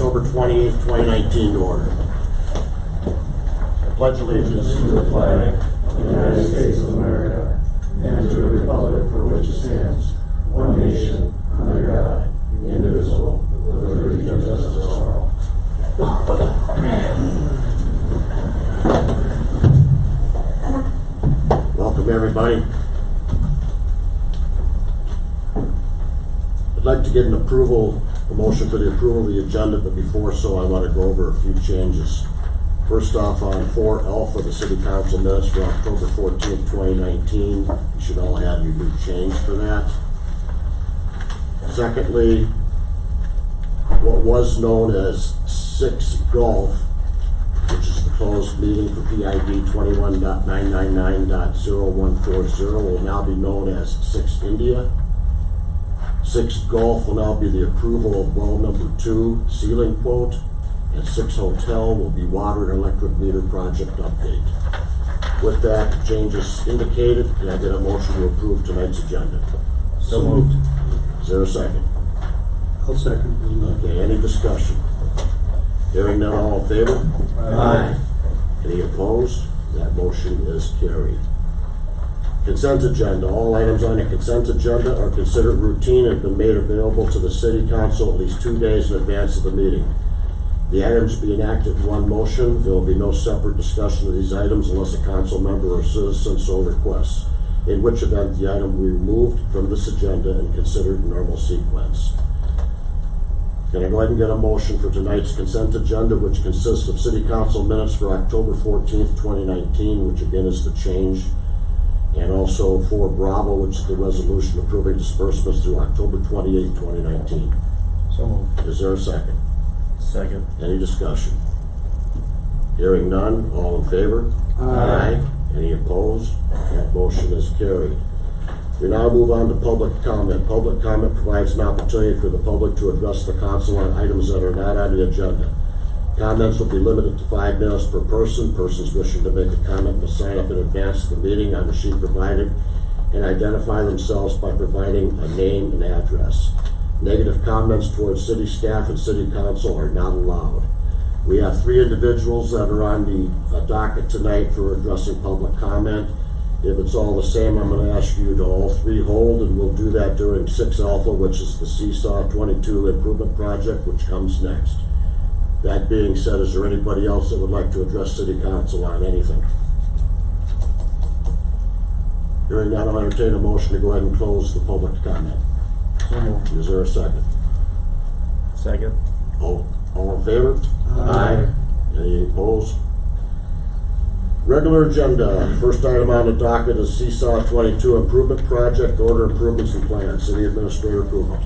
October 28th, 2019 to order. Pledge allegiance to the flag of the United States of America and to the republic for which it stands, one nation, under God, indivisible, with liberty and justice for all. Welcome, everybody. I'd like to get a motion for the approval of the agenda, but before so, I want to go over a few changes. First off, on 4 Alpha, the City Council minutes for October 14th, 2019. You should all have your new change for that. Secondly, what was known as 6 Golf, which is the closed meeting for PID 21.999.0140, will now be known as 6 India. 6 Golf will now be the approval of well number 2 ceiling quote, and 6 Hotel will be water and electric meter project update. With that, the changes indicated, can I get a motion to approve tonight's agenda? So moved. Is there a second? I'll second. Okay, any discussion? Hearing none, all in favor? Aye. Any opposed? That motion is carried. Consent agenda. All items on the consent agenda are considered routine and have been made available to the City Council at least 2 days in advance of the meeting. The items will be enacted in one motion. There will be no separate discussion of these items unless a council member or citizen so requests, in which event the item will be removed from this agenda and considered in normal sequence. Can I go ahead and get a motion for tonight's consent agenda, which consists of City Council minutes for October 14th, 2019, which again is the change, and also for Bravo, which is the resolution approving disbursements through October 28th, 2019. So moved. Is there a second? Second. Any discussion? Hearing none, all in favor? Aye. Any opposed? That motion is carried. We now move on to public comment. Public comment provides an opportunity for the public to address the council on items that are not on the agenda. Comments will be limited to 5 minutes per person. Persons wishing to make a comment must sign up in advance of the meeting on the sheet provided and identify themselves by providing a name and address. Negative comments towards city staff and city council are not allowed. We have 3 individuals that are on the docket tonight for addressing public comment. If it's all the same, I'm going to ask you to all 3 hold, and we'll do that during 6 Alpha, which is the Seesaw 22 improvement project, which comes next. That being said, is there anybody else that would like to address City Council on anything? Hearing that, I'll entertain a motion to go ahead and close the public comment. So moved. Is there a second? Second. All in favor? Aye. Any opposed? Regular agenda. First item on the docket is Seesaw 22 improvement project, order improvements and plans. City Administrator approval.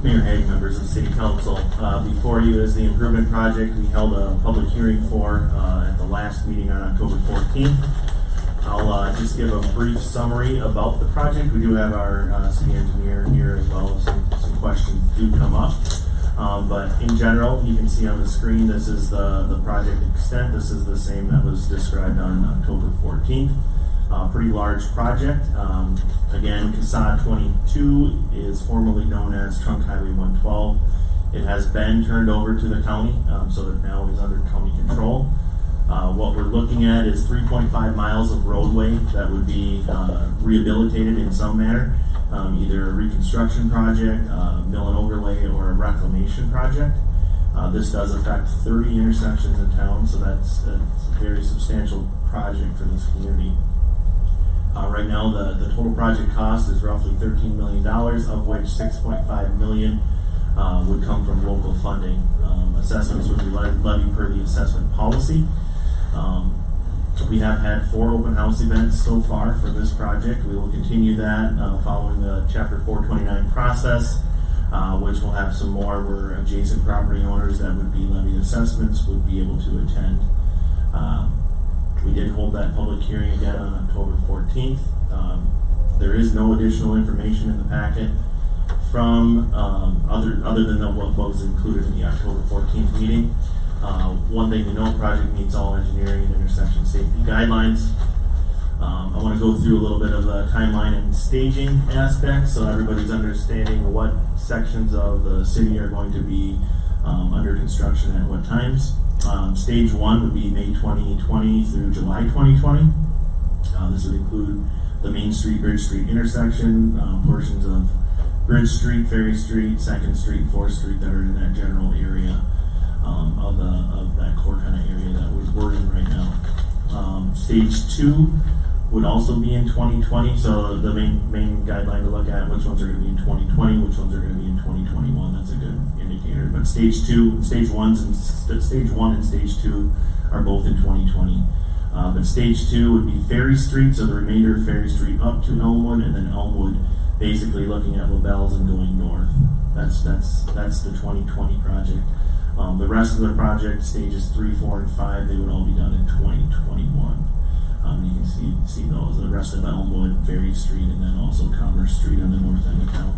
Mayor Hague, members of City Council, before you is the improvement project we held a public hearing for at the last meeting on October 14th. I'll just give a brief summary about the project. We do have our city engineer here as well as some questions do come up. But in general, you can see on the screen, this is the project extent. This is the same that was described on October 14th. Pretty large project. Again, CSA 22 is formerly known as Trunk Highway 112. It has been turned over to the county, so that now it is under county control. What we're looking at is 3.5 miles of roadway that would be rehabilitated in some manner, either a reconstruction project, mill and overlay, or a reclamation project. This does affect 30 intersections in town, so that's a very substantial project for this community. Right now, the total project cost is roughly $13 million, of which $6.5 million would come from local funding. Assessments would be levied per the assessment policy. We have had 4 open house events so far for this project. We will continue that following the Chapter 429 process, which will have some more where adjacent property owners that would be levied assessments would be able to attend. We did hold that public hearing again on October 14th. There is no additional information in the packet from other than what was included in the October 14th meeting. One thing to note, project meets all engineering and intersection safety guidelines. I want to go through a little bit of the timeline and staging aspect so everybody's understanding what sections of the city are going to be construction at what times. Stage 1 would be May 2020 through July 2020. This would include the Main Street, Bridge Street intersection, portions of Bridge Street, Ferry Street, 2nd Street, 4th Street that are in that general area of that core kind of area that we're in right now. Stage 2 would also be in 2020, so the main guideline to look at, which ones are going to be in 2020, which ones are going to be in 2021. That's a good indicator. But stage 1 and stage 2 are both in 2020. But stage 2 would be Ferry Street, so the remainder of Ferry Street up to Elmwood, and then Elmwood basically looking at LaBelle's and going north. That's the 2020 project. The rest of the project, stages 3, 4, and 5, they would all be done in 2021. You can see those, the rest of Elmwood, Ferry Street, and then also Commerce Street on the north end of town.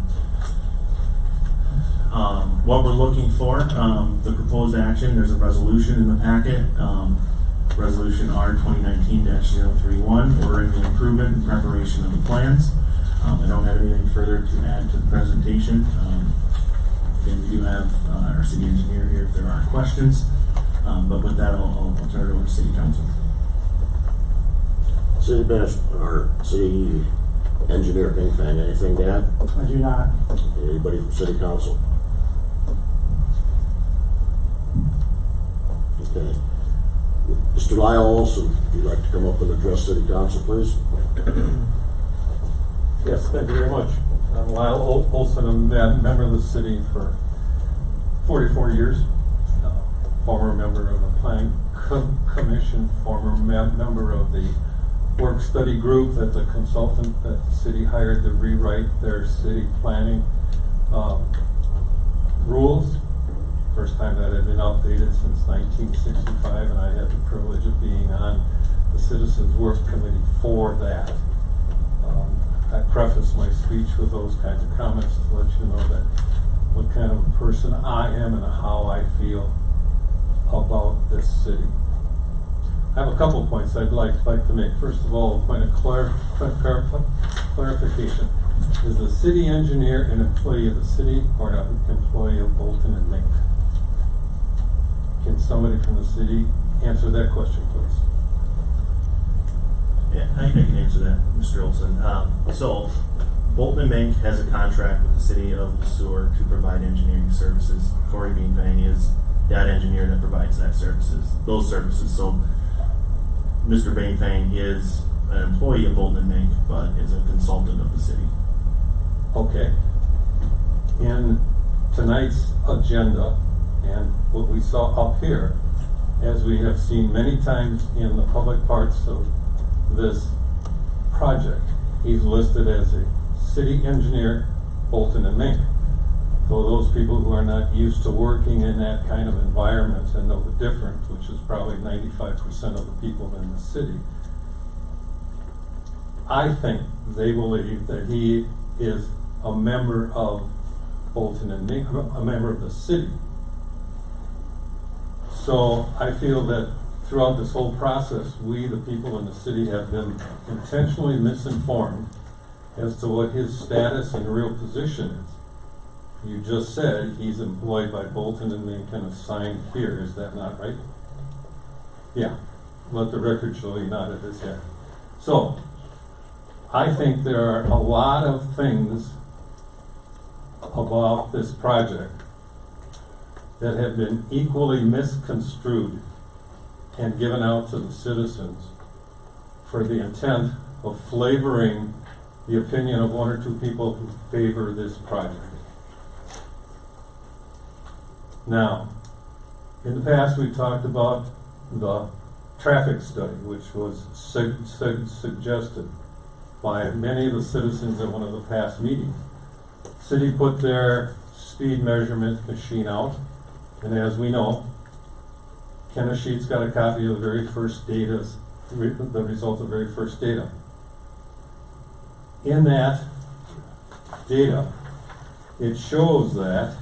What we're looking for, the proposed action, there's a resolution in the packet, Resolution R 2019-031, ordering the improvement and preparation of the plans. I don't have anything further to add to the presentation. Again, we do have our city engineer here if there are questions, but with that, I'll turn it over to City Council. City Engineer Bingfang, anything to add? I do not. Anybody from City Council? Okay. Mr. Lyle Olson, if you'd like to come up and address City Council, please. Yes, thank you very much. I'm Lyle Olson. I'm a member of the city for 44 years. Former member of the Planning Commission, former member of the work study group that the consultant that the city hired to rewrite their city planning rules. First time that had been updated since 1965, and I had the privilege of being on the Citizens Work Committee for that. I preface my speech with those kinds of comments to let you know that what kind of person I am and how I feel about this city. I have a couple points I'd like to make. First of all, a point of clarification. Is the city engineer an employee of the city or an employee of Bolton and Mink? Can somebody from the city answer that question, please? Yeah, I can answer that, Mr. Olson. So, Bolton and Mink has a contract with the city of Sueur to provide engineering services. Corey Beanfang is that engineer that provides those services. So, Mr. Beanfang is an employee of Bolton and Mink, but is a consultant of the city. Okay. In tonight's agenda, and what we saw up here, as we have seen many times in the public parts of this project, he's listed as a city engineer, Bolton and Mink. So those people who are not used to working in that kind of environment and know the difference, which is probably 95% of the people in the city, I think they believe that he is a member of Bolton and Mink, a member of the city. So I feel that throughout this whole process, we, the people in the city, have been intentionally misinformed as to what his status and real position is. You just said he's employed by Bolton and Mink and assigned here. Is that not right? Yeah. Let the record show he nodded his head. So, I think there are a lot of things about this project that have been equally misconstrued and given out to the citizens for the intent of flavoring the opinion of one or two people who favor this project. Now, in the past we talked about the traffic study, which was suggested by many of the citizens at one of the past meetings. City put their speed measurement machine out, and as we know, Kenna Sheets got a copy of the very first data, the result of the very first data. In that data, it shows that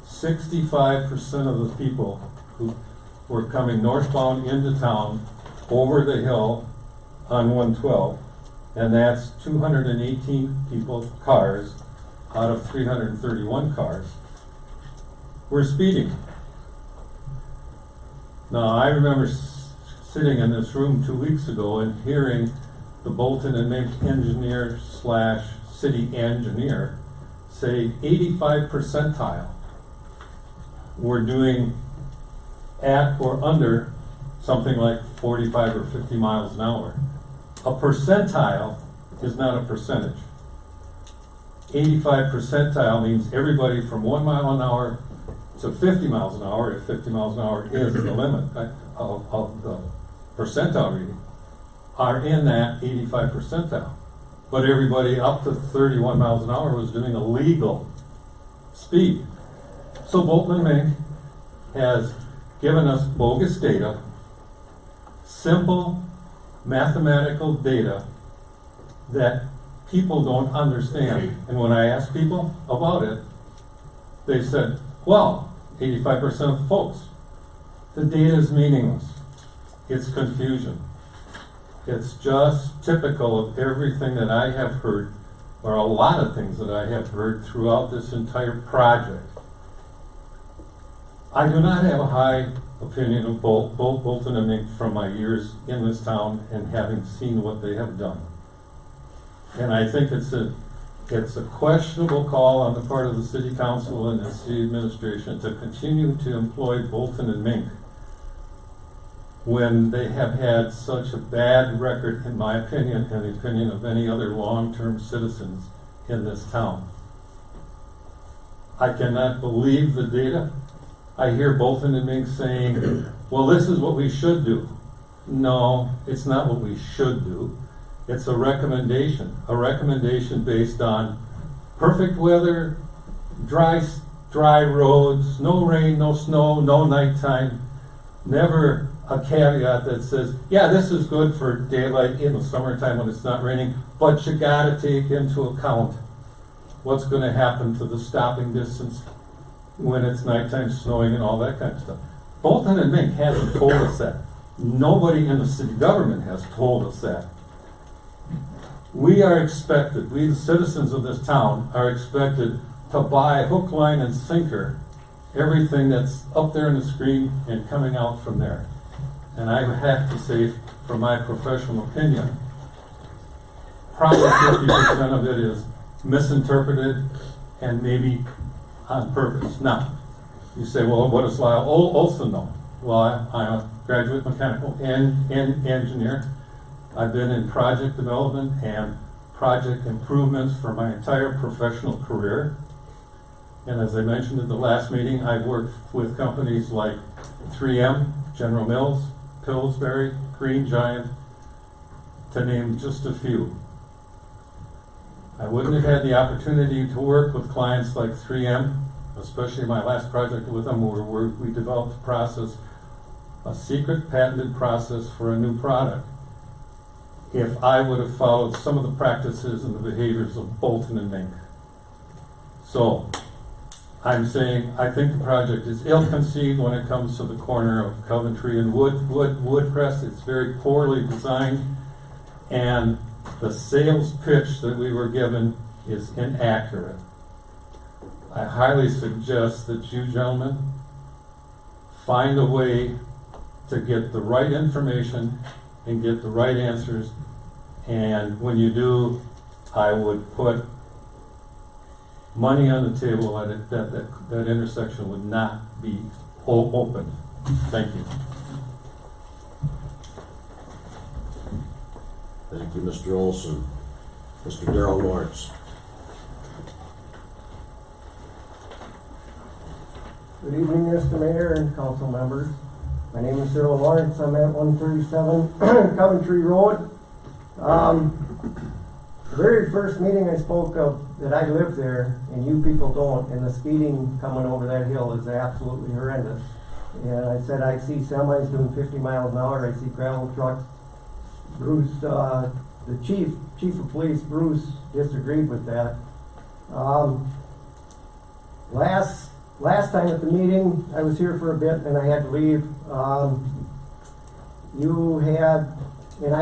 65% of the people who were coming northbound into town over the hill on 112, and that's 218 cars out of 331 cars, were speeding. Now, I remember sitting in this room 2 weeks ago and hearing the Bolton and Mink engineer / city engineer say 85 percentile were doing at or under something like 45 or 50 miles an hour. A percentile is not a percentage. 85 percentile means everybody from 1 mile an hour to 50 miles an hour, if 50 miles an hour is the limit of the percentile reading, are in that 85 percentile. But everybody up to 31 miles an hour was doing a legal speed. So Bolton and Mink has given us bogus data, simple mathematical data that people don't understand. And when I asked people about it, they said, well, 85% of folks. The data is meaningless. It's confusion. It's just typical of everything that I have heard, or a lot of things that I have heard throughout this entire project. I do not have a high opinion of Bolton and Mink from my years in this town and having seen what they have done. And I think it's a questionable call on the part of the city council and the city administration to continue to employ Bolton and Mink when they have had such a bad record, in my opinion, and the opinion of any other long-term citizens in this town. I cannot believe the data. I hear Bolton and Mink saying, well, this is what we should do. No, it's not what we should do. It's a recommendation based on perfect weather, dry roads, no rain, no snow, no nighttime, never a caveat that says, yeah, this is good for daylight in the summertime when it's not raining, but you gotta take into account what's gonna happen to the stopping distance when it's nighttime, snowing, and all that kind of stuff. Bolton and Mink hasn't told us that. Nobody in the city government has told us that. We are expected, we the citizens of this town are expected to buy hook, line, and sinker everything that's up there on the screen and coming out from there. And I have to say, from my professional opinion, probably 50% of it is misinterpreted and maybe on purpose. Now, you say, well, what does Lyle Olson know? Well, I'm a graduate mechanical engineer. I've been in project development and project improvements for my entire professional career. And as I mentioned at the last meeting, I've worked with companies like 3M, General Mills, Pillsbury, Green Giant, to name just a few. I wouldn't have had the opportunity to work with clients like 3M, especially my last project with them, where we developed a process, a secret patented process for a new product, if I would have followed some of the practices and the behaviors of Bolton and Mink. So, I'm saying I think the project is ill-conceived when it comes to the corner of Coventry and Woodcrest. It's very poorly designed, and the sales pitch that we were given is inaccurate. I highly suggest that you gentlemen find a way to get the right information and get the right answers, and when you do, I would put money on the table that intersection would not be open. Thank you. Thank you, Mr. Olson. Mr. Darrell Lawrence. Good evening, Mr. Mayor and council members. My name is Darrell Lawrence. I'm at 137 Coventry Road. The very first meeting I spoke of that I live there, and you people don't, and the speeding coming over that hill is absolutely horrendous. And I said I see semis doing 50 miles an hour. I see gravel trucks. Bruce, the chief of police, Bruce, disagreed with that. Last time at the meeting, I was here for a bit and I had to leave. You had, and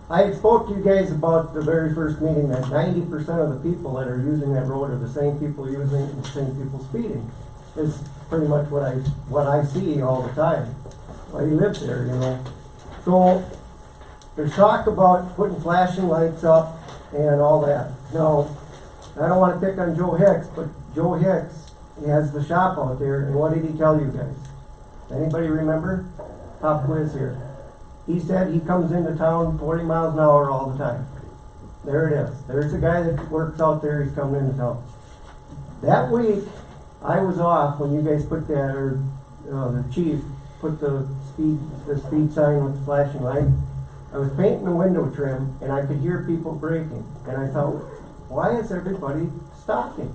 I spoke to you guys about the very first meeting that 90% of the people that are using that road are the same people using it and the same people speeding. is pretty much what I see all the time. Well, he lives there, you know. So there's talk about putting flashing lights up and all that. Now, I don't want to pick on Joe Hicks, but Joe Hicks, he has the shop out there, and what did he tell you guys? Anybody remember? Pop quiz here. He said he comes into town 40 miles an hour all the time. There it is. There's a guy that works out there, he's coming into town. That week, I was off when you guys put that, or the chief put the speed sign with the flashing light. I was painting the window trim, and I could hear people braking. And I thought, why is everybody stopping?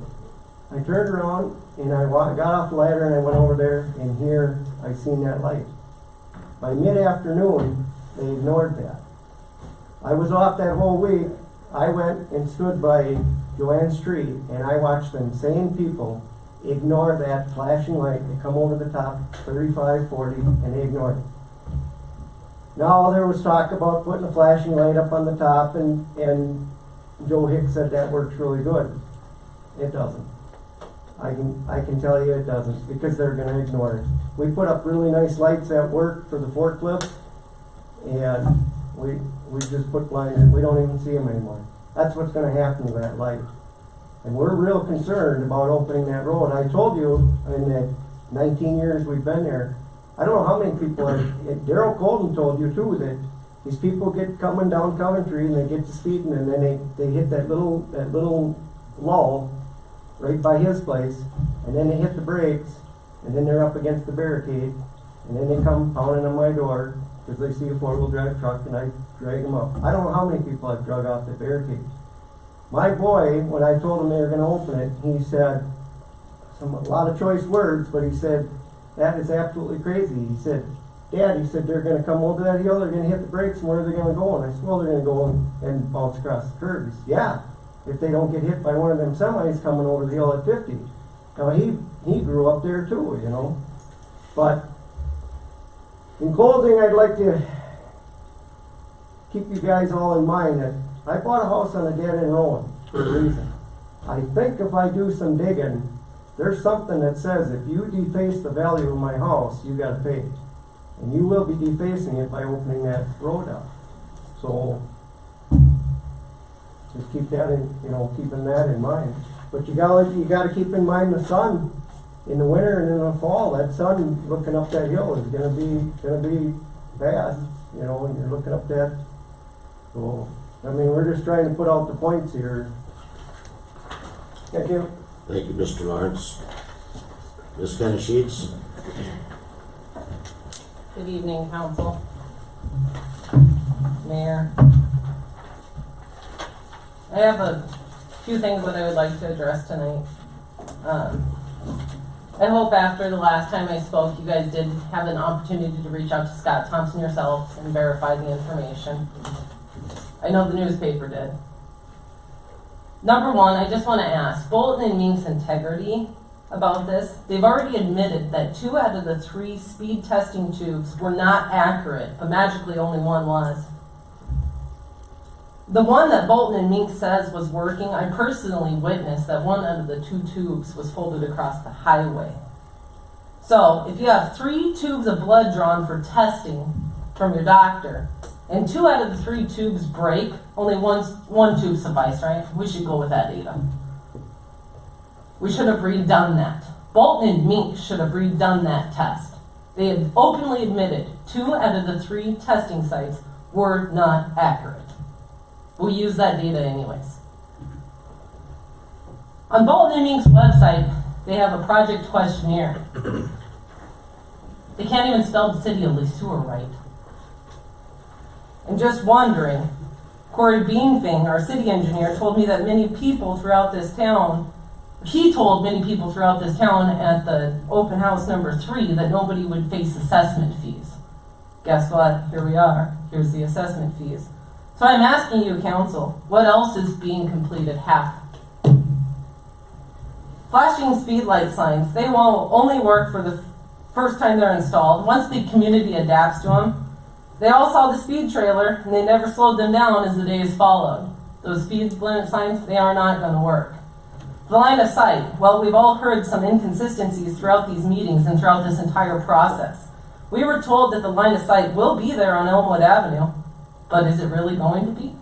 I turned around, and I got off the ladder, and I went over there, and here I seen that light. By mid-afternoon, they ignored that. I was off that whole week. I went and stood by Joanne's Street, and I watched them same people ignore that flashing light. They come over the top, 35, 40, and they ignored it. Now there was talk about putting a flashing light up on the top, and Joe Hicks said that works really good. It doesn't. I can tell you it doesn't, because they're gonna ignore it. We put up really nice lights at work for the forklift, and we just put blinders. We don't even see them anymore. That's what's gonna happen to that light. And we're real concerned about opening that road. I told you in the 19 years we've been there, I don't know how many people, Daryl Colton told you too, that these people get coming down Coventry and they get to speeding, and then they hit that little lull right by his place, and then they hit the brakes, and then they're up against the barricade, and then they come pounding on my door because they see a four-wheel drive truck, and I drag them up. I don't know how many people I've drug off the barricade. My boy, when I told him they were going to open it, he said a lot of choice words, but he said, that is absolutely crazy. He said, Dad, he said, they're going to come over that hill, they're going to hit the brakes, and where are they going to go? And I said, well, they're going to go and bounce across the curb. He said, yeah, if they don't get hit by one of them semis coming over the hill at 50. Now, he grew up there too, you know. But in closing, I'd like to keep you guys all in mind that I bought a house on a dead-end road for a reason. I think if I do some digging, there's something that says if you deface the value of my house, you got to pay. And you will be defacing it by opening that road up. So just keep that in, keeping that in mind. But you gotta keep in mind the sun in the winter and in the fall. That sun looking up that hill is gonna be bad, when you're looking up that. So we're just trying to put out the points here. Thank you. Thank you, Mr. Lawrence. Ms. Kenny Sheets? Good evening, Council, Mayor. I have a few things that I would like to address tonight. I hope after the last time I spoke, you guys did have an opportunity to reach out to Scott Thompson yourself and verify the information. I know the newspaper did. Number one, I just want to ask, Bolton and Mink's integrity about this. They've already admitted that 2 out of the 3 speed testing tubes were not accurate, but magically only one was. The one that Bolton and Mink says was working, I personally witnessed that 1 out of the 2 tubes was folded across the highway. So, if you have 3 tubes of blood drawn for testing from your doctor, and 2 out of the 3 tubes break, only one tube suffice, right? We should go with that data. We should have redone that. Bolton and Mink should have redone that test. They had openly admitted 2 out of the 3 testing sites were not accurate. We'll use that data anyways. On Bolton and Mink's website, they have a project questionnaire. They can't even spell the city of Sueur right. And just wondering, Corey Beanfing, our city engineer, told me that many people throughout this town, he told many people throughout this town at the open house number 3 that nobody would face assessment fees. Guess what? Here we are. Here's the assessment fees. So I'm asking you, Council, what else is being completed half? Flashing speed light signs, they will only work for the first time they're installed. Once the community adapts to them, they all saw the speed trailer and they never slowed them down as the days followed. Those speed limit signs, they are not going to work. The line of sight. Well, we've all heard some inconsistencies throughout these meetings and throughout this entire process. We were told that the line of sight will be there on Elmwood Avenue, but is it really going to be?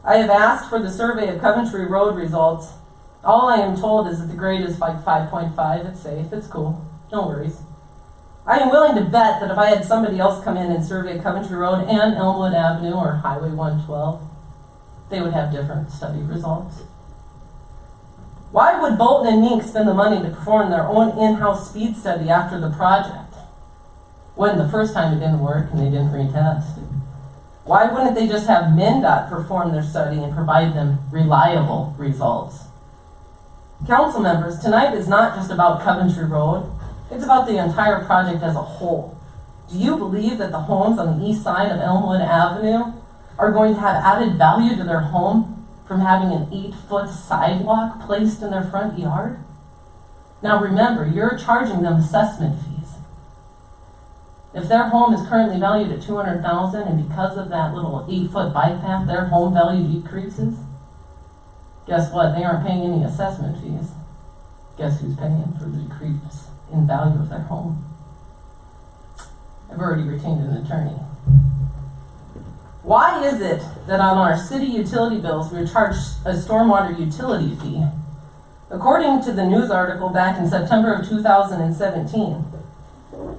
I have asked for the survey of Coventry Road results. All I am told is that the grade is like 5.5. It's safe. It's cool. No worries. I am willing to bet that if I had somebody else come in and survey Coventry Road and Elmwood Avenue or Highway 112, they would have different study results. Why would Bolton and Mink spend the money to perform their own in-house speed study after the project, when the first time it didn't work and they didn't retest? Why wouldn't they just have MnDOT perform their study and provide them reliable results? Council members, tonight is not just about Coventry Road, it's about the entire project as a whole. Do you believe that the homes on the east side of Elmwood Avenue are going to have added value to their home from having an 8-foot sidewalk placed in their front yard? Now remember, you're charging them assessment fees. If their home is currently valued at $200,000 and because of that little 8-foot bike path, their home value decreases, guess what? They aren't paying any assessment fees. Guess who's paying for the decrease in value of their home? I've already retained an attorney. Why is it that on our city utility bills we're charged a stormwater utility fee? According to the news article back in September of 2017,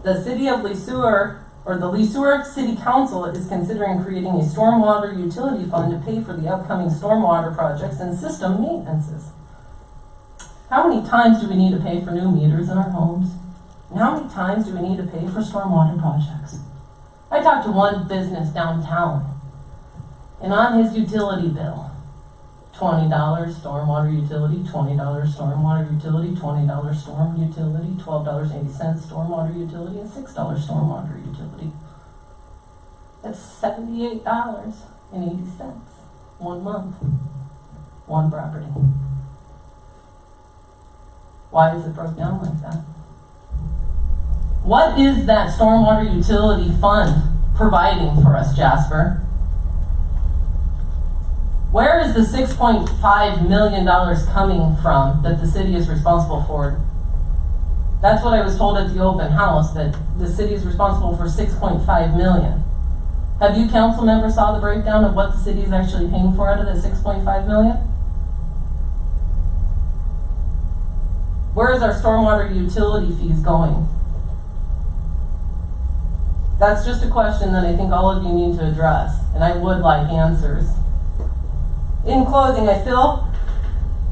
the city of Sueur, or the Sueur City Council, is considering creating a stormwater utility fund to pay for the upcoming stormwater projects and system maintenances. How many times do we need to pay for new meters in our homes? And how many times do we need to pay for stormwater projects? I talked to one business downtown, and on his utility bill, $20 stormwater utility, $20 stormwater utility, $20 storm utility, $12.80 stormwater utility, and $6 stormwater utility. That's $78.80. 1 month, one property. Why is it broke down like that? What is that stormwater utility fund providing for us, Jasper? Where is the $6.5 million coming from that the city is responsible for? That's what I was told at the open house, that the city is responsible for $6.5 million. Have you council members saw the breakdown of what the city is actually paying for out of that $6.5 million? Where is our stormwater utility fees going? That's just a question that I think all of you need to address, and I would like answers. In closing, I feel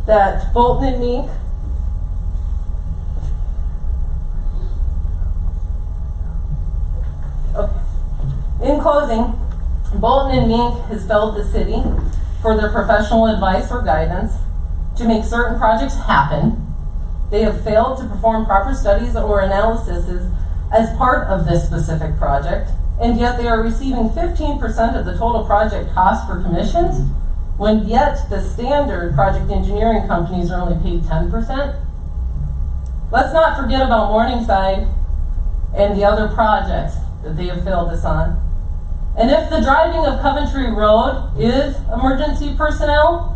that Bolton and Mink has failed the city for their professional advice or guidance to make certain projects happen. They have failed to perform proper studies or analyses as part of this specific project, and yet they are receiving 15% of the total project cost for commissions, when yet the standard project engineering companies are only paid 10%. Let's not forget about Morningside and the other projects that they have failed us on. And if the driving of Coventry Road is emergency personnel,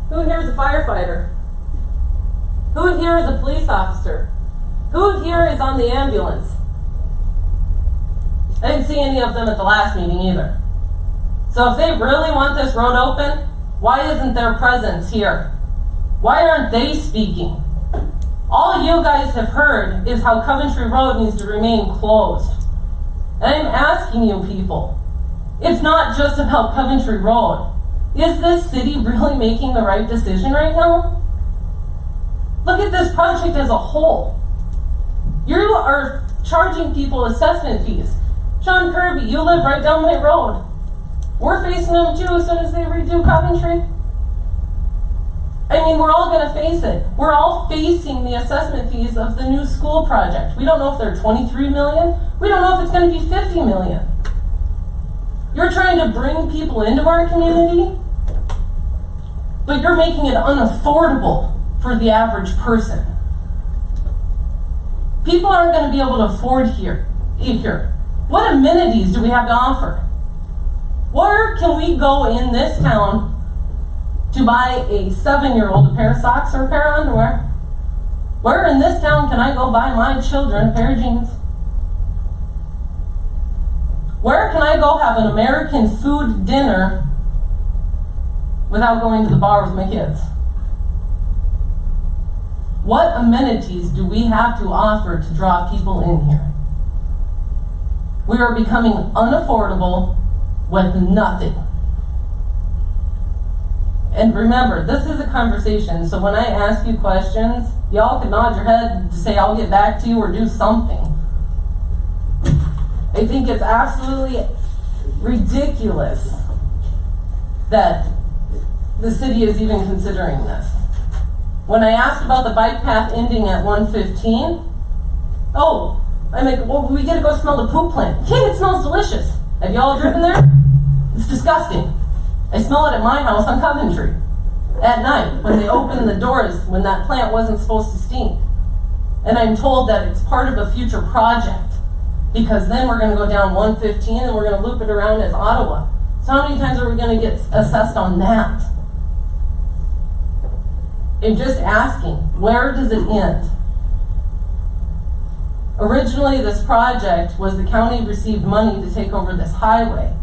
who here is a firefighter? Who here is a police officer? Who here is on the ambulance? I didn't see any of them at the last meeting either. So if they really want this road open, why isn't their presence here? Why aren't they speaking? All you guys have heard is how Coventry Road needs to remain closed. And I'm asking you people, it's not just about Coventry Road. Is this city really making the right decision right now? Look at this project as a whole. You are charging people assessment fees. Sean Kirby, you live right down my road. We're facing them too as soon as they redo Coventry. I mean, we're all going to face it. We're all facing the assessment fees of the new school project. We don't know if they're $23 million. We don't know if it's going to be $50 million. You're trying to bring people into our community, but you're making it unaffordable for the average person. People aren't going to be able to afford here. What amenities do we have to offer? Where can we go in this town to buy a 7-year-old a pair of socks or a pair of underwear? Where in this town can I go buy my children a pair of jeans? Where can I go have an American food dinner without going to the bar with my kids? What amenities do we have to offer to draw people in here? We are becoming unaffordable with nothing. And remember, this is a conversation, so when I ask you questions, y'all can nod your head to say I'll get back to you or do something. I think it's absolutely ridiculous that the city is even considering this. When I asked about the bike path ending at 115, oh, I'm like, well, we gotta go smell the poop plant. Kid, it smells delicious. Have y'all driven there? It's disgusting. I smell it at my house on Coventry at night when they open the doors when that plant wasn't supposed to stink. And I'm told that it's part of a future project because then we're gonna go down 115 and we're gonna loop it around as Ottawa. So how many times are we gonna get assessed on that? I'm just asking, where does it end? Originally, this project was the county received money to take over this highway,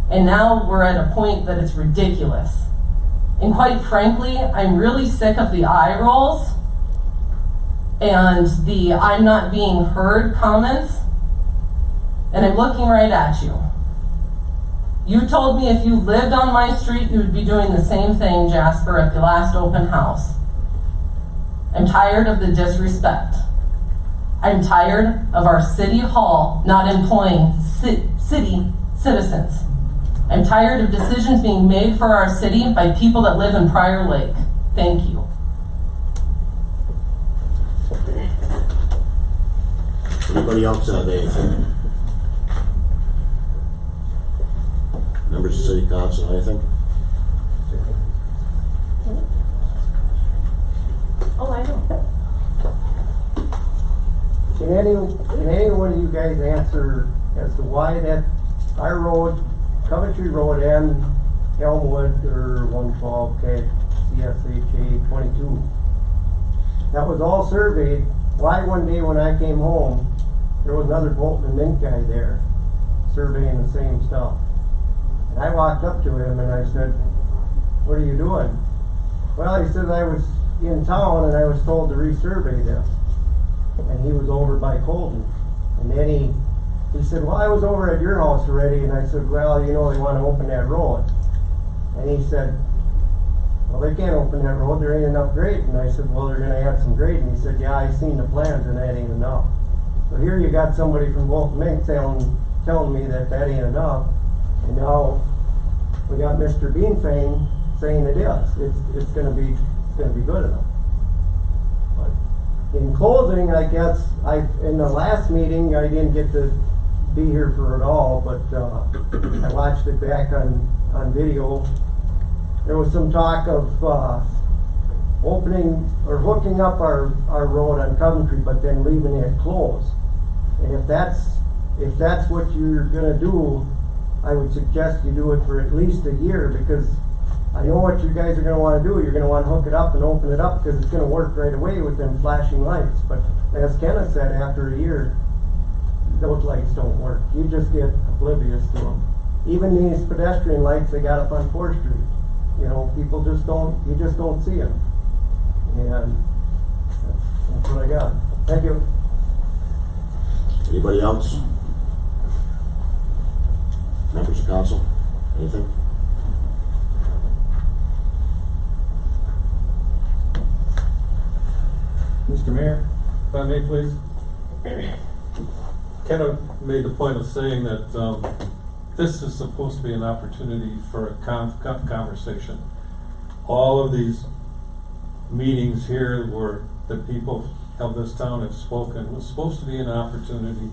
and now we're at a point that it's ridiculous. And quite frankly, I'm really sick of the eye rolls and the I'm not being heard comments, and I'm looking right at you. You told me if you lived on my street, you would be doing the same thing, Jasper, at the last open house. I'm tired of the disrespect. I'm tired of our city hall not employing city citizens. I'm tired of decisions being made for our city by people that live in Prior Lake. Thank you. Anybody else have anything? Members of City Council, anything? Oh, I know. Can any one of you guys answer as to why that our road, Coventry Road and Elmwood or 112K CSHA 22, that was all surveyed? Why one day when I came home, there was another Bolton and Mint guy there surveying the same stuff? And I walked up to him and I said, "What are you doing?" Well, he said, "I was in town and I was told to resurvey this." And he was over by Colton. And then he said, "Well, I was over at your house already." And I said, "Well, you know, they want to open that road." And he said, "Well, they can't open that road, there ain't enough grade." And I said, "Well, they're going to add some grade." And he said, "Yeah, I seen the plans and that ain't enough." So here you got somebody from Bolton Mink telling me that ain't enough. And now we got Mr. Beanfang saying it is. It's going to be good enough. But in closing, I guess in the last meeting I didn't get to be here for it all, but I watched it back on video. There was some talk of opening or hooking up our road on Coventry, but then leaving it closed. And if that's what you're gonna do, I would suggest you do it for at least a year, because I know what you guys are gonna wanna do. You're gonna wanna hook it up and open it up because it's gonna work right away with them flashing lights. But as Kenneth said, after a year, those lights don't work. You just get oblivious to them. Even these pedestrian lights they got up on 4th Street, you know, people just don't see them. And that's what I got. Thank you. Anybody else? Members of council, anything? Mr. Mayor, if I may please. Kenna made the point of saying that this is supposed to be an opportunity for a conversation. All of these meetings here where the people of this town have spoken was supposed to be an opportunity.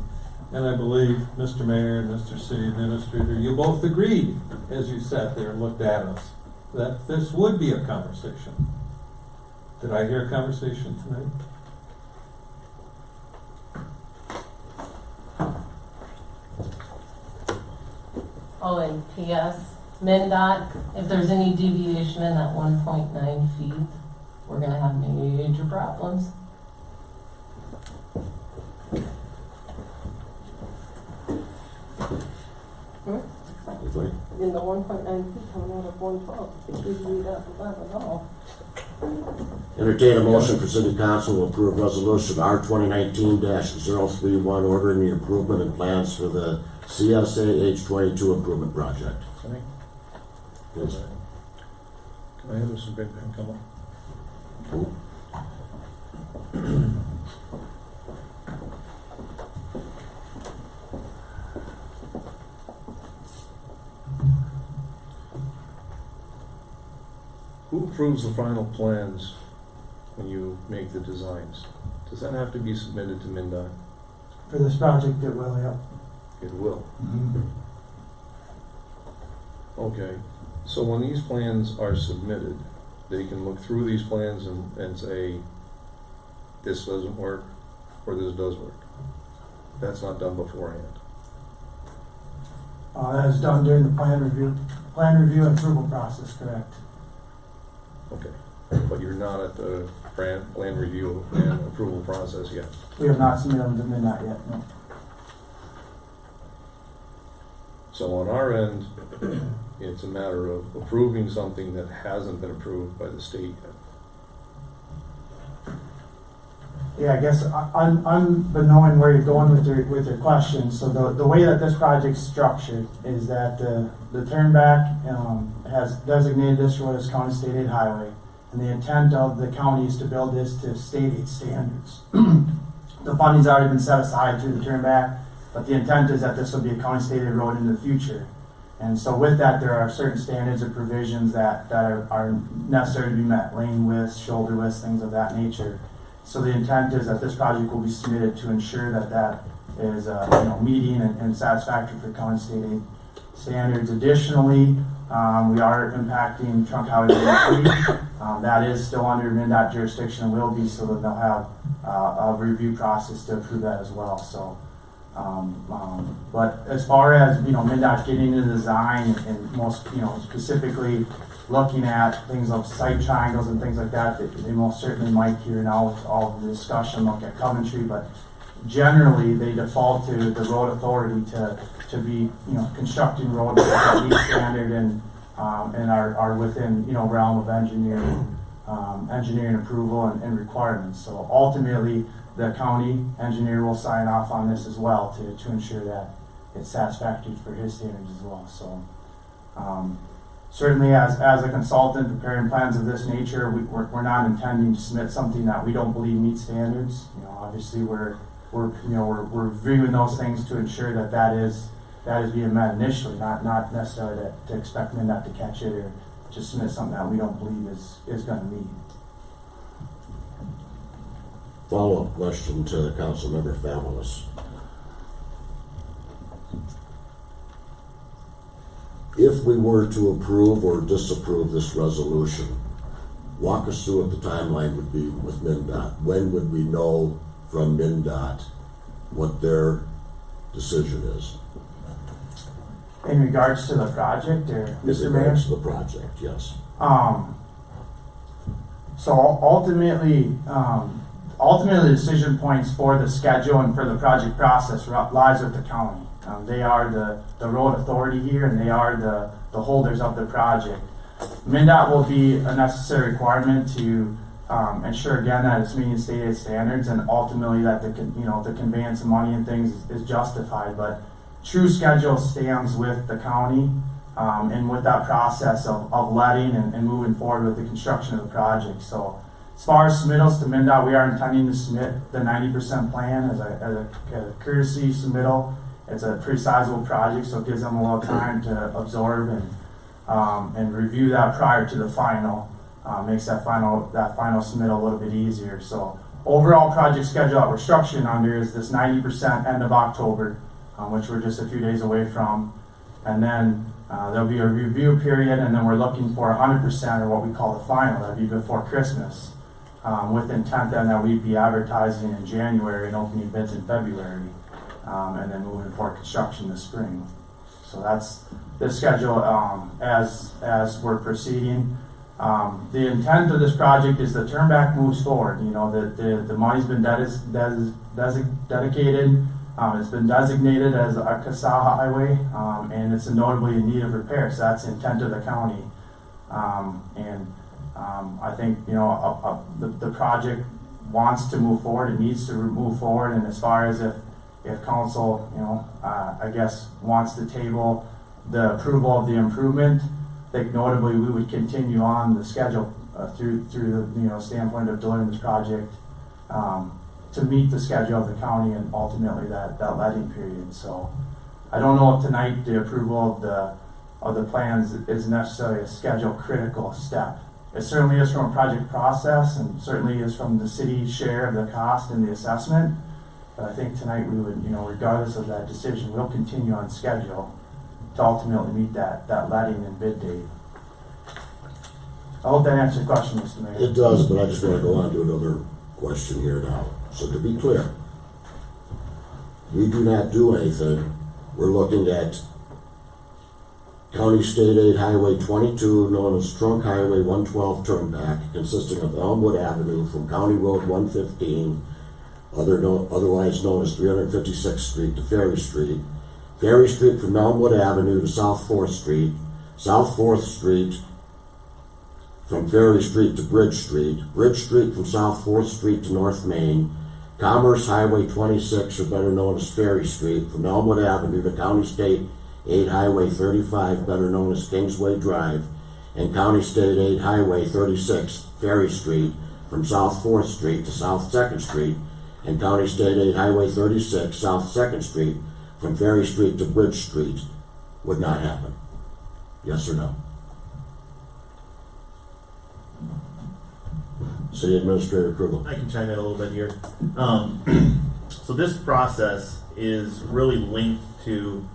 And I believe Mr. Mayor and Mr. City Administrator, you both agreed as you sat there and looked at us that this would be a conversation. Did I hear a conversation tonight? Oh, and P.S. MnDOT, if there's any deviation in that 1.9 feet, we're gonna have major problems. Anybody? In the 1.9 feet coming out of 112, if we read up above it all. Entertain a motion for city council to approve resolution R 2019-031 ordering the improvement and plans for the CSA H22 improvement project. Please. Can I have Mr. Big Pen come up? Who approves the final plans when you make the designs? Does that have to be submitted to MnDOT? For this project, it will, yeah. It will. Okay, so when these plans are submitted, they can look through these plans and say, this doesn't work, or this does work. That's not done beforehand. That is done during the plan review and approval process, correct? Okay, but you're not at the plan review and approval process yet. We have not submitted them to MnDOT yet, no. So on our end, it's a matter of approving something that hasn't been approved by the state yet. Yeah, I guess but knowing where you're going with your question, so the way that this project's structured is that the turnback has designated this road as county state aid highway, and the intent of the county is to build this to state aid standards. The funding's already been set aside through the turnback, but the intent is that this will be a county state aid road in the future. And so with that, there are certain standards or provisions that are necessary to be met: lane widths, shoulder widths, things of that nature. So the intent is that this project will be submitted to ensure that that is meeting and satisfactory for county state aid standards. Additionally, we are impacting Trunk Highway 83. That is still under MnDOT jurisdiction and will be, so that they'll have a review process to approve that as well. So, but as far as MnDOT getting into the design and most specifically looking at things like site triangles and things like that, they most certainly might here now with all of the discussion look at Coventry, but generally they default to the road authority to be constructing roads that meet standard and are within realm of engineering approval and requirements. So ultimately the county engineer will sign off on this as well to ensure that it's satisfactory for his standards as well. So certainly as a consultant preparing plans of this nature, we're not intending to submit something that we don't believe meets standards. Obviously we're reviewing those things to ensure that is being met initially, not necessarily to expect MnDOT to catch it or to submit something that we don't believe is going to meet. Follow-up question to Councilmember Favalis. If we were to approve or disapprove this resolution, walk us through what the timeline would be with MnDOT. When would we know from MnDOT what their decision is? In regards to the project, or Mr. Mayor? In regards to the project, yes. So ultimately, the decision points for the schedule and for the project process lies with the county. They are the road authority here, and they are the holders of the project. MnDOT will be a necessary requirement to ensure again that it's meeting state aid standards, and ultimately that the conveyance of money and things is justified. But true schedule stands with the county, and with that process of letting and moving forward with the construction of the project. So as far as submittals to MnDOT, we are intending to submit the 90% plan as a courtesy submittal. It's a pretty sizable project, so it gives them a little time to absorb and review that prior to the final. Makes that final submittal a little bit easier. So overall project schedule that we're structuring under is this 90% end of October, which we're just a few days away from. And then there'll be a review period, and then we're looking for 100%, or what we call the final. That'd be before Christmas, with intent then that we'd be advertising in January and opening bids in February, and then moving for construction this spring. So that's the schedule as we're proceeding. The intent of this project is the turn back moves forward. You know, the money's been dedicated. It's been designated as a CASA highway, and it's notably in need of repair. So that's the intent of the county. I think, you know, the project wants to move forward. It needs to move forward. And as far as if council, you know, I guess wants to table the approval of the improvement, I think notably we would continue on the schedule through the, you know, standpoint of delivering this project to meet the schedule of the county and ultimately that letting period. So I don't know if tonight the approval of the plans is necessarily a schedule critical step. It certainly is from a project process and certainly is from the city's share of the cost and the assessment. But I think tonight we would, you know, regardless of that decision, we'll continue on schedule to ultimately meet that letting and bid date. I hope that answers your question, Mr. Mayor. It does, but I just want to go on to another question here now. So to be clear, we do not do anything. We're looking at County State Aid Highway 22, known as Trunk Highway 112 Turnback, consisting of Elmwood Avenue from County Road 115, otherwise known as 356th Street to Ferry Street, Ferry Street from Elmwood Avenue to South 4th Street, South 4th Street from Ferry Street to Bridge Street, Bridge Street from South 4th Street to North Main, Commerce Highway 26, or better known as Ferry Street, from Elmwood Avenue to County State Aid Highway 35, better known as Kingsway Drive, and County State Aid Highway 36, Ferry Street, from South 4th Street to South 2nd Street, and County State Aid Highway 36, South 2nd Street, from Ferry Street to Bridge Street, would not happen. Yes or no? City Administrator Krugel. I can chime in a little bit here. So this process is really linked to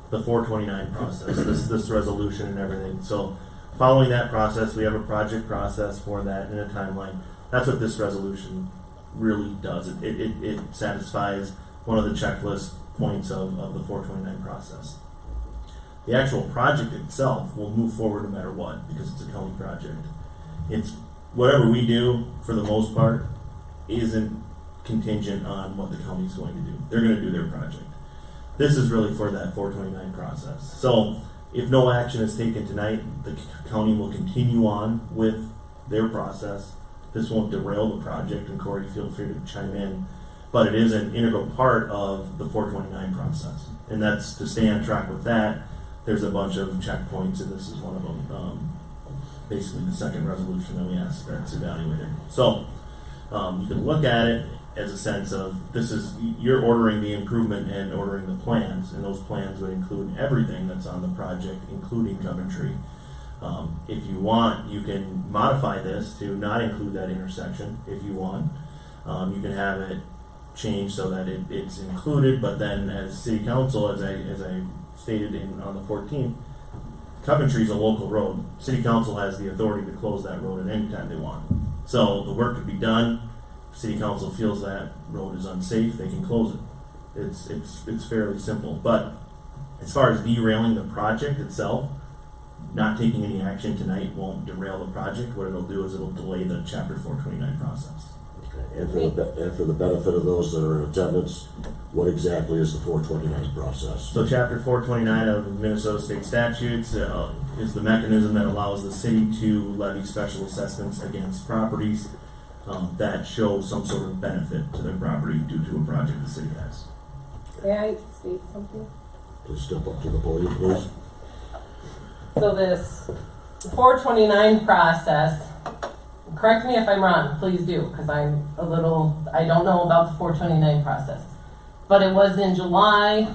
the 429 process, this resolution and everything. So following that process, we have a project process for that in a timeline. That's what this resolution really does. It satisfies one of the checklist points of the 429 process. The actual project itself will move forward no matter what, because it's a county project. It's whatever we do, for the most part, isn't contingent on what the county's going to do. They're going to do their project. This is really for that 429 process. So if no action is taken tonight, the county will continue on with their process. This won't derail the project, and Corey, feel free to chime in. But it is an integral part of the 429 process. And that's to stay on track with that. There's a bunch of checkpoints, and this is one of them. Basically the second resolution that we asked that's evaluated. So you can look at it as a sense of you're ordering the improvement and ordering the plans, and those plans would include everything that's on the project, including Coventry. If you want, you can modify this to not include that intersection if you want. You can have it changed so that it's included, but then as City Council, as I stated on the 14th, Coventry is a local road. City Council has the authority to close that road at any time they want. So the work could be done. If City Council feels that road is unsafe, they can close it. It's fairly simple. But as far as derailing the project itself, not taking any action tonight won't derail the project. What it'll do is it'll delay the Chapter 429 process. And for the benefit of those that are in attendance, what exactly is the 429 process? So Chapter 429 of the Minnesota State Statutes is the mechanism that allows the city to levy special assessments against properties that show some sort of benefit to their property due to a project the city has. May I state something? Please step up to the podium, please. So this 429 process, correct me if I'm wrong, please do, because I don't know about the 429 process. But it was in July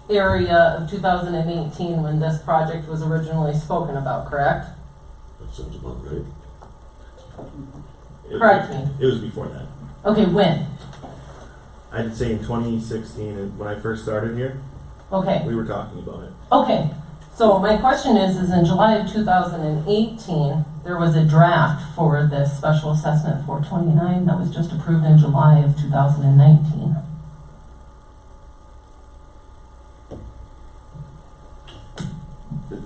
area of 2018 when this project was originally spoken about, correct? That sounds about right. Correct me. It was before that. Okay, when? I'd say in 2016, when I first started here, Okay. we were talking about it. Okay, so my question is in July of 2018, there was a draft for this special assessment 429 that was just approved in July of 2019.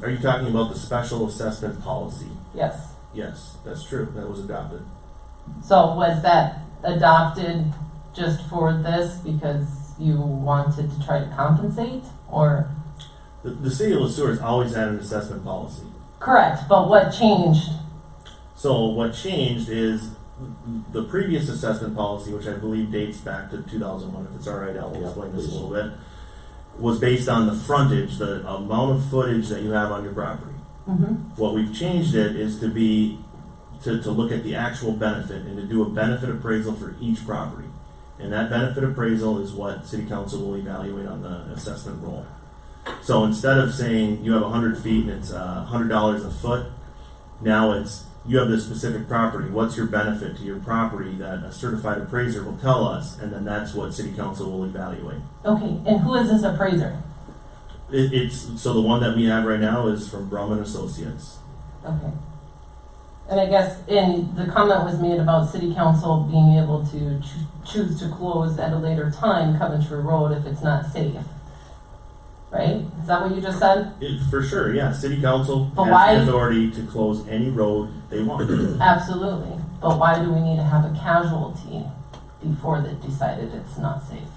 Are you talking about the special assessment policy? Yes. Yes, that's true, that was adopted. So was that adopted just for this because you wanted to try to compensate, or? The city of Sueur has always had an assessment policy. Correct, but what changed? So what changed is the previous assessment policy, which I believe dates back to 2001, if it's all right, I'll explain this a little bit, was based on the frontage, the amount of footage that you have on your property. Mm-hmm. What we've changed it is to be, to look at the actual benefit and to do a benefit appraisal for each property. And that benefit appraisal is what city council will evaluate on the assessment roll. So instead of saying you have 100 feet and it's $100 a foot, now it's, you have this specific property, what's your benefit to your property that a certified appraiser will tell us, and then that's what city council will evaluate. Okay, and who is this appraiser? So the one that we have right now is from Brumman Associates. Okay. And I guess the comment was made about city council being able to choose to close at a later time Coventry Road if it's not safe. Right? Is that what you just said? For sure, yeah. City council But has why- the authority to close any road they want. Absolutely. But why do we need to have a casualty before they decided it's not safe?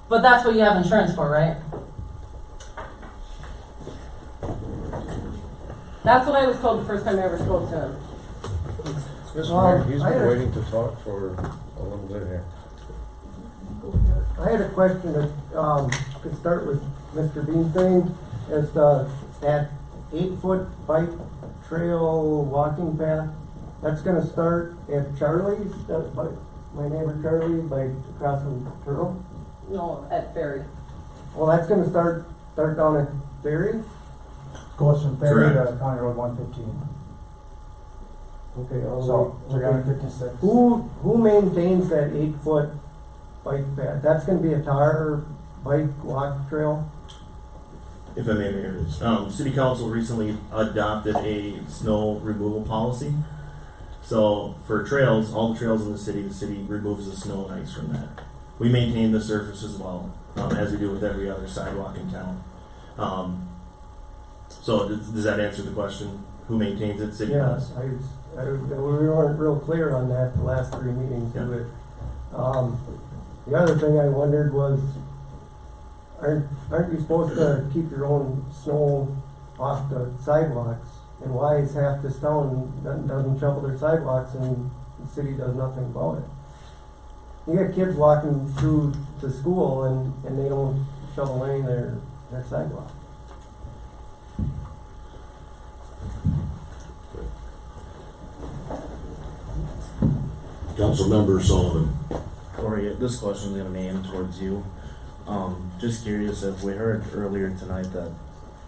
But that's what you have insurance for, right? That's what I was told the first time I ever spoke to him. He's I had been a- waiting to talk for a little bit here. I had a question that, could start with Mr. Bean saying, is that 8-foot bike trail walking path, that's gonna start at Charlie's, by my neighbor Charlie, by across from Turtle? No, at Ferry. Well, that's gonna start down at Ferry? Goes from Ferry Correct. to County Road 115. Okay, all the So, way. we're down to 56. Who maintains that 8-foot bike path? That's gonna be a tar bike walk trail? If I may, Mayor. City council recently adopted a snow removal policy. So for trails, all the trails in the city removes the snow and ice from that. We maintain the surface as well, as we do with every other sidewalk in town. So does that answer the question? Who maintains it? City does. Yes, we weren't real clear on that the last 3 meetings. Yeah. The other thing I wondered was, aren't you supposed to keep your own snow off the sidewalks? And why is half this town doesn't shovel their sidewalks and the city does nothing about it? You got kids walking through to school and they don't shovel any of their sidewalks. Councilmember Sullivan. Corey, this question is gonna be aimed towards you. Just curious if we heard earlier tonight that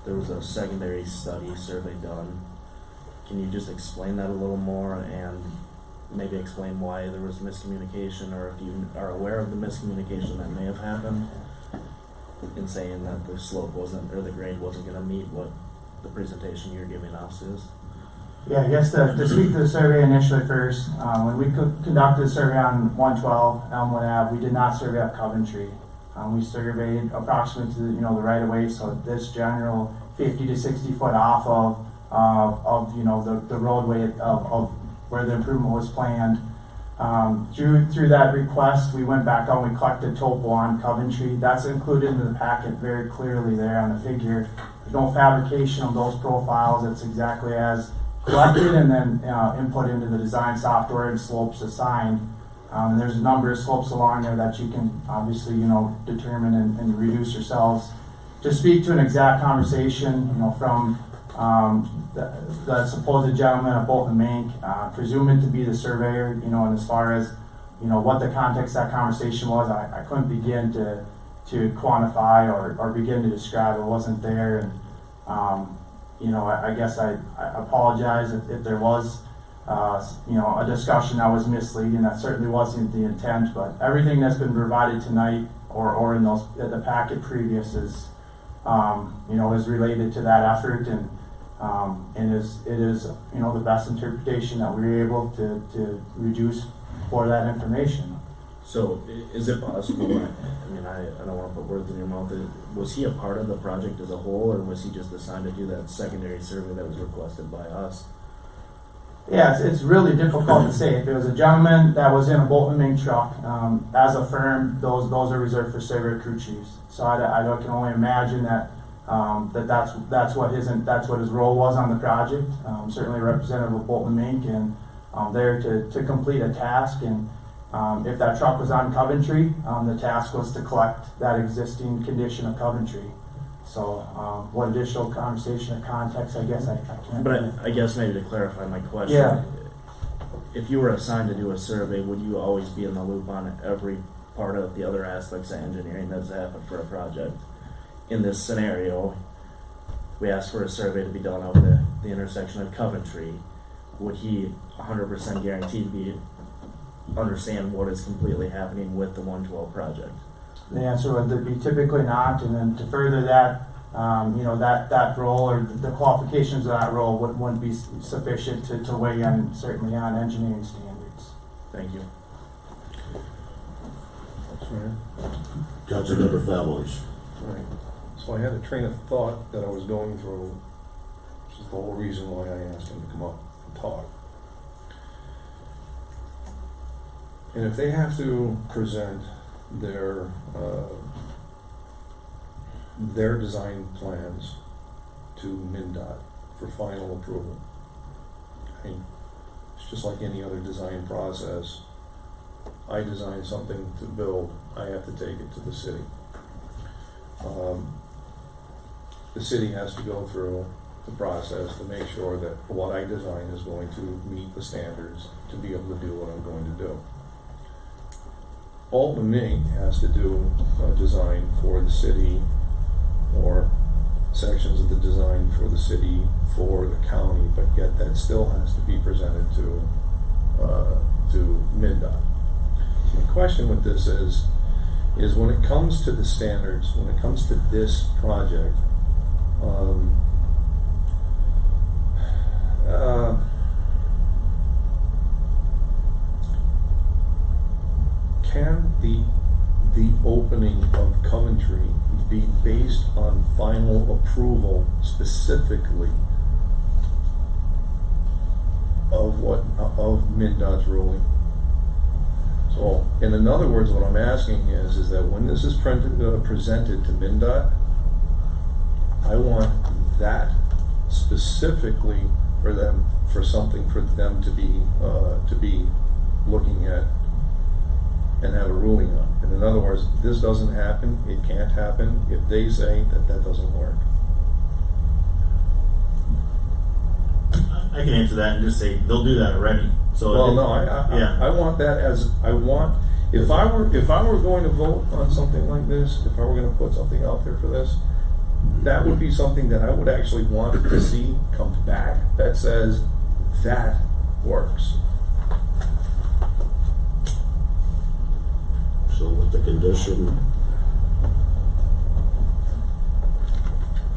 there was a secondary study survey done. Can you just explain that a little more and maybe explain why there was miscommunication, or if you are aware of the miscommunication that may have happened in saying that the slope wasn't, or the grade wasn't gonna meet what the presentation you're giving us is? Yeah, I guess to speak to the survey initially first, when we conducted the survey on 112 Elmwood Ave, we did not survey up Coventry. We surveyed approximately to the right of way, so this general 50 to 60 foot off of the roadway of where the improvement was planned. Through that request, we went back out and we collected topo on Coventry. That's included in the packet very clearly there on the figure. There's no fabrication of those profiles. It's exactly as collected and then input into the design software and slopes assigned. And there's a number of slopes along there that you can obviously determine and reduce yourselves. To speak to an exact conversation from the supposed gentleman at Bolton Mink, presume it to be the surveyor, and as far as what the context of that conversation was, I couldn't begin to quantify or begin to describe. It wasn't there, and I guess I apologize if there was a discussion that was misleading. That certainly wasn't the intent, but everything that's been provided tonight or in the packet previous is related to that effort, and it is the best interpretation that we were able to reduce for that information. So is it possible, I mean, I don't wanna put words in your mouth, was he a part of the project as a whole, or was he just assigned to do that secondary survey that was requested by us? Yeah, it's really difficult to say. If it was a gentleman that was in a Bolton Mink truck, as a firm, those are reserved for survey crew chiefs. So I can only imagine that, that's what his role was on the project. Certainly a representative of Bolton Mink, and there to complete a task. And if that truck was on Coventry, the task was to collect that existing condition of Coventry. So, what additional conversation or context, I guess I can't. But I guess maybe to clarify my question. Yeah. If you were assigned to do a survey, would you always be in the loop on every part of the other aspects of engineering that's happened for a project? In this scenario, we asked for a survey to be done of the intersection of Coventry. Would he 100% guarantee to understand what is completely happening with the 112 project? The answer would be typically not, and then to further that, that role or the qualifications of that role wouldn't be sufficient to weigh in, certainly on engineering standards. Thank you. Councilmember Families. Right. So I had a train of thought that I was going through, which is the whole reason why I asked him to come up and talk. And if they have to present their design plans to MnDOT for final approval, I mean, it's just like any other design process. I design something to build, I have to take it to the city. The city has to go through the process to make sure that what I design is going to meet the standards to be able to do what I'm going to do. Bolton Mink has to do a design for the city, or sections of the design for the city, for the county, but yet that still has to be presented to MnDOT. So the question with this is when it comes to the standards, when it comes to this project, can the opening of Coventry be based on final approval specifically of MnDOT's ruling? So, in other words, what I'm asking is that when this is presented to MnDOT, I want that specifically for them, for something for them to be looking at and have a ruling on. And in other words, this doesn't happen, it can't happen if they say that doesn't work. I can answer that and just say they'll do that already. So Well, no, I want that as, if I were going to vote on something like this, if I were gonna put something out there for this, that would be something that I would actually want to see come back that says that works. So with the condition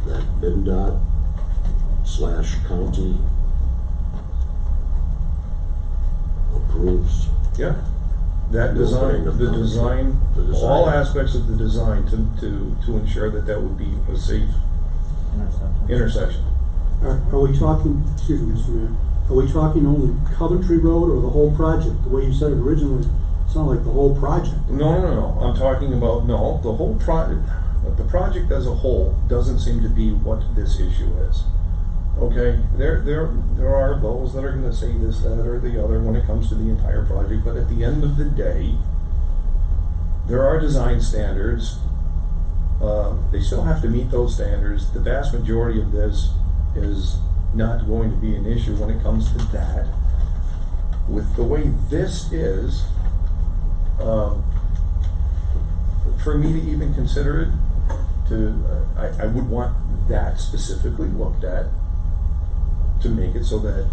that MnDOT / county approves. Yeah, that design, the design, all aspects of the design to ensure that would be a safe intersection. Are we talking, excuse me, Mr. Mayor, are we talking only Coventry Road or the whole project? The way you said it originally, it sounded like the whole project. No, I'm talking about, the whole project, the project as a whole doesn't seem to be what this issue is. Okay, there are those that are gonna say this, that, or the other when it comes to the entire project, but at the end of the day, there are design standards. They still have to meet those standards. The vast majority of this is not going to be an issue when it comes to that. With the way this is, for me to even consider it, I would want that specifically looked at to make it so that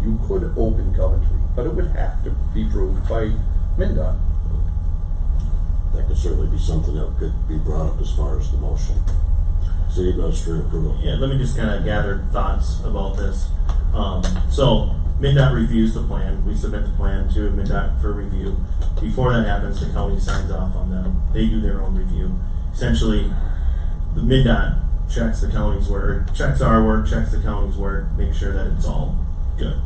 you could open Coventry, but it would have to be approved by MnDOT. That could certainly be something that could be brought up as far as the motion. City administrator approval. Yeah, let me just kind of gather thoughts about this. So MnDOT reviews the plan, we submit the plan to MnDOT for review. Before that happens, the county signs off on them, they do their own review. Essentially, the MnDOT checks the county's work, checks our work, checks the county's work, make sure that it's all good.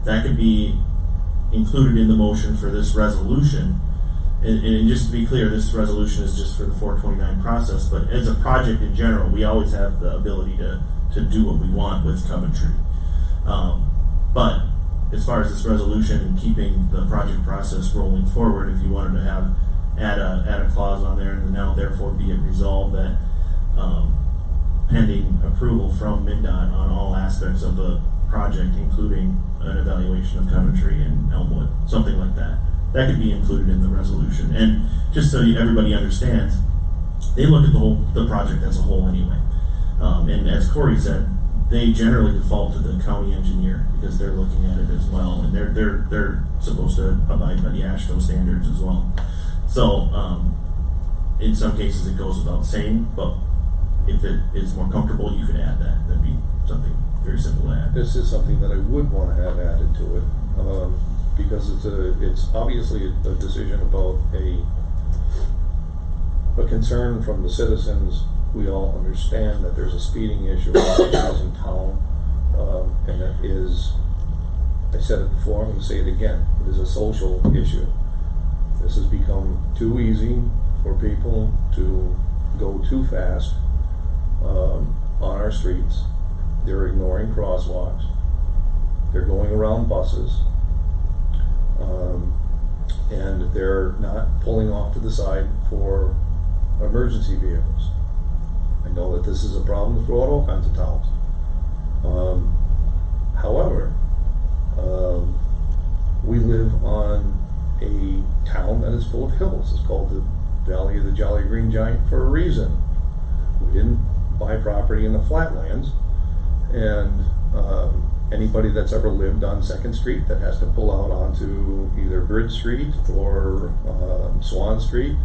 That could be included in the motion for this resolution. And just to be clear, this resolution is just for the 429 process, but as a project in general, we always have the ability to do what we want with Coventry. But as far as this resolution and keeping the project process rolling forward, if you wanted to add a clause on there, and now therefore be it resolved that pending approval from MnDOT on all aspects of the project, including an evaluation of Coventry and Elmwood, something like that. That could be included in the resolution. And just so everybody understands, they look at the project as a whole anyway. And as Corey said, they generally default to the county engineer because they're looking at it as well, and they're supposed to abide by the AASHTO standards as well. So in some cases it goes without saying, but if it is more comfortable, you could add that. That'd be something very simple to add. This is something that I would want to have added to it, because it's obviously a decision about a concern from the citizens. We all understand that there's a speeding issue in town, and it is, I said it before, I'm going to say it again, it is a social issue. This has become too easy for people to go too fast on our streets. They're ignoring crosswalks. They're going around buses. And they're not pulling off to the side for emergency vehicles. I know that this is a problem throughout all kinds of towns. However, we live on a town that is full of hills. It's called the Valley of the Jolly Green Giant for a reason. We didn't buy property in the flatlands, and anybody that's ever lived on 2nd Street that has to pull out onto either Bridge Street or Swan Street,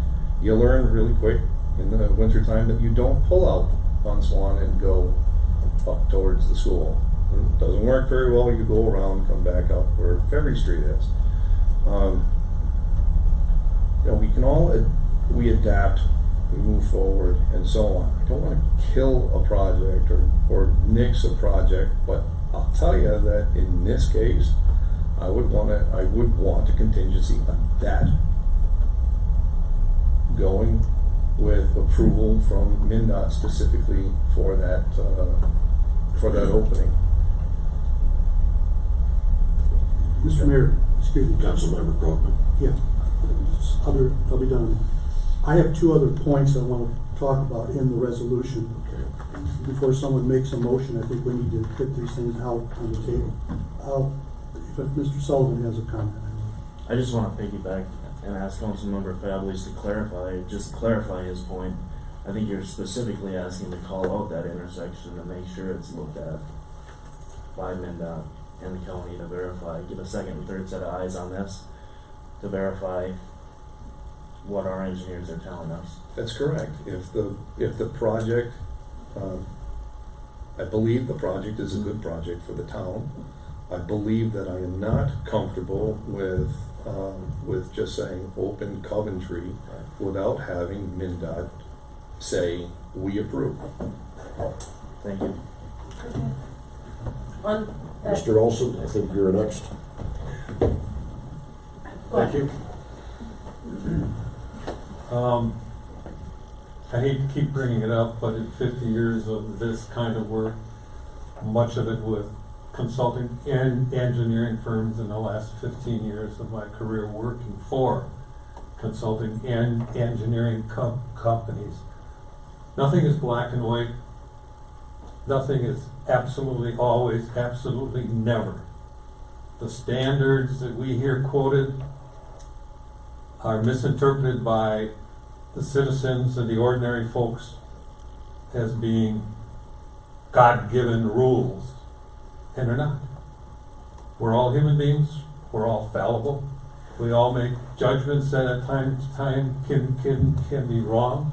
you learn really quick in the wintertime that you don't pull out on Swan and go up towards the school. It doesn't work very well. You go around, come back up where Ferry Street is. We can all, we adapt, we move forward, and so on. I don't want to kill a project or nix a project, but I'll tell you that in this case, I would want a contingency on that going with approval from MnDOT specifically for that opening. Mr. Mayor, excuse me. Councilmember Krogman. Yeah, I'll be done. I have two other points I want to talk about in the resolution. Okay. Before someone makes a motion, I think we need to put these things out on the table. If Mr. Sullivan has a comment. I just want to piggyback and ask Councilmember Fablies to clarify his point. I think you're specifically asking to call out that intersection and make sure it's looked at by MnDOT and the county to verify, give a second and third set of eyes on this to verify what our engineers are telling us. That's correct. If the project, I believe the project is a good project for the town. I believe that I am not comfortable with just saying open Coventry without having MnDOT say we approve. Thank you. Mr. Olson, I think you're next. Thank you. I hate to keep bringing it up, but in 50 years of this kind of work, much of it with consulting and engineering firms in the last 15 years of my career working for consulting and engineering companies. Nothing is black and white. Nothing is absolutely always, absolutely never. The standards that we hear quoted are misinterpreted by the citizens and the ordinary folks as being God-given rules, and they're not. We're all human beings, we're all fallible, we all make judgments that at times can be wrong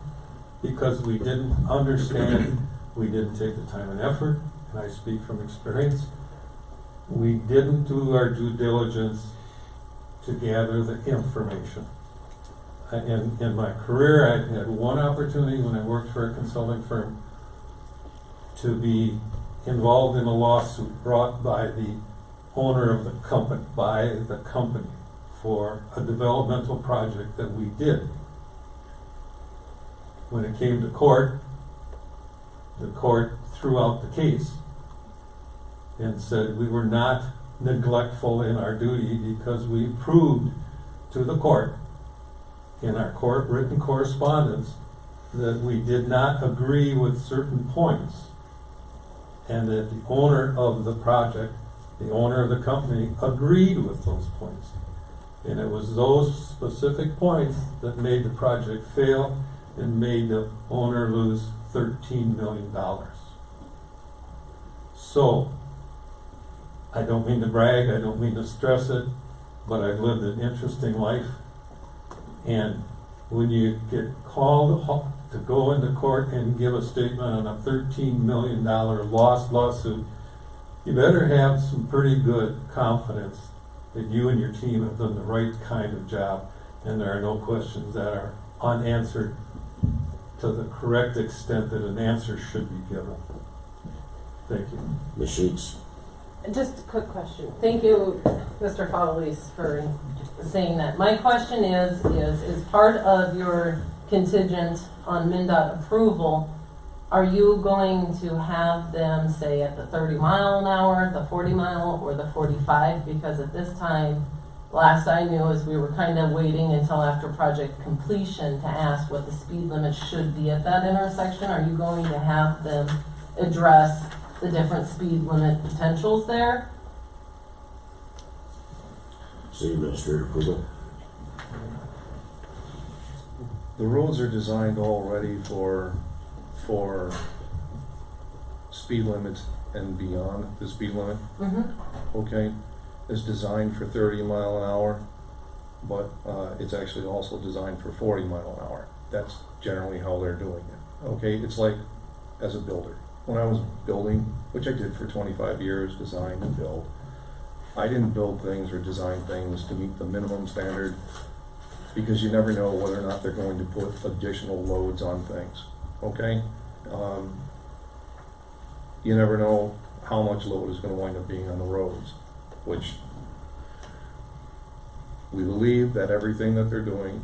because we didn't understand, we didn't take the time and effort, and I speak from experience, we didn't do our due diligence to gather the information. In my career, I had one opportunity when I worked for a consulting firm to be involved in a lawsuit brought by the owner of the company, for a developmental project that we did. When it came to court, the court threw out the case and said we were not neglectful in our duty because we proved to the court in our court written correspondence that we did not agree with certain points, and that the owner of the project, the owner of the company, agreed with those points. And it was those specific points that made the project fail and made the owner lose $13 million. So, I don't mean to brag, I don't mean to stress it, but I've lived an interesting life. And when you get called to go into court and give a statement on a $13 million lawsuit, you better have some pretty good confidence that you and your team have done the right kind of job, and there are no questions that are unanswered to the correct extent that an answer should be given. Thank you. Ms. Sheets? Just a quick question. Thank you, Mr. Fowlis, for saying that. My question is part of your contingent on MnDOT approval, are you going to have them say at the 30 mile an hour, the 40 mile, or the 45? Because at this time, last I knew is we were kind of waiting until after project completion to ask what the speed limit should be at that intersection. Are you going to have them address the different speed limit potentials there? City Administrator approval. The roads are designed already for speed limits and beyond the speed limit. Mm-hmm. Okay, it's designed for 30 mile an hour, but it's actually also designed for 40 mile an hour. That's generally how they're doing it. Okay, it's like as a builder. When I was building, which I did for 25 years, design and build, I didn't build things or design things to meet the minimum standard, because you never know whether or not they're going to put additional loads on things, okay? You never know how much load is going to wind up being on the roads, which we believe that everything that they're doing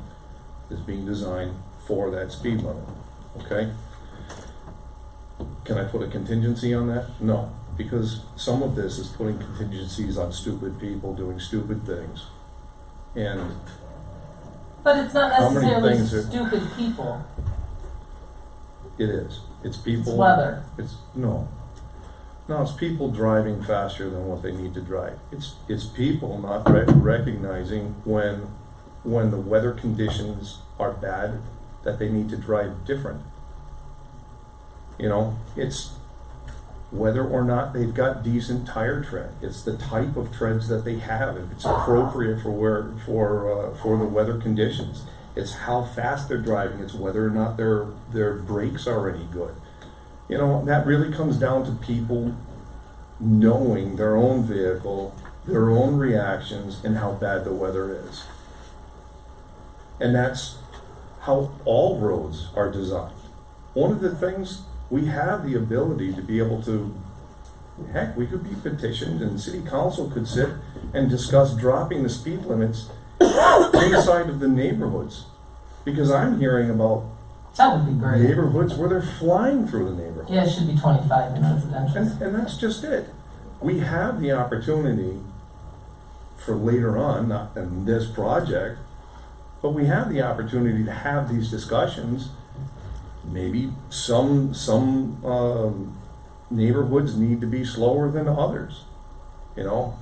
is being designed for that speed limit, okay? Can I put a contingency on that? No, because some of this is putting contingencies on stupid people doing stupid things. And but it's not how many necessarily things are- stupid people. It is. It's people. It's weather. No, it's people driving faster than what they need to drive. It's people not recognizing when the weather conditions are bad that they need to drive different. You know, it's whether or not they've got decent tire tread. It's the type of treads that they have, if it's appropriate for the weather conditions. It's how fast they're driving. It's whether or not their brakes are any good. You know, that really comes down to people knowing their own vehicle, their own reactions, and how bad the weather is. And that's how all roads are designed. One of the things, we have the ability to be able to, heck, we could be petitioned and city council could sit and discuss dropping the speed limits inside of the neighborhoods. Because I'm hearing about That would be great. neighborhoods where they're flying through the neighborhood. Yeah, it should be 25 in residential. And that's just it. We have the opportunity for later on, not in this project, but we have the opportunity to have these discussions. Maybe some neighborhoods need to be slower than others. You know,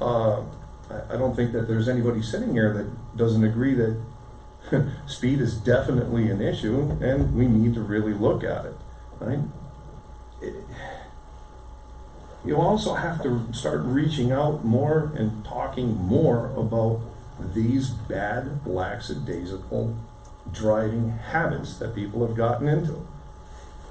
I don't think that there's anybody sitting here that doesn't agree that speed is definitely an issue, and we need to really look at it, right? You also have to start reaching out more and talking more about these bad, lackadaisical driving habits that people have gotten into.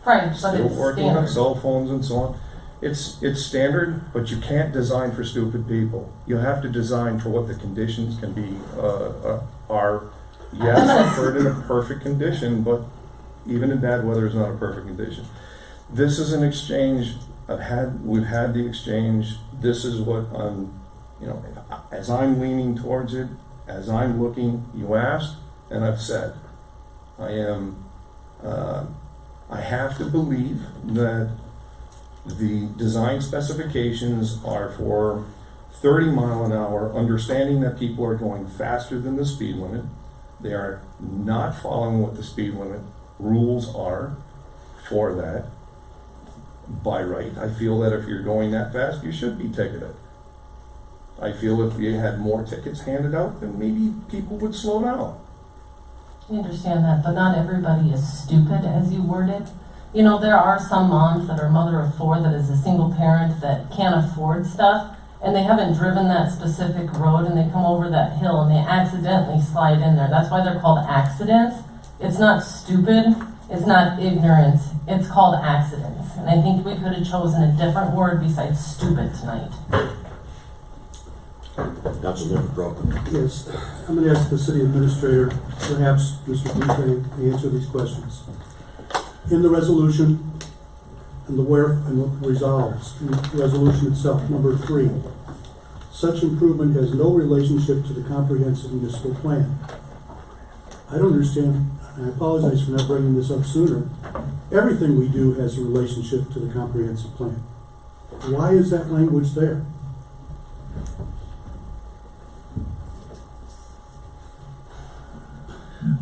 Right, but Still it's working on standard. cell phones and so on. It's standard, but you can't design for stupid people. You have to design for what the conditions can be, are. Yes, I've heard in a perfect condition, but even in bad weather is not a perfect condition. This is an exchange, we've had the exchange, this is what as I'm leaning towards it, as I'm looking, you asked, and I've said, I have to believe that the design specifications are for 30 mile an hour, understanding that people are going faster than the speed limit. They are not following what the speed limit rules are for that by right. I feel that if you're going that fast, you should be ticketed. I feel if you had more tickets handed out, then maybe people would slow down. I understand that, but not everybody is stupid, as you worded. You know, there are some moms that are a mother of 4 that is a single parent that can't afford stuff, and they haven't driven that specific road, and they come over that hill and they accidentally slide in there. That's why they're called accidents. It's not stupid, it's not ignorance, it's called accidents. And I think we could have chosen a different word besides stupid tonight. Councilmember Broken. Yes, I'm going to ask the city administrator, perhaps Mr. Boucher, to answer these questions. In the resolution, and the where and what resolves, in the resolution itself, number 3, such improvement has no relationship to the comprehensive municipal plan. I don't understand, and I apologize for not bringing this up sooner. Everything we do has a relationship to the comprehensive plan. Why is that language there?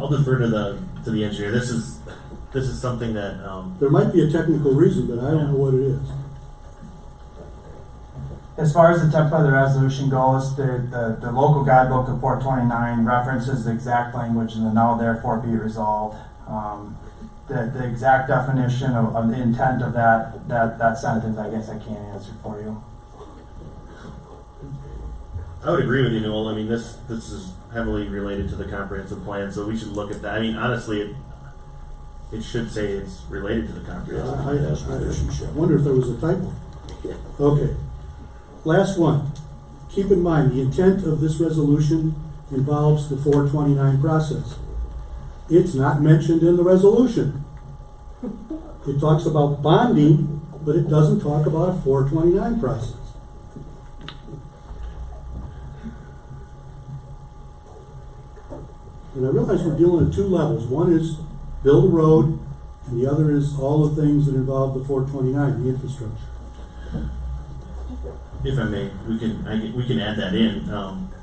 I'll defer to the engineer. This is something that, There might be a technical reason, but I don't know what it is. As far as the template of the resolution goes, the local guidebook of 429 references the exact language in the now therefore be resolved. The exact definition of the intent of that sentence, I guess I can't answer for you. I would agree with you, Noel. I mean, this is heavily related to the comprehensive plan, so we should look at that. I mean, honestly, it should say it's related to the comprehensive plan. I wonder if there was a typo. Okay. Last one. Keep in mind, the intent of this resolution involves the 429 process. It's not mentioned in the resolution. It talks about bonding, but it doesn't talk about a 429 process. And I realize we're dealing at 2 levels. One is build a road, and the other is all the things that involve the 429, the infrastructure. If I may, we can add that in.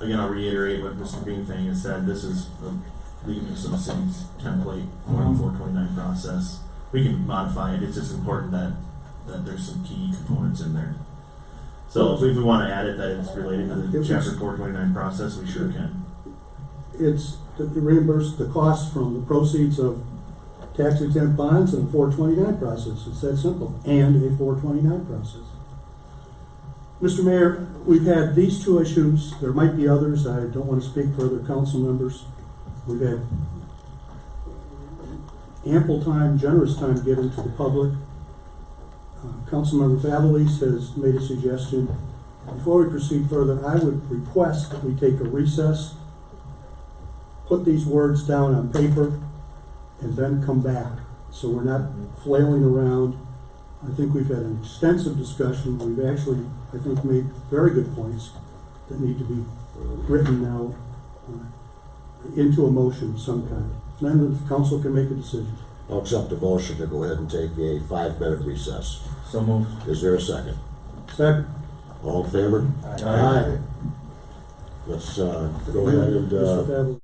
Again, I'll reiterate what Mr. Beanfang has said. This is the League of Cities template for the 429 process. We can modify it. It's just important that there's some key components in there. So if we want to add it, that it's related to the Chapter 429 process, we sure can. It's to reimburse the costs from the proceeds of tax exempt bonds and a 429 process. It's that simple. And a 429 process. Mr. Mayor, we've had these 2 issues. There might be others. I don't want to speak for other council members. We've had ample time, generous time given to the public. Councilmember Favalis has made a suggestion. Before we proceed further, I would request that we take a recess, put these words down on paper, and then come back, so we're not flailing around. I think we've had an extensive discussion. We've actually, I think, made very good points that need to be written now into a motion of some kind. Then the council can make a decision. I'll accept the motion to go ahead and take a 5-minute recess. So moved. Is there a second? Second. All in favor? Aye. Let's go ahead and Mr. Favalis.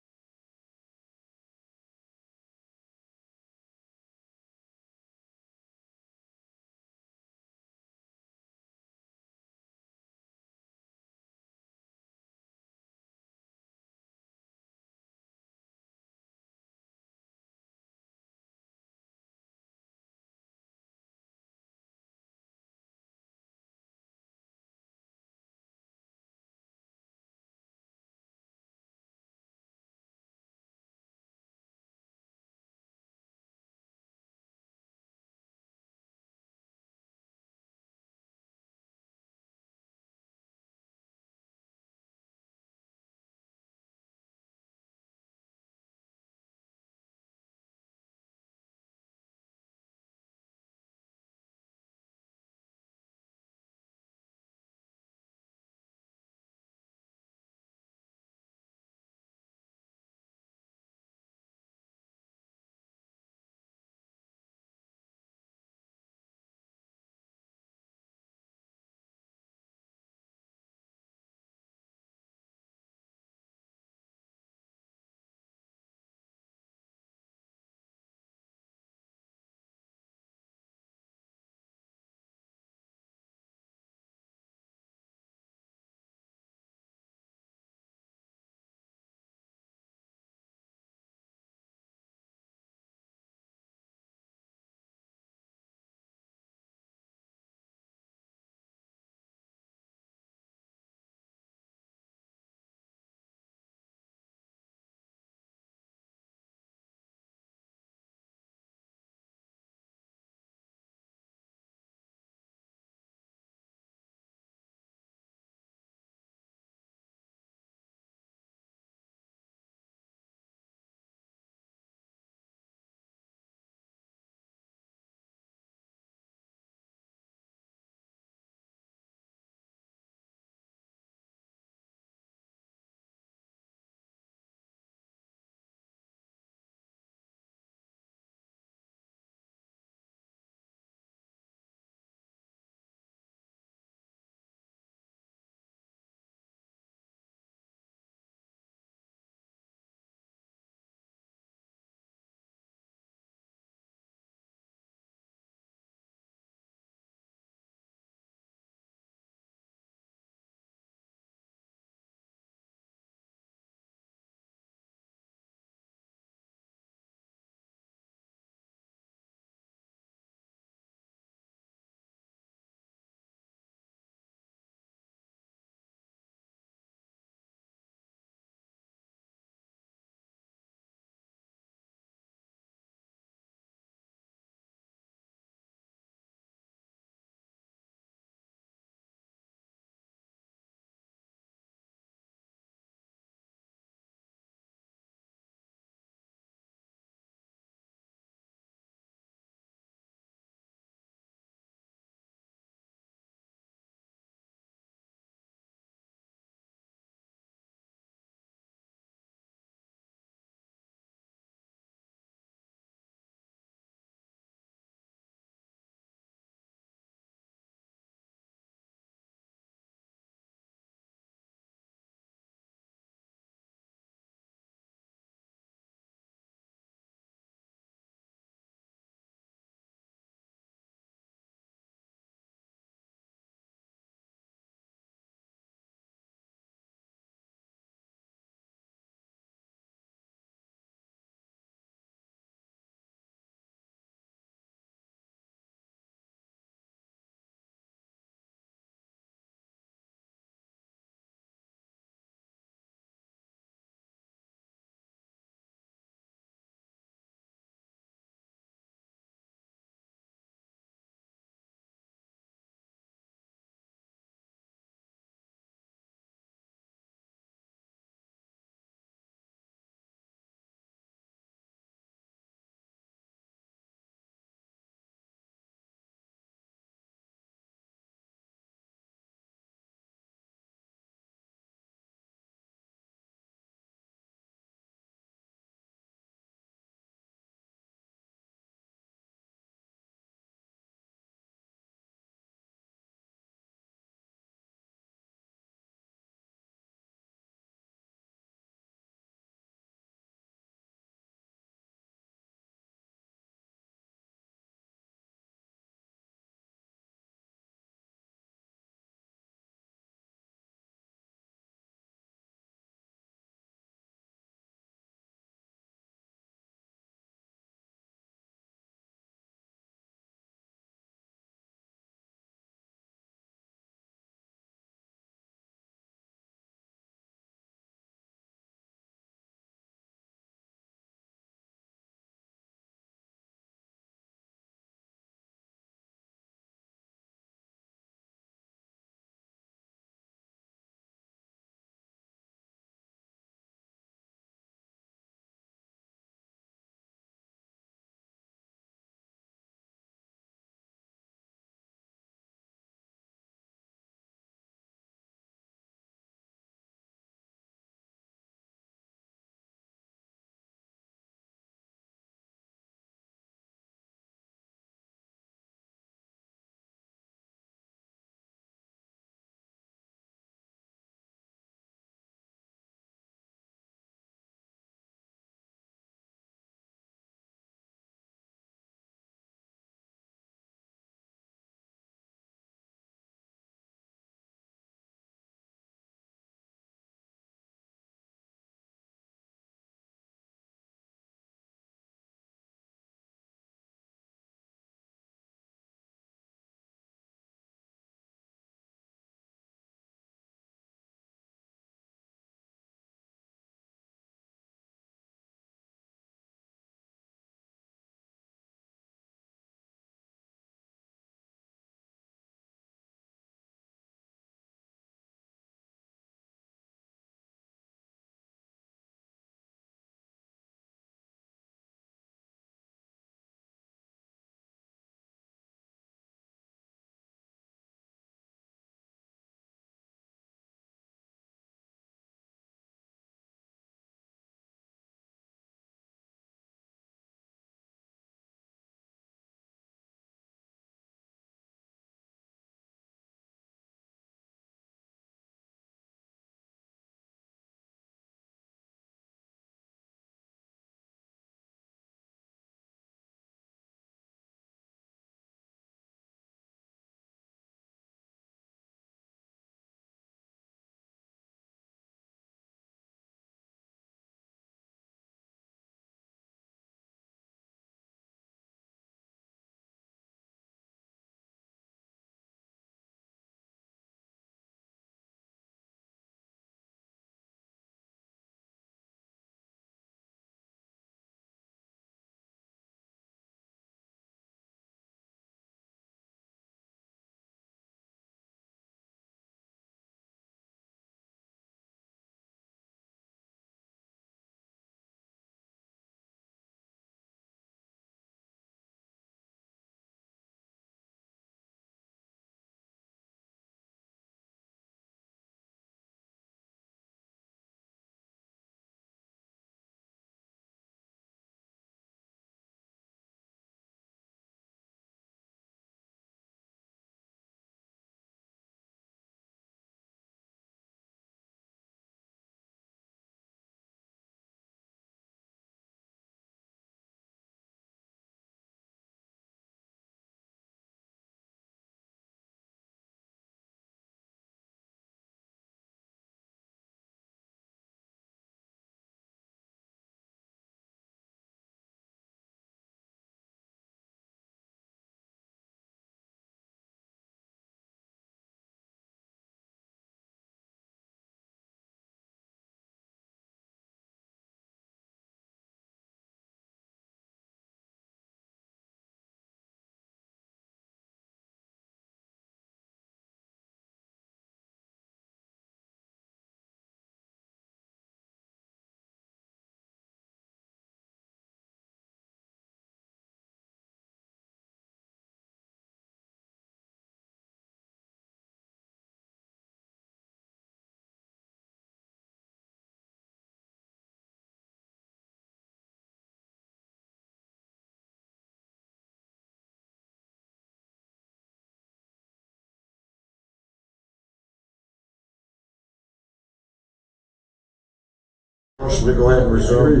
Motion to go ahead and resume.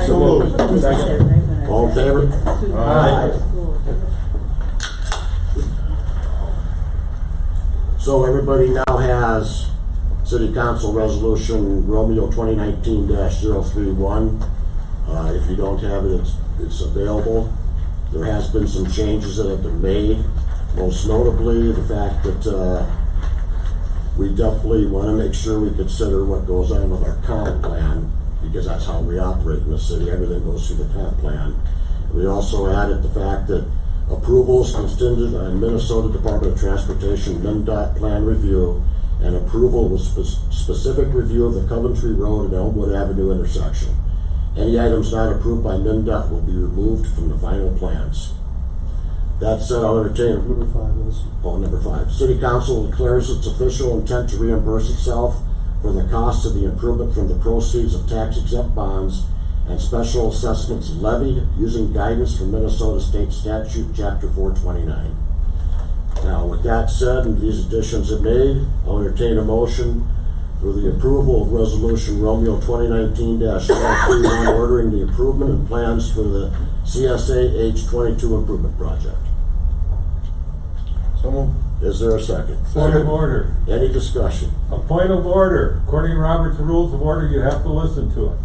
So moved. All in favor? Aye. So everybody now has City Council Resolution Romeo 2019-031. If you don't have it, it's available. There has been some changes that have been made, most notably the fact that we definitely want to make sure we consider what goes on with our comp plan, because that's how we operate in the city. Everything goes through the comp plan. We also added the fact that approvals contingent on Minnesota Department of Transportation MnDOT plan review and approval with specific review of the Coventry Road and Elmwood Avenue intersection. Any items not approved by MnDOT will be removed from the final plans. That said, I'll entertain. Number 5, listen. Number 5. City Council declares its official intent to reimburse itself for the cost of the improvement from the proceeds of tax-exempt bonds and special assessments levied using guidance from Minnesota State Statute, Chapter 429. Now, with that said, and these additions are made, I'll entertain a motion for the approval of Resolution Romeo 2019-031, ordering the improvement and plans for the CSA H22 improvement project. So moved. Is there a second? Point of order. Any discussion? A point of order. According to Robert's Rules of Order, you have to listen to it.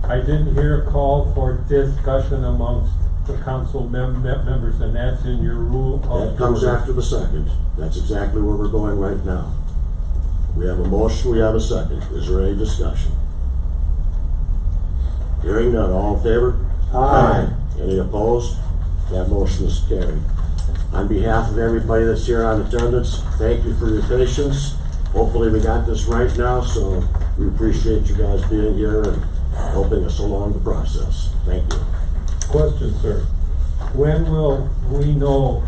I didn't hear a call for discussion amongst the council members, and that's in your rule of That comes order. after the second. That's exactly where we're going right now. We have a motion, we have a second. Is there any discussion? Hearing none, all in favor? Aye. Any opposed? That motion is carried. On behalf of everybody that's here on attendance, thank you for your patience. Hopefully we got this right now, so we appreciate you guys being here and helping us along the process. Thank you. Question, sir. When will we know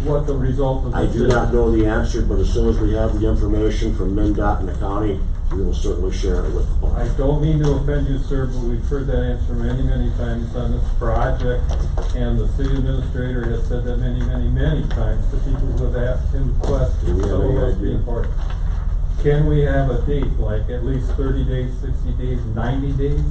what the result of I this is? do not know the answer, but as soon as we have the information from MnDOT and the county, we will certainly share it with the I public. don't mean to offend you, sir, but we've heard that answer many, many times on this project, and the city administrator has said that many, many, many times to people who have asked him Do questions, we have some any of us idea? being part. Can we have a date, like at least 30 days, 60 days, 90 days?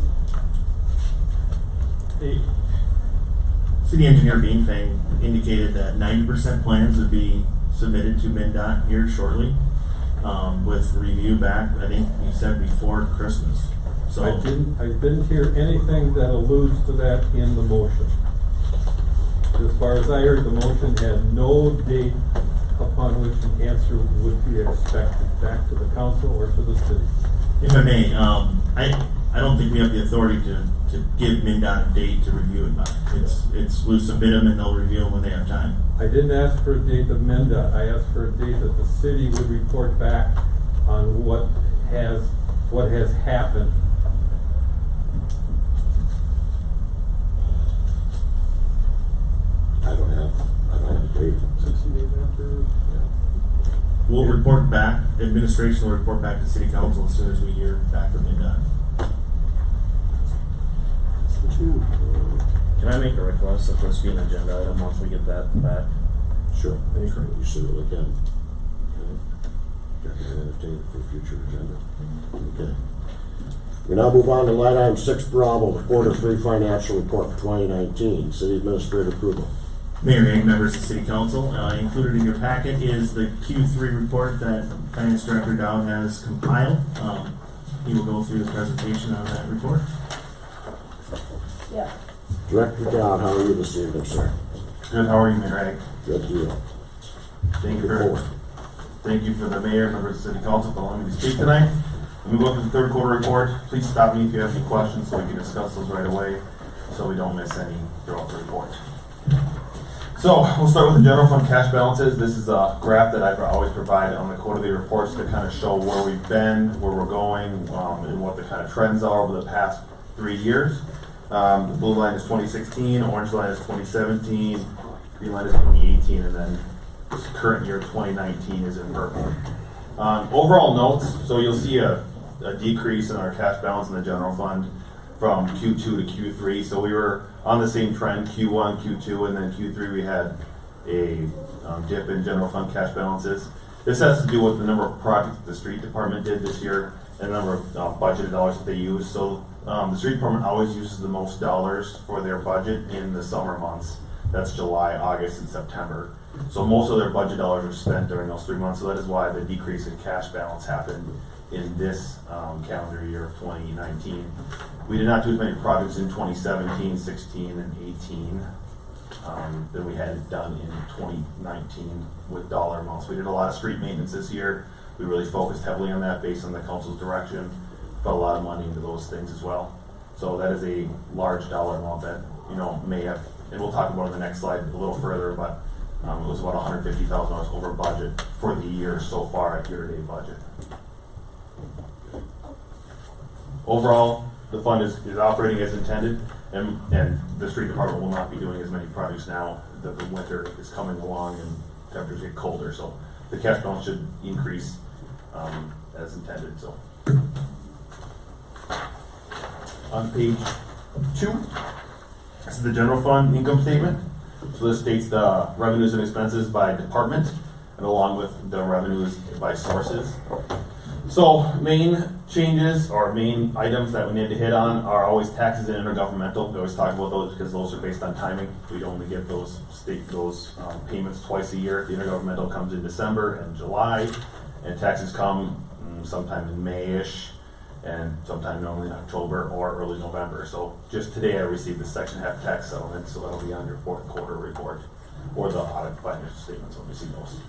City Engineer Beanfang indicated that 90% plans would be submitted to MnDOT here shortly, with review back, I think he said before Christmas. So I didn't hear anything that alludes to that in the motion. As far as I heard, the motion had no date upon which an answer would be expected back to the council or to the city. if I may, I don't think we have the authority to give MnDOT a date to review it by. We'll submit them and they'll review them when they have time. I didn't ask for a date of MnDOT, I asked for a date that the city would report back on what has happened. I don't have a date. 60 days after. We'll report back, administration will report back to City Council as soon as we hear back from MnDOT. Can I make a request that this be an agenda item once we get that back? Sure. You certainly can. Entertain for future agenda. Okay. We now move on to line item 6 Bravo, the Q3 financial report for 2019, city administrator approval. Mayor and members of the City Council, included in your packet is the Q3 report that Finance Director Dowd has compiled. He will go through the presentation on that report. Yeah. Director Dowd, how are you this evening, sir? Good, how are you, Mayor Hague? Good to you. Thank you for the mayor and members of the city council for allowing me to speak tonight. When we go through the third quarter report, please stop me if you have any questions so we can discuss those right away, so we don't miss any throughout the report. So, we'll start with the general fund cash balances. This is a graph that I always provide on the quarterly reports to kind of show where we've been, where we're going, and what the kind of trends are over the past 3 years. The blue line is 2016, orange line is 2017, green line is 2018, and then this current year 2019 is in purple. Overall notes, so you'll see a decrease in our cash balance in the general fund from Q2 to Q3. So we were on the same trend, Q1, Q2, and then Q3 we had a dip in general fund cash balances. This has to do with the number of projects the street department did this year. and the number of budgeted dollars that they use. So the street department always uses the most dollars for their budget in the summer months. That's July, August, and September. So most of their budget dollars are spent during those 3 months. So that is why the decrease in cash balance happened in this calendar year of 2019. We did not do as many projects in 2017, 16, and 18 than we had done in 2019 with dollar amounts. We did a lot of street maintenance this year. We really focused heavily on that based on the council's direction. Put a lot of money into those things as well. So that is a large dollar amount that, you know, may have, and we'll talk about in the next slide a little further, but it was about $150,000 over budget for the year so far at year-to-date budget. Overall, the fund is operating as intended, and the street department will not be doing as many projects now that the winter is coming along and temperatures get colder. So the cash balance should increase as intended. So on page 2, this is the general fund income statement. So this states the revenues and expenses by department, and along with the revenues by sources. So main changes or main items that we need to hit on are always taxes and intergovernmental. We always talk about those because those are based on timing. We only get those payments twice a year. The intergovernmental comes in December and July, and taxes come sometime in May-ish, and sometime normally in October or early November. So just today I received the section half tax settlement, so that'll be on your fourth quarter report or the audit financial statements when we see those.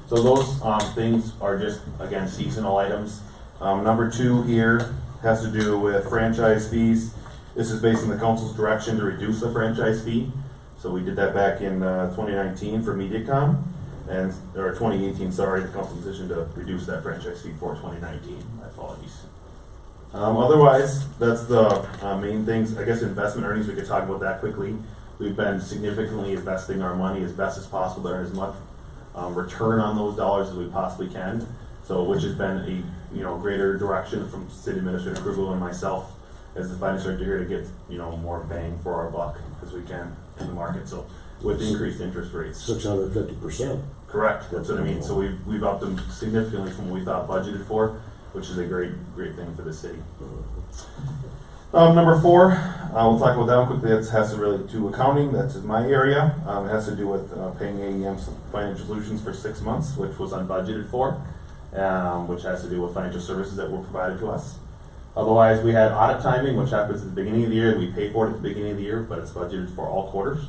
So those things are just, again, seasonal items. Number 2 here has to do with franchise fees. This is based on the council's direction to reduce the franchise fee. So we did that back in 2019 for MediaCom, or 2018, sorry, the council's decision to reduce that franchise fee for 2019. My apologies. Otherwise, that's the main things. I guess investment earnings, we could talk about that quickly. We've been significantly investing our money as best as possible to earn as much return on those dollars as we possibly can. So, which has been a greater direction from City Administrator Krugel and myself as the finance director here to get more bang for our buck as we can in the market. So, with increased interest rates, 650%. correct. That's what I mean. So we've upped them significantly from what we thought budgeted for, which is a great thing for the city. Number 4, we'll talk about that one quickly. That has to relate to accounting. That's in my area. It has to do with paying AEM's financial solutions for 6 months, which was unbudgeted for, which has to do with financial services that were provided to us. Otherwise, we had audit timing, which happens at the beginning of the year. We pay for it at the beginning of the year, but it's budgeted for all quarters,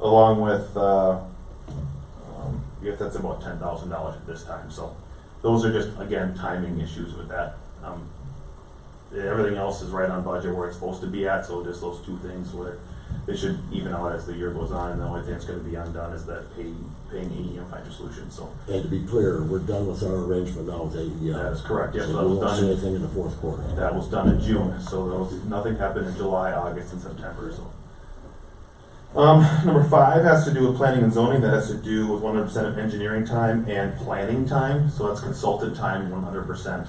along with, I guess that's about $10,000 at this time. So those are just, again, timing issues with that. Everything else is right on budget where it's supposed to be at, so just those 2 things where they should even out as the year goes on, and the only thing that's going to be undone is that paying AEM financial solutions. So, And to be clear, we're done with our arrangement now with AEM. that is correct. Yes, So that we was won't see done. anything in the fourth quarter. That was done in June, so nothing happened in July, August, and September. So, number 5 has to do with planning and zoning. That has to do with 100% of engineering time and planning time. So that's consultant time, 100%.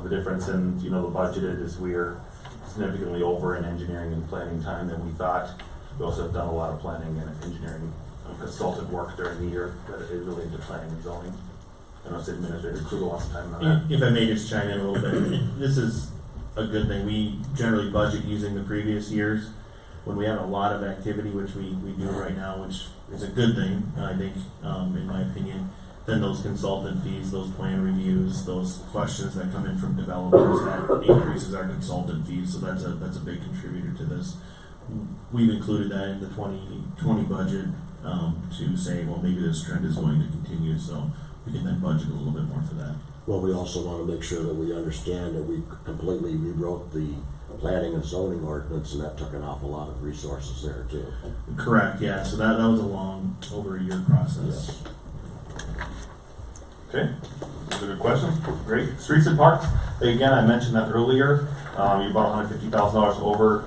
The difference in the budgeted is we're significantly over in engineering and planning time than we thought. We also have done a lot of planning and engineering consultant work during the year that is related to planning and zoning. I know City Administrator Krugel wants to time on that. If I may just chime in a little bit, this is a good thing. We generally budget using the previous years. When we have a lot of activity, which we do right now, which is a good thing, I think, in my opinion, then those consultant fees, those plan reviews, those questions that come in from developers, that increases our consultant fees. So that's a big contributor to this. We've included that in the 2020 budget to say, well, maybe this trend is going to continue, so we can then budget a little bit more for that. Well, we also want to make sure that we understand that we completely rewrote the planning and zoning ordinance, and that took an awful lot of resources there too. Correct, yeah. So that was a long, over a year process. Yes. Okay, those are good questions. Great. Streets and parks. Again, I mentioned that earlier. You're about $150,000 over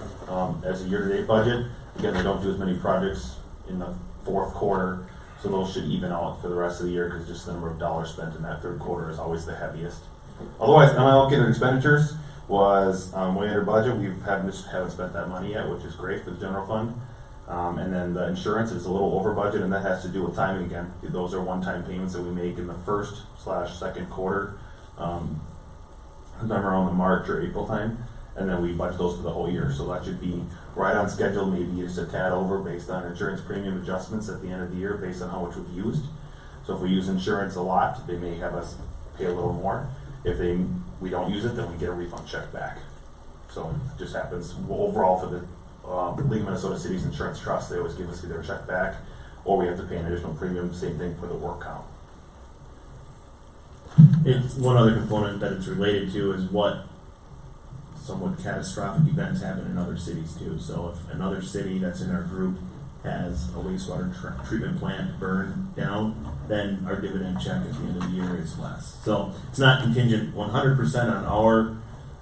as a year-to-date budget. Again, they don't do as many projects in the fourth quarter, so those should even out for the rest of the year because just the number of dollars spent in that third quarter is always the heaviest. Otherwise, unallocated expenditures was way under budget. We haven't spent that money yet, which is great for the general fund. And then the insurance is a little over budget, and that has to do with timing again. Those are one-time payments that we make in the first/second quarter. sometime around the March or April time, and then we budget those for the whole year. So that should be right on schedule, maybe just a tad over based on insurance premium adjustments at the end of the year based on how much we've used. So if we use insurance a lot, they may have us pay a little more. If we don't use it, then we get a refund check back. So it just happens overall for the League of Minnesota Cities Insurance Trust. They always give us either a check back or we have to pay an additional premium. Same thing for the work count. It's one other component that it's related to is what somewhat catastrophic events happen in other cities too. So if another city that's in our group has a wastewater treatment plant burned down, then our dividend check at the end of the year is less. So it's not contingent 100% on our,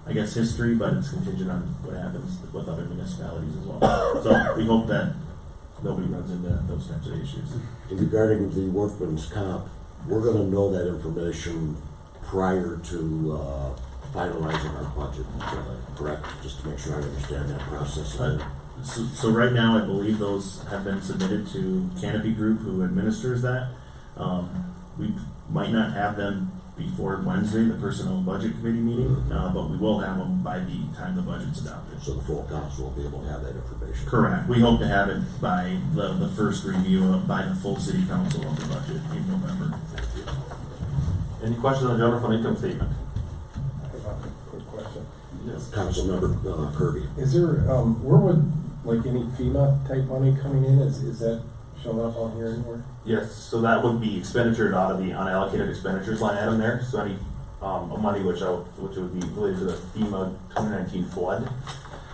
I guess, history, but it's contingent on what happens with other municipalities as well. So we hope that nobody runs into those types of issues. And regarding the workman's comp, we're gonna know that information prior to finalizing our budget, correct? Just to make sure I understand that process. So right now, I believe those have been submitted to Canopy Group, who administers that. We might not have them before Wednesday, the Personnel and Budget Committee meeting, but we will have them by the time the budget's adopted. So the full council will be able to have that information. Correct. We hope to have it by the first review by the full city council of the budget in November. Any questions on the general fund income statement? I have a quick question. Yes. Councilmember Kirby. Is there, where would, like, any FEMA type money coming in, is that showing up on here anywhere? Yes, so that would be expenditure out of the unallocated expenditures line item there. So any money which would be related to the FEMA 2019 flood,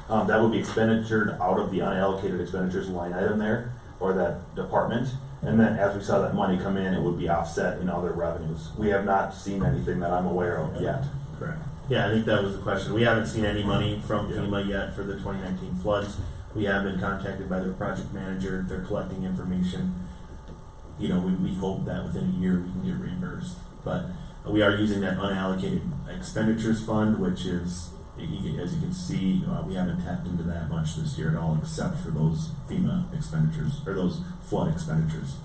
that would be expenditure out of the unallocated expenditures line item there, or that department. And then as we saw that money come in, it would be offset in other revenues. We have not seen anything that I'm aware of yet. Correct. Yeah, I think that was the question. We haven't seen any money from FEMA yet for the 2019 floods. We have been contacted by their project manager. They're collecting information. You know, we hope that within a year we can get reimbursed. But we are using that unallocated expenditures fund, which is, as you can see, we haven't tapped into that much this year at all, except for those FEMA expenditures, or those flood expenditures.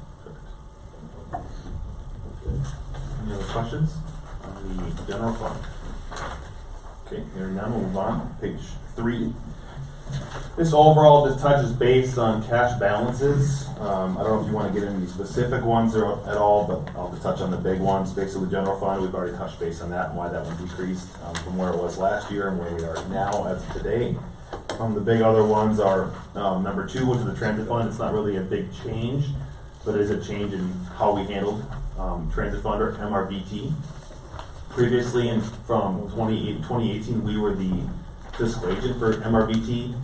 Any other questions on the general fund? Okay, hearing none, we'll move on. Page 3. This overall just touches base on cash balances. I don't know if you want to get into the specific ones or at all, but I'll just touch on the big ones. Basically, the general fund, we've already touched base on that and why that one decreased from where it was last year and where we are now as of today. The big other ones are number 2, which is the transit fund. It's not really a big change, but it is a change in how we handled transit fund, or MRVT. Previously, from 2018, we were the fiscal agent for MRVT.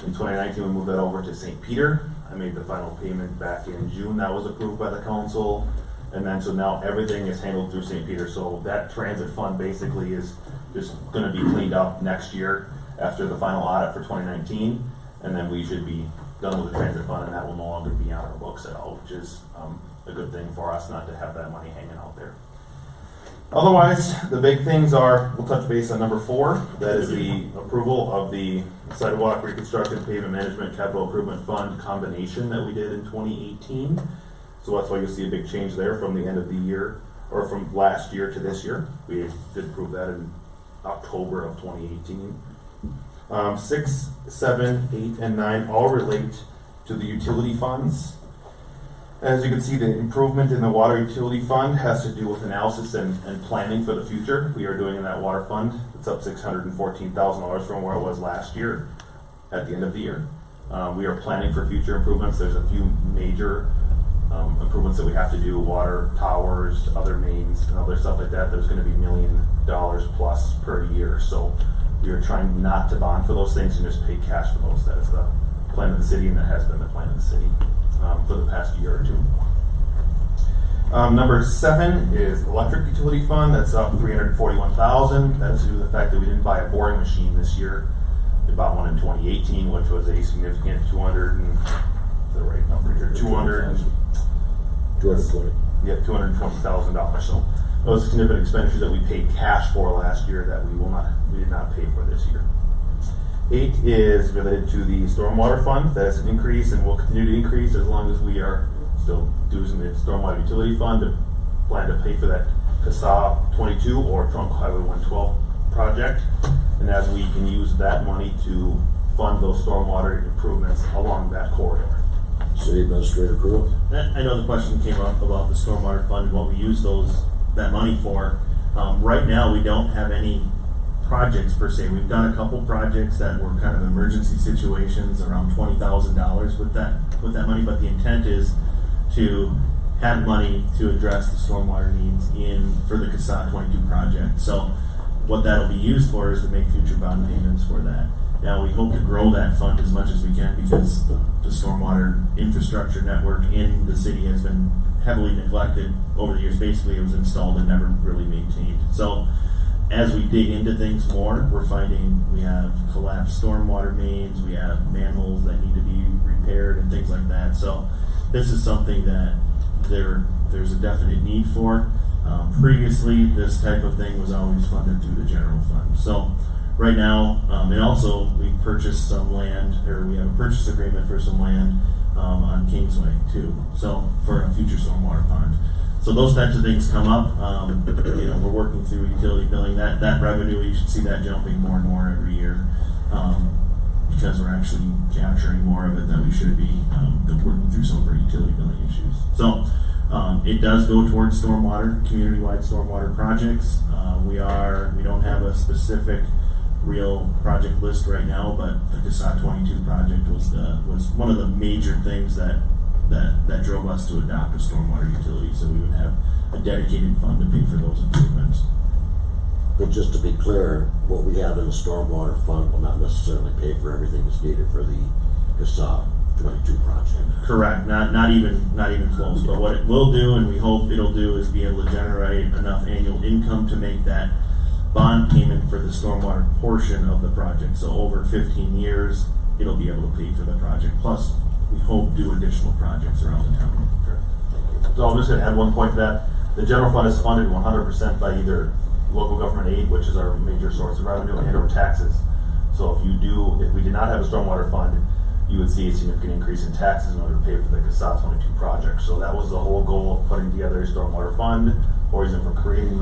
In 2019, we moved that over to St. Peter. I made the final payment back in June. That was approved by the council. And then, so now everything is handled through St. Peter. So that transit fund basically is just going to be cleaned up next year after the final audit for 2019. And then we should be done with the transit fund, and that will no longer be on our books at all, which is a good thing for us not to have that money hanging out there. Otherwise, the big things are, we'll touch base on number 4. That is the approval of the sidewalk reconstruction pavement management capital improvement fund combination that we did in 2018. So that's why you'll see a big change there from the end of the year, or from last year to this year. We did approve that in October of 2018. 6, 7, 8, and 9 all relate to the utility funds. As you can see, the improvement in the water utility fund has to do with analysis and planning for the future. We are doing in that water fund. It's up $614,000 from where it was last year at the end of the year. We are planning for future improvements. There's a few major improvements that we have to do, water towers, other mains, and other stuff like that. There's going to be $1 million plus per year. So we are trying not to bond for those things and just pay cash for those. That is the plan of the city, and that has been the plan of the city for the past year or 2. Number 7 is electric utility fund. That's up $341,000. That is due to the fact that we didn't buy a boring machine this year. We bought one in 2018, which was a significant $220,000. So those significant expenditures that we paid cash for last year that we did not pay for this year. 8 is related to the Stormwater Fund. That's an increase and will continue to increase as long as we are still using the Stormwater Utility Fund to plan to pay for that CASA 22 or Trunk Highway 112 project, and as we can use that money to fund those stormwater improvements along that corridor. City Administrator Cruz? I know the question came up about the stormwater fund and what we use that money for. Right now, we don't have any projects per se. We've done a couple projects that were kind of emergency situations, around $20,000 with that money, but the intent is to have money to address the stormwater needs for the CASA 22 project. So what that'll be used for is to make future bond payments for that. Now, we hope to grow that fund as much as we can because the stormwater infrastructure network in the city has been heavily neglected over the years. Basically, it was installed and never really maintained. So as we dig into things more, we're finding we have collapsed stormwater mains, we have manholes that need to be repaired and things like that. So this is something that there's a definite need for. Previously, this type of thing was always funded through the general fund. So right now, and also we purchased some land, or we have a purchase agreement for some land on Kingsway too. So for a future stormwater pond. So those types of things come up. We're working through utility billing. That revenue, you should see that jumping more and more every year because we're actually capturing more of it than we should be. Working through some of our utility billing issues. So it does go towards stormwater, community-wide stormwater projects. We don't have a specific real project list right now, but the CASA 22 project was one of the major things that drove us to adopt a stormwater utility, so we would have a dedicated fund to pay for those improvements. But just to be clear, what we have in the stormwater fund will not necessarily pay for everything that's needed for the CASA 22 project. Correct, not even close, but what it will do, and we hope it'll do, is be able to generate enough annual income to make that bond payment for the stormwater portion of the project. So over 15 years, it'll be able to pay for the project. Plus, we hope do additional projects around the town. So I'm just going to add one point to that. The general fund is funded 100% by either local government aid, which is our major source of revenue, and or taxes. So if we did not have a stormwater fund, you would see a significant increase in taxes in order to pay for the CASA 22 project. So that was the whole goal of putting together a stormwater fund, or even for creating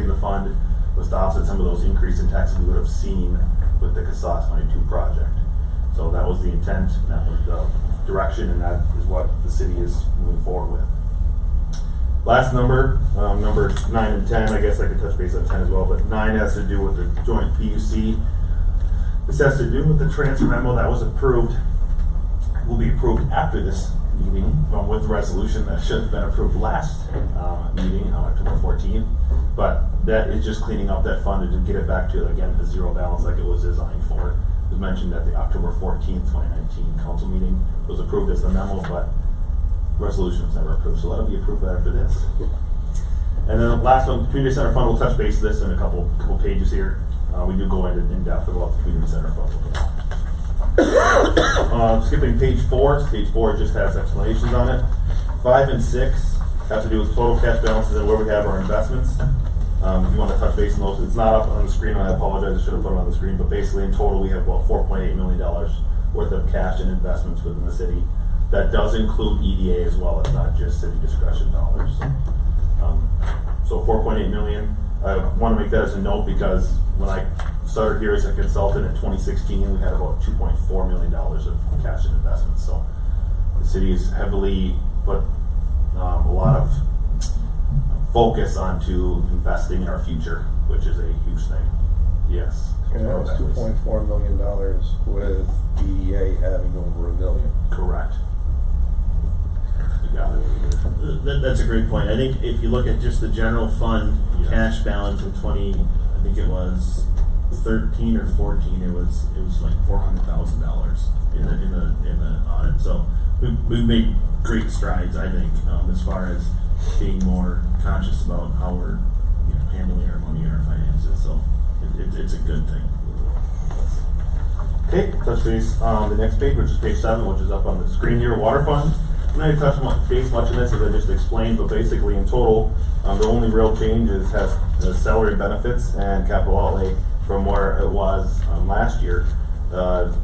the fund, was to offset some of those increase in taxes we would have seen with the CASA 22 project. So that was the intent, and that was the direction, and that is what the city is moving forward with. Last number, numbers 9 and 10, I guess I could touch base on 10 as well, but 9 has to do with the joint PUC. This has to do with the transfer memo that was approved, will be approved after this meeting, with the resolution that should have been approved last meeting on October 14th. But that is just cleaning up that fund to get it back to, again, the zero balance like it was designed for. It was mentioned at the October 14th, 2019 council meeting. It was approved as the memo, but resolution was never approved, so that'll be approved after this. And then the last one, community center fund, we'll touch base this in a couple pages here. We do go in depth about the community center fund. Skipping page 4. Page 4 just has explanations on it. 5 and 6 have to do with total cash balances and where we have our investments. If you want to touch base on those, it's not up on the screen. I apologize, I should have put it on the screen. But basically, in total, we have about $4.8 million worth of cash and investments within the city. That does include EDA as well. It's not just city discretion dollars. So 4.8 million. I want to make that as a note because when I started here as a consultant in 2016, we had about $2.4 million of cash and investments. So the city has heavily put a lot of focus onto investing in our future, which is a huge thing. Yes. And that was $2.4 million with DEA having over $1 million. Correct. You got it. That's a great point. I think if you look at just the general fund cash balance in I think it was 13 or 14, it was like $400,000 in the audit. So we've made great strides, I think, as far as being more conscious about how we're handling our money and our finances. So it's a good thing. Okay, touch base on the next page, which is page 7, which is up on the screen here, water fund. I'm not going to touch base much on this as I just explained, but basically in total, the only real change has salary benefits and capital outlay from where it was last year.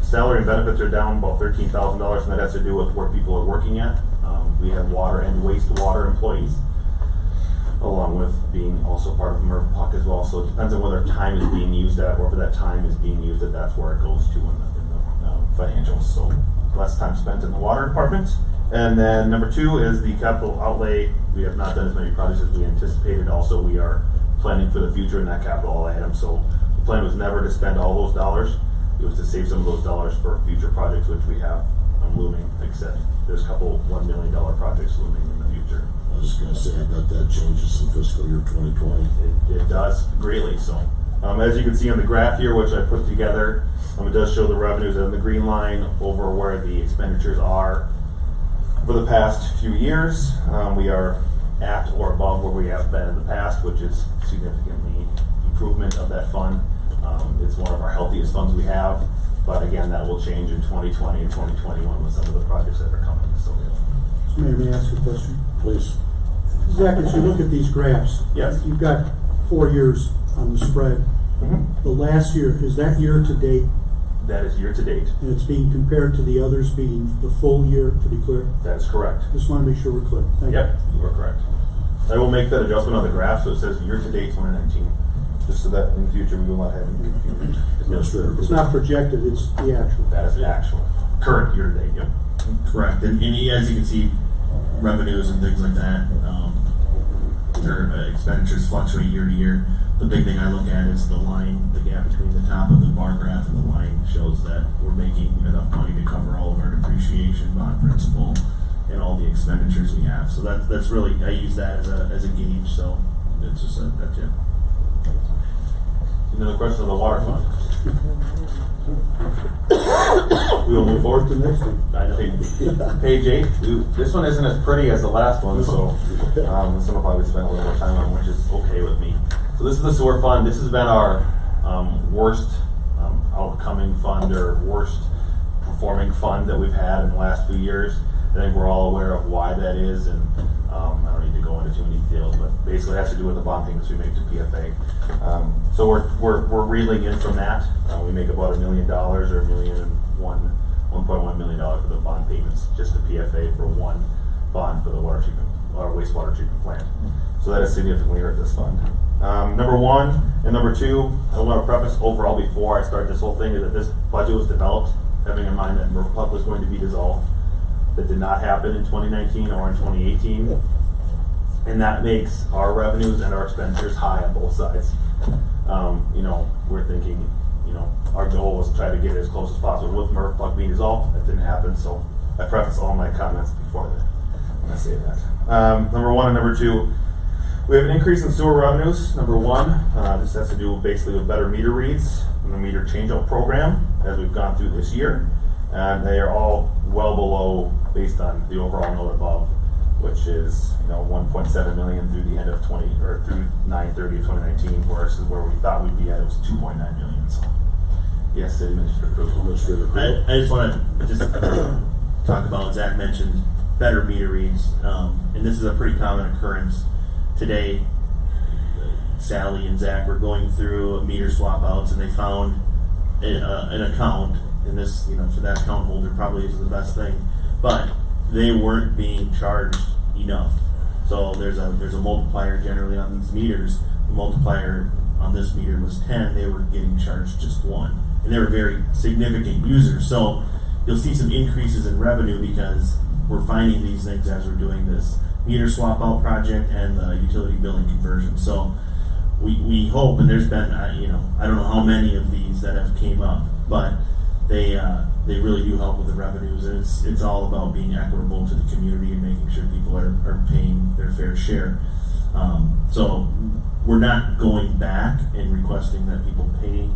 Salary and benefits are down about $13,000, and that has to do with where people are working at. We have water and wastewater employees. along with being also part of MRF as well. So it depends on whether time is being used at, or if that time is being used at, that's where it goes to in the financials. So less time spent in the water department. And then number 2 is the capital outlay. We have not done as many projects as we anticipated. Also, we are planning for the future in that capital outlay item. So the plan was never to spend all those dollars. It was to save some of those dollars for future projects, which we have looming. Like I said, there's a couple $1 million projects looming in the future. I was gonna say, I bet that changes in fiscal year 2020. It does greatly. So as you can see on the graph here, which I put together, it does show the revenues on the green line over where the expenditures are for the past few years. We are at or above where we have been in the past, which is significantly improvement of that fund. It's one of our healthiest funds we have, but again, that will change in 2020 and 2021 with some of the projects that are coming. So, Mayor, may I ask a question? Please. Zach, as you look at these graphs. Yes. You've got 4 years on the spread. Mm-hmm. The last year, is that year to date? That is year to date. And it's being compared to the others being the full year, to be clear? That is correct. Just want to make sure we're clear. Thank you. Yep, you are correct. I will make that adjustment on the graph so it says year to date 2019, just so that in the future we will not have any confusion. Administrator. It's not projected, it's the actual. That is the actual, current year to date, yep. Correct, and as you can see, revenues and things like that, their expenditures fluctuate year to year. The big thing I look at is the line, the gap between the top of the bar graph and the line shows that we're making enough money to cover all of our depreciation, bond principal, and all the expenditures we have. So that's really, I use that as a gauge, so it's just that's it. Another question on the water fund. We will move forward The to next one. I know. Page 8. This one isn't as pretty as the last one, so this one will probably spend a little more time on, which is okay with me. So this is the Soar Fund. This has been our worst outcoming fund or worst performing fund that we've had in the last few years. I think we're all aware of why that is, and I don't need to go into too many details, but basically it has to do with the bond payments we make to PFA. So we're reeling in from that. We make about $1 million or $1.1 million for the bond payments just to PFA for one bond for the wastewater treatment plant. So that has significantly hurt this fund. Number 1 and number 2, I want to preface overall before I start this whole thing is that this budget was developed having in mind that MRF was going to be dissolved. That did not happen in 2019 or in 2018, and that makes our revenues and our expenditures high on both sides. We're thinking, our goal was to try to get it as close as possible with MRF being dissolved. That didn't happen, so I preface all my comments before that when I say that. Number 1 and number 2, we have an increase in sewer revenues. Number 1, this has to do basically with better meter reads and the meter changeout program as we've gone through this year. And they are all well below, based on the overall note above, which is 1.7 million through the end of through 9/30 of 2019, versus where we thought we'd be at, it was 2.9 million. So, yes, City Administrator Cruz. I just want to talk about, Zach mentioned better meter reads, and this is a pretty common occurrence today. Sally and Zach were going through meter swap outs, and they found an account. And this, for that account holder probably isn't the best thing, but they weren't being charged enough. So there's a multiplier generally on these meters. The multiplier on this meter was 10. They were getting charged just 1, and they were very significant users. So you'll see some increases in revenue because we're finding these things as we're doing this meter swap out project and the utility billing conversion. So we hope, and there's been I don't know how many of these that have came up, but they really do help with the revenues, and it's all about being equitable to the community and making sure people are paying their fair share. So we're not going back and requesting that people pay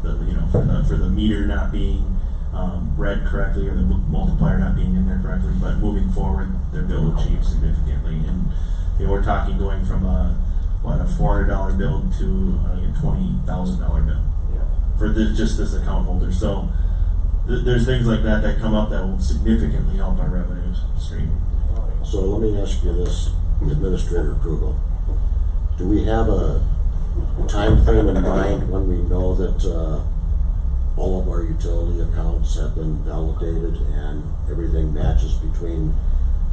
for the meter not being read correctly or the multiplier not being in there correctly, but moving forward, their bill will change significantly. And we're talking going from a $400 bill to a $20,000 bill for just this account holder. So there's things like that come up that will significantly help our revenues stream. So let me ask you this, Administrator Krugel. Do we have a time frame in mind when we know that all of our utility accounts have been validated and everything matches between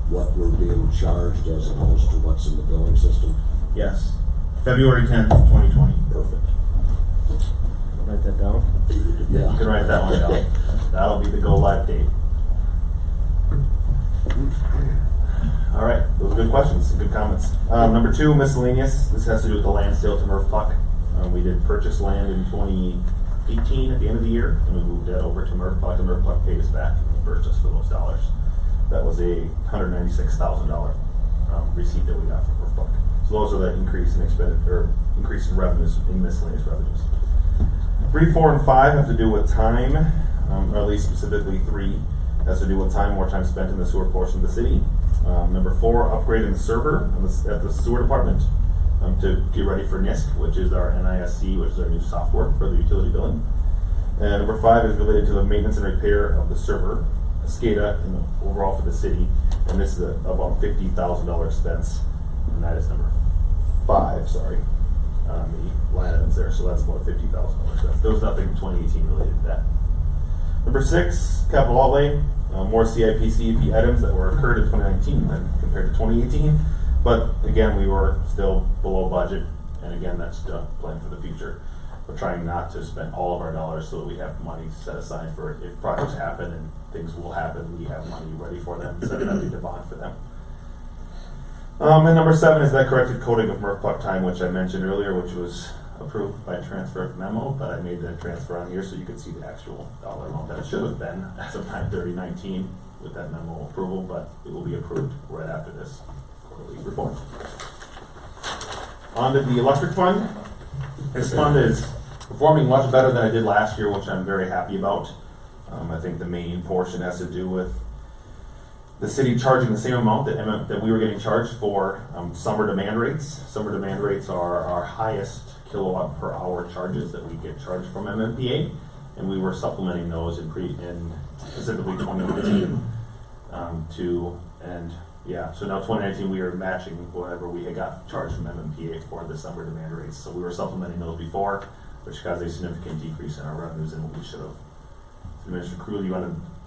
what we're being charged as opposed to what kilowatts in the billing system? Yes, February 10th, 2020. Perfect. Write that down. Yeah. You can write that one down. That'll be the go live date. All right, those are good questions, good comments. Number 2, miscellaneous. This has to do with the land sale to Murph Puck. We did purchase land in 2018 at the end of the year, and we moved that over to Murph Puck, and Murph Puck paid us back and reimbursed us for those dollars. That was a $196,000 receipt that we got from Murph Puck. So those are the increase in increase in revenues, in miscellaneous revenues. 3, 4, and 5 have to do with time, or at least specifically 3 has to do with more time spent in the sewer portion of the city. Number 4, upgrading the server at the sewer department to get ready for NISC, which is our NISC, which is our new software for the utility billing. And number 5 is related to the maintenance and repair of the server, SCADA, and overall for the city. And this is about $50,000 expense, and that is number 5, sorry, on the line items there. So that's about $50,000 expense. There was nothing in 2018 related to that. Number 6, capital outlay. More CIP, CEP items that were occurred in 2019 than compared to 2018. But again, we were still below budget. And again, that's the plan for the future. We're trying not to spend all of our dollars so that we have money set aside for if projects happen and things will happen, we have money ready for them instead of having to bond for them. And number 7 is that corrected coding of Murph Puck time, which I mentioned earlier, which was approved by transfer memo, but I made that transfer on here so you could see the actual dollar amount that it should have been as of 9/30/19 with that memo approval, but it will be approved right after this quarterly report. On to the electric fund. This fund is performing much better than I did last year, which I'm very happy about. I think the main portion has to do with the city charging the same amount that we were getting charged for summer demand rates. Summer demand rates are our highest kilowatt per hour charges that we get charged from MMPA, and we were supplementing those in specifically 2019 so now 2019 we are matching whatever we had got charged from MMPA for the summer demand rates. So we were supplementing those before, which caused a significant decrease in our revenues than what we should have. So Mr. Krug,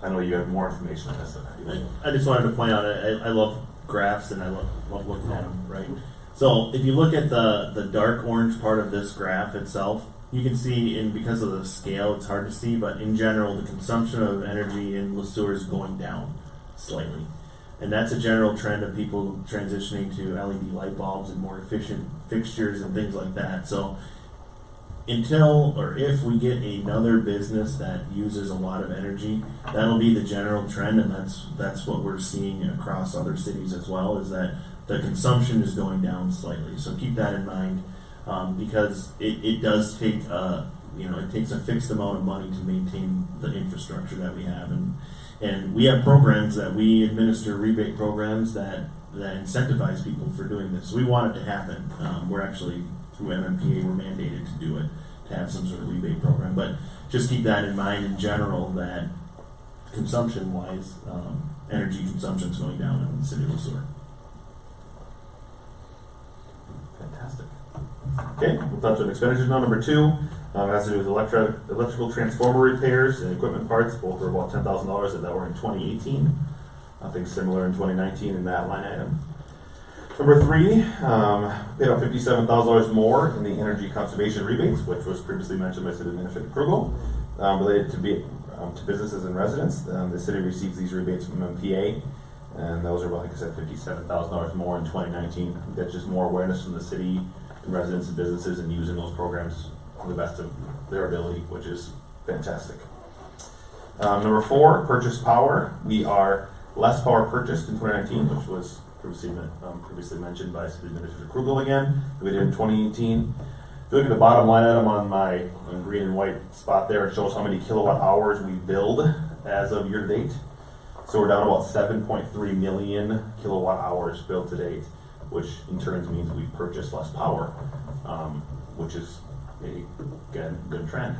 I know you have more information on this than I do. I just wanted to point out, I love graphs and I love looking at them, right? So if you look at the dark orange part of this graph itself, you can see, and because of the scale, it's hard to see, but in general, the consumption of energy in Sueur is going down slightly. And that's a general trend of people transitioning to LED light bulbs and more efficient fixtures and things like that. So until or if we get another business that uses a lot of energy, that'll be the general trend, and that's what we're seeing across other cities as well, is that the consumption is going down slightly. So keep that in mind, because it does take it takes a fixed amount of money to maintain the infrastructure that we have, and we have programs that we administer, rebate programs that incentivize people for doing this. We want it to happen. We're actually, through MMPA, we're mandated to do it, to have some sort of rebate program. But just keep that in mind in general, that consumption-wise, energy consumption is going down in the city of Sueur. Fantastic. Okay, we'll touch on expenditures now. Number 2 has to do with electrical transformer repairs and equipment parts. Both were about $10,000 that were in 2018. Nothing similar in 2019 in that line item. Number 3, paid out $57,000 more in the energy conservation rebates, which was previously mentioned by City Administrator Krugel, related to businesses and residents. The city receives these rebates from MPA, and those are, like I said, $57,000 more in 2019. That's just more awareness from the city and residents and businesses and using those programs to the best of their ability, which is fantastic. Number 4, purchase power. We are less power purchased in 2019, which was previously mentioned by City Administrator Krugel again, that we did in 2018. If you look at the bottom line item on my green and white spot there, it shows how many kilowatt hours we billed as of year to date. So we're down about 7.3 million kilowatt hours billed to date, which in turn means we've purchased less power, which is again, good trend.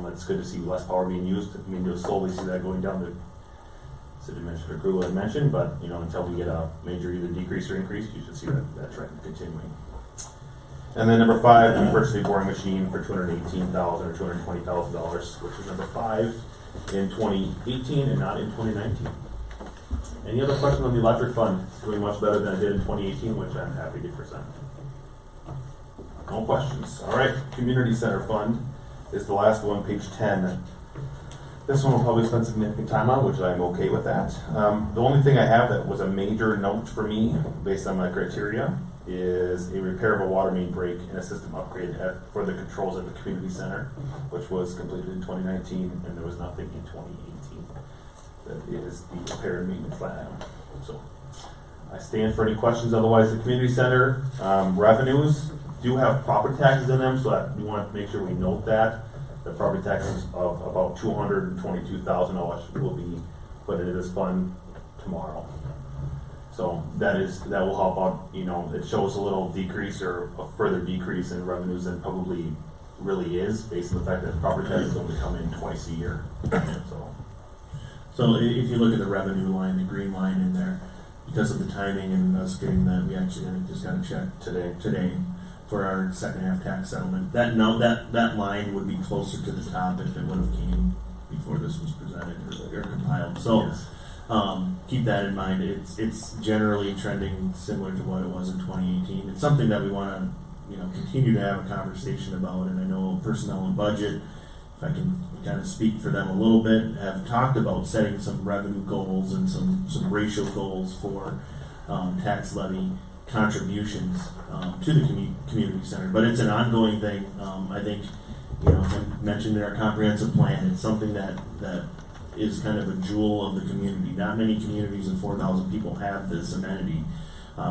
It's good to see less power being used. I mean, you'll slowly see that going down. The City Administrator Krugel had mentioned, but until we get a major either decrease or increase, you should see that trend continuing. And then number 5, we purchased a boring machine for $218,000 or $220,000, which is number 5 in 2018 and not in 2019. Any other questions on the electric fund? It's doing much better than it did in 2018, which I'm happy to present. No questions. All right, community center fund is the last one, page 10. This one will probably spend significant time on, which I'm okay with that. The only thing I have that was a major note for me, based on my criteria, is a repair of a water main break and a system upgrade for the controls at the community center, which was completed in 2019, and there was nothing in 2018. That is the repair and maintenance line item. So I stand for any questions. Otherwise, the community center revenues do have property taxes in them, so we want to make sure we note that. The property taxes of about $222,000 will be put into this fund tomorrow. So that will help out, you know, it shows a little decrease or a further decrease in revenues than probably really is, based on the fact that property taxes only come in twice a year. So if you look at the revenue line, the green line in there, because of the timing and us getting that, we actually just got a check today for our second half tax settlement. That line would be closer to the top if it would have came before this was presented or compiled. So Yes. Keep that in mind. It's generally trending similar to what it was in 2018. It's something that we want to continue to have a conversation about. And I know personnel and budget, if I can kind of speak for them a little bit, have talked about setting some revenue goals and some ratio goals for tax levy contributions to the community center. But it's an ongoing thing. I think, as I mentioned in our comprehensive plan, it's something that is kind of a jewel of the community. Not many communities of 4,000 people have this amenity.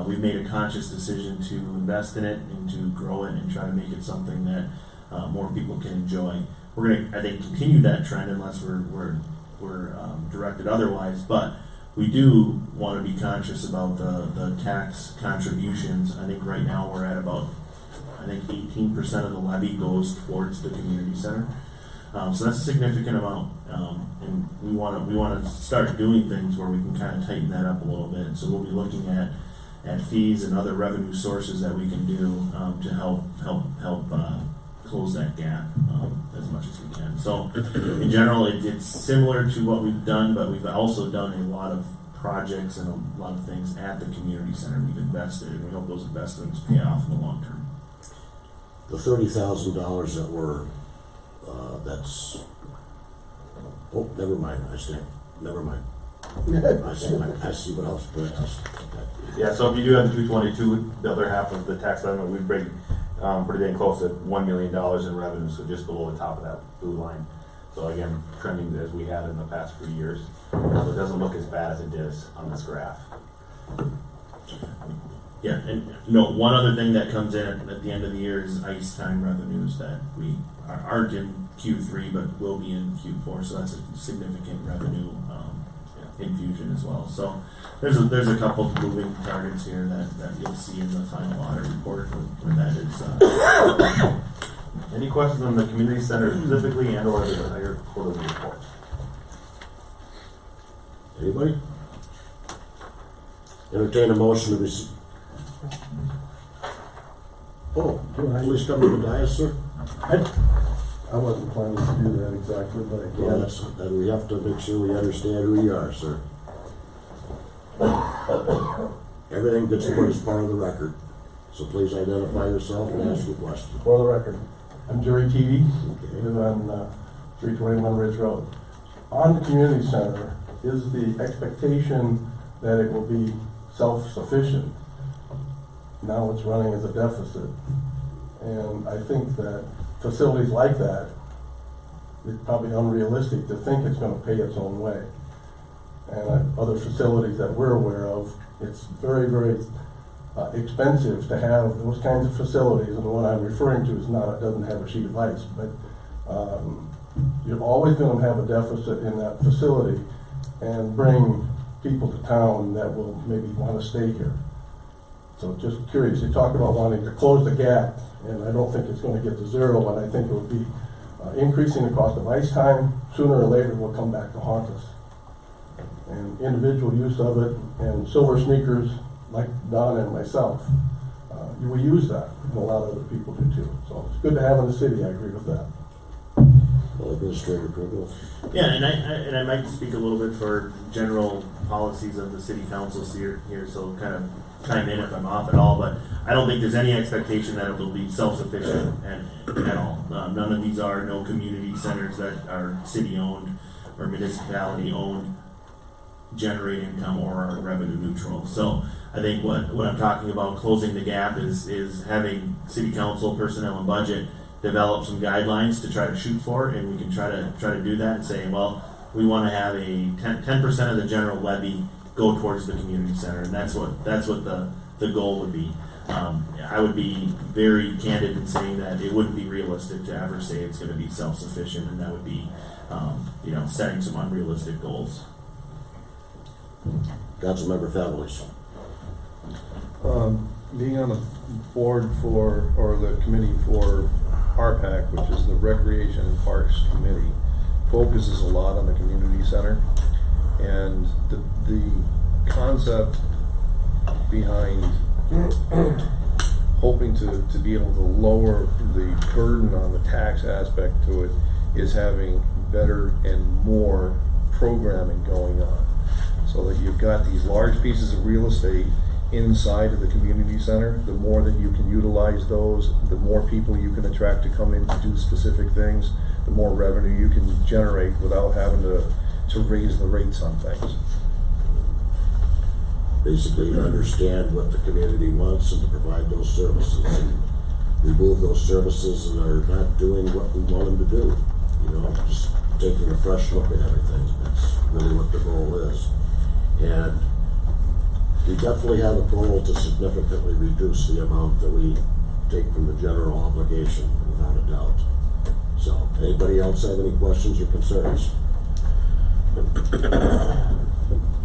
We've made a conscious decision to invest in it and to grow it and try to make it something that more people can enjoy. We're going to, I think, continue that trend unless we're directed otherwise. But we do want to be conscious about the tax contributions. I think right now we're at about 18% of the levy goes towards the community center. So that's a significant amount, and we want to start doing things where we can kind of tighten that up a little bit. So we'll be looking at fees and other revenue sources that we can do to help close that gap as much as we can. So in general, it's similar to what we've done, but we've also done a lot of projects and a lot of things at the community center. We've invested, and we hope those investments pay off in the long term. The $30,000 that were that's, oh, never mind, never mind. I see what else, okay. Yeah, so if you do have the 222, the other half of the tax settlement, we'd bring pretty dang close to $1 million in revenue, so just below the top of that blue line. So again, trending as we had in the past few years. So it doesn't look as bad as it is on this graph. Yeah, and one other thing that comes in at the end of the year is ice time revenues that we aren't in Q3 but will be in Q4. So that's a significant revenue infusion as well. So there's a couple of moving targets here that you'll see in the final audit report where that is. Any questions on the community center specifically and or the entire quarterly report? Anybody? Entertain a motion to receive. Oh, please come to the dais, sir. I wasn't planning to do that exactly, but I Well, can. then we have to make sure we understand who you are, sir. Everything gets put as part of the record. So please identify yourself and ask your question. For the record, I'm Jerry Teedy, Okay. live on 321 Ridge Road. On the community center, is the expectation that it will be self-sufficient? Now it's running as a deficit. And I think that facilities like that, it's probably unrealistic to think it's going to pay its own way. And other facilities that we're aware of, it's very, very expensive to have those kinds of facilities. And the one I'm referring to is not, it doesn't have a sheet of ice, but you're always going to have a deficit in that facility and bring people to town that will maybe want to stay here. So just curious, you talk about wanting to close the gap, and I don't think it's going to get to zero, but I think it would be increasing the cost of ice time. Sooner or later will come back to haunt us. And individual use of it, and silver sneakers, like Don and myself, we use that, and a lot of other people do too. So it's good to have in the city, I agree with that. Administrator Krugel. Yeah, and I might speak a little bit for general policies of the city councils here, so kind of chime in if I'm off at all, but I don't think there's any expectation that it will be self-sufficient at all. None of these are, no community centers that are city-owned or municipality-owned generate income or are revenue neutral. So I think what I'm talking about, closing the gap, is having city council, personnel, and budget develop some guidelines to try to shoot for, and we can try to do that and say, well, we want to have a 10% of the general levy go towards the community center, and that's what the goal would be. I would be very candid in saying that it wouldn't be realistic to ever say it's going to be self-sufficient, and that would be setting some unrealistic goals. Councilmember Families. Being on the board for, or the committee for RPAC, which is the Recreation and Parks Committee, focuses a lot on the community center, and the concept behind hoping to be able to lower the burden on the tax aspect to it is having better and more programming going on, so that you've got these large pieces of real estate inside of the community center. The more that you can utilize those, the more people you can attract to come in to do specific things, the more revenue you can generate without having to raise the rates on things. Basically, to understand what the community wants and to provide those services, and remove those services that are not doing what we want them to do. Just taking a fresh look at everything. That's really what the goal is. And we definitely have a goal to significantly reduce the amount that we take from the general obligation, without a doubt. So, anybody else have any questions or concerns?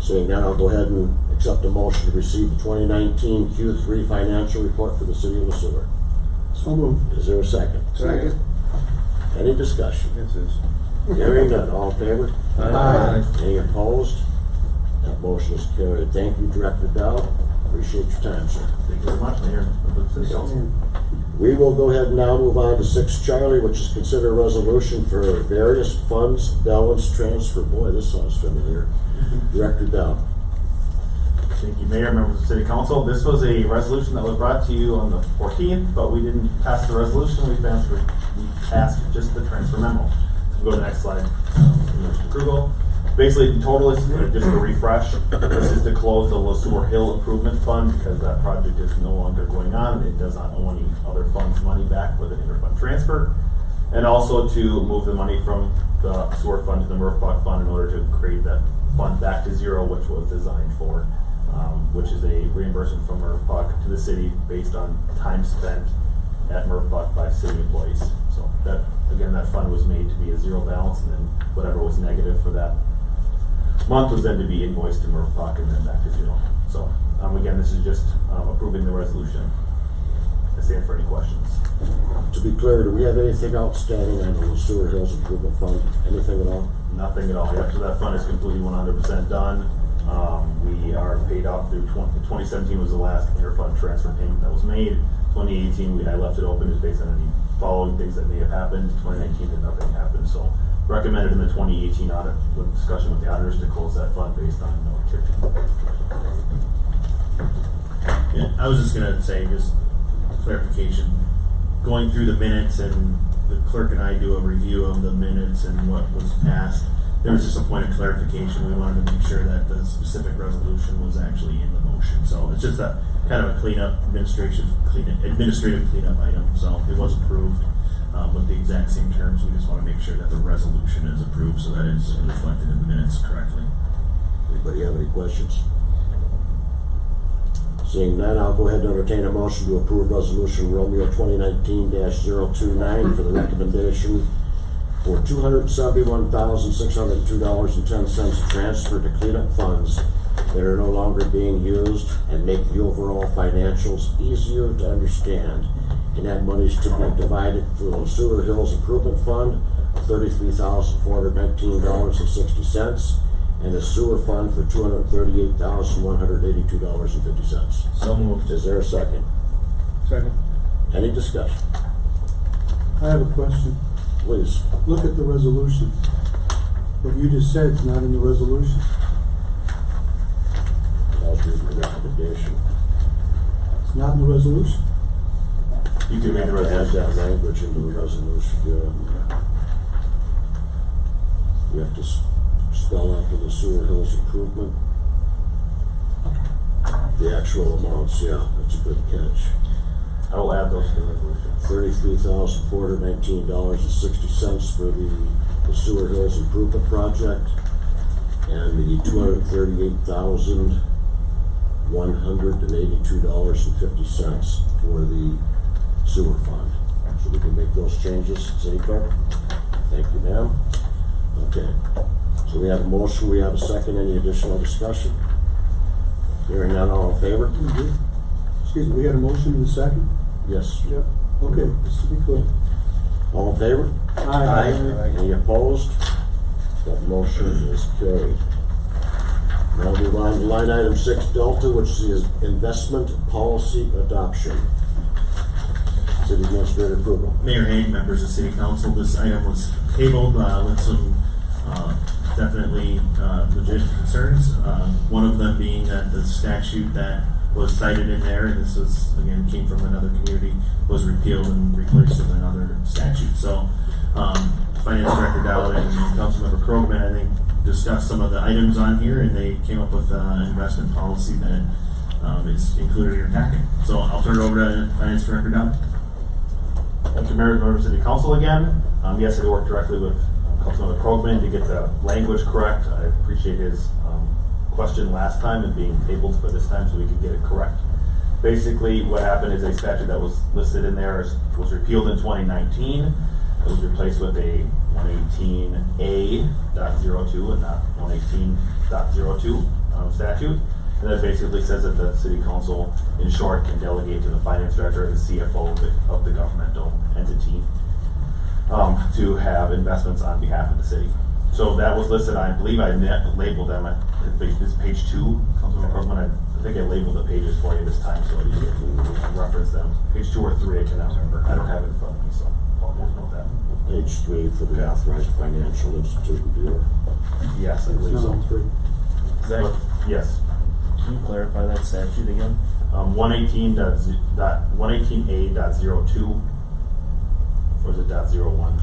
Seeing none, I'll go ahead and accept a motion to receive the 2019 Q3 financial report for the city of Sueur. So moved. Is there a second? Second. Any discussion? This is. Hearing none, all in favor? Aye. Any opposed? That motion is carried. Thank you, Director Dow. Appreciate your time, sir. Thank you very much, Mayor. City Council. We will go ahead and now move on to 6 Charlie, which is consider a resolution for various funds balance transfer. Boy, this sounds familiar. Director Dow. Thank you, Mayor, members of the City Council. This was a resolution that was brought to you on the 14th, but we didn't pass the resolution. We passed just the transfer memo. So go to the next slide. Mr. Krugel. Basically, in total, it's just a refresh. This is to close the Sueur Hill Improvement Fund because that project is no longer going on. It does not owe any other funds money back with an interfund transfer. And also to move the money from the Soar Fund to the Murph-Buck Fund in order to create that fund back to zero, which was designed for, which is a reimbursement from Murph-Buck to the city based on time spent at Murph-Buck by city employees. So that, again, that fund was made to be a zero balance, and then whatever was negative for that month was then to be invoiced to Murph-Buck and then back to zero. So again, this is just approving the resolution. I stand for any questions. To be clear, do we have anything outstanding on the Sueur Hills Improvement Fund? Anything at all? Nothing at all. Yep, so that fund is completely 100% done. We are paid out through 2017 was the last interfund transfer payment that was made. 2018, I left it open just based on any following things that may have happened. 2019, did nothing happen. So recommended in the 2018 audit with discussion with the auditors to close that fund based on no activity. Yeah, I was just gonna say, just clarification. Going through the minutes, and the clerk and I do a review of the minutes and what was passed. There was just a point of clarification. We wanted to make sure that the specific resolution was actually in the motion. So it's just a kind of a cleanup, administrative cleanup item. So it was approved with the exact same terms. We just want to make sure that the resolution is approved so that it's reflected in the minutes correctly. Anybody have any questions? Seeing none, I'll go ahead and entertain a motion to approve resolution Romeo 2019-029 for the recommendation for $271,602.10 transfer to cleanup funds that are no longer being used and make the overall financials easier to understand. And that money is to be divided for the Sueur Hills Improvement Fund, $33,419.60, and the Sewer Fund for $238,182.50. So moved. Is there a second? Second. Any discussion? I have a question. Please. Look at the resolution. What you just said is not in the resolution. I'll do the recommendation. It's not in the resolution. You can read the Add that resolution. language into the resolution, yeah. You have to spell out for the Sewer Hills improvement. The actual amounts, yeah, that's a good catch. I will add those to the resolution. $33,419.60 for the Sewer Hills Improvement Project, and the $238,182.50 for the Sewer Fund. So we can make those changes, City Clerk? Thank you, ma'am. Okay, so we have a motion, we have a second, any additional discussion? Hearing none, all in favor? Excuse me, we had a motion in a second? Yes. Yep. Okay, just to be clear. All in favor? Aye. Any opposed? That motion is carried. Now we move on to line item 6 Delta, which is investment policy adoption. City Administrator approval. Mayor Hague, members of City Council, this item was tabled with some definitely legit concerns. One of them being that the statute that was cited in there, and this was, again, came from another community, was repealed and replaced with another statute. So, Finance Director Dowd and Councilmember Krogman, I think, discussed some of the items on here, and they came up with an investment policy that is included in your packet. So I'll turn it over to Finance Director Dowd. Thank you, Mayor, members of City Council again. Yes, I worked directly with Councilmember Krogman to get the language correct. I appreciate his question last time and being tabled for this time so we could get it correct. Basically, what happened is a statute that was listed in there was repealed in 2019. It was replaced with a 118A.02 and not 118.02 statute. And that basically says that the City Council, in short, can delegate to the Finance Director and the CFO of the governmental entity to have investments on behalf of the city. So that was listed, I believe I labeled them at this page 2, Councilman Krogman. I think I labeled the pages for you this time so you can reference them. Page 2 or 3, I cannot remember. I don't have it in front of me, so apologize about that. Page 3 for the authorized financial institute reviewer. Yes, I believe It's not so. on 3. But, yes. Can you clarify that statute again? 118A.02, or is it .01?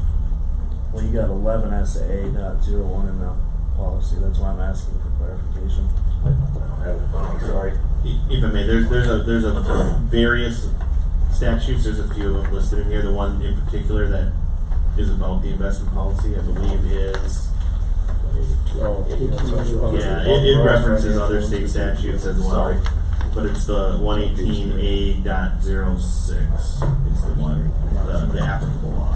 Well, you got 11SA.01 in the policy, that's why I'm asking for clarification. I don't have it in front of me, sorry. If I may, there's a various statutes. There's a few of them listed in here. The one in particular that is about the investment policy, I believe, is it references other state statutes as well. Sorry. But it's the 118A.06 is the one, the applicable law.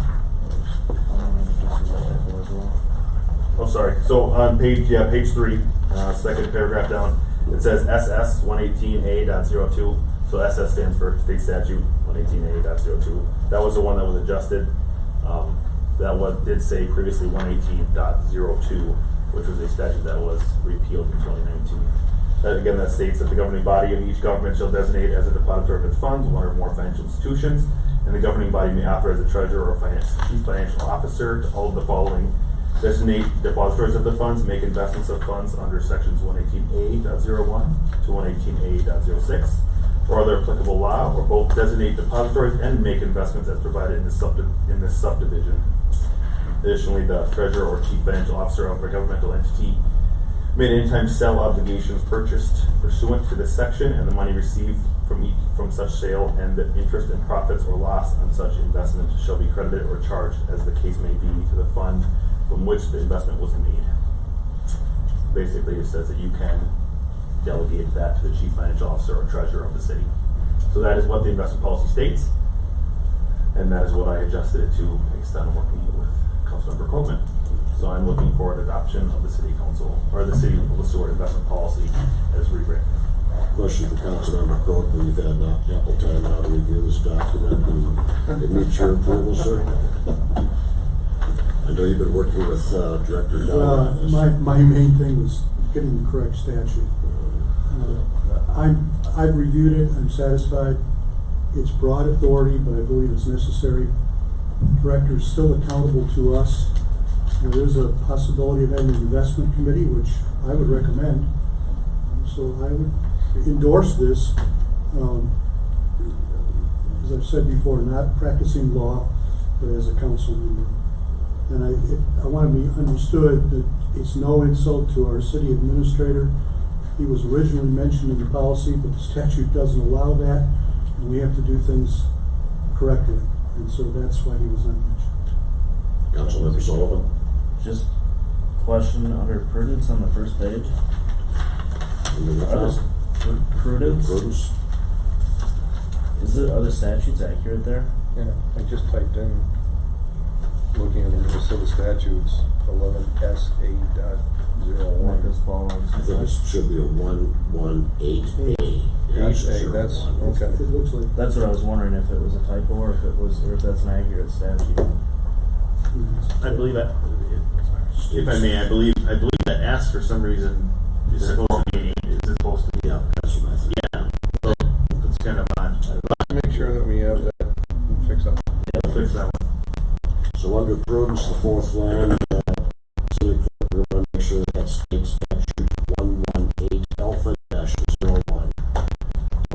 Oh, sorry. So on page 3, second paragraph down, it says SS 118A.02. So SS stands for state statute 118A.02. That was the one that was adjusted. That did say previously 118.02, which was a statute that was repealed in 2019. Again, that states that the governing body of each government shall designate as a depository of its funds one or more financial institutions, and the governing body may authorize the treasurer or chief financial officer to all of the following: designate depositories of the funds, make investments of funds under sections 118A.01 to 118A.06, or other applicable law, or both designate depositories and make investments as provided in this subdivision. Additionally, the treasurer or chief financial officer of a governmental entity may at any time sell obligations purchased pursuant to this section, and the money received from such sale and the interest and profits or loss on such investment shall be credited or charged as the case may be to the fund from which the investment was made. Basically, it says that you can delegate that to the chief financial officer or treasurer of the city. So that is what the investment policy states, and that is what I adjusted it to based on working with Councilmember Krogman. So I'm looking for adoption of the city council, or the city of Sewer investment policy as rewritten. Question for Councilmember Krogman. You've had ample time now to review this document, and it meets your approval, sir? I know you've been working with Director Dowd on this. My main thing was getting the correct statute. I've reviewed it, I'm satisfied. It's broad authority, but I believe it's necessary. director is still accountable to us. There is a possibility of having an investment committee, which I would recommend. So I would endorse this. As I've said before, not practicing law, but as a council member. And I want to be understood that it's no insult to our city administrator. He was originally mentioned in the policy, but the statute doesn't allow that, and we have to do things correctly. And so that's why he was not mentioned. Councilmember Sullivan? Just question under prudence on the first page. Prudence? Prudence? Are the statutes accurate there? Yeah, I just typed in, looking at the Minnesota statutes, 11SA.01. Marcus Paul. I think it should be a 118A. Yeah, it should be 8A, that's, one. okay. It looks like. That's what I was wondering, if it was a typo or if if that's an accurate statute. I believe that, if I may, I believe that S for some reason is supposed to be an 8. Is it supposed to be? Yeah, that's what I think. Yeah. So it's kind of odd. Let's make sure that we have that and fix that. Yeah, fix that one. So under prudence, the fourth line, city clerk, we want to make sure that state statute 118 alpha-01.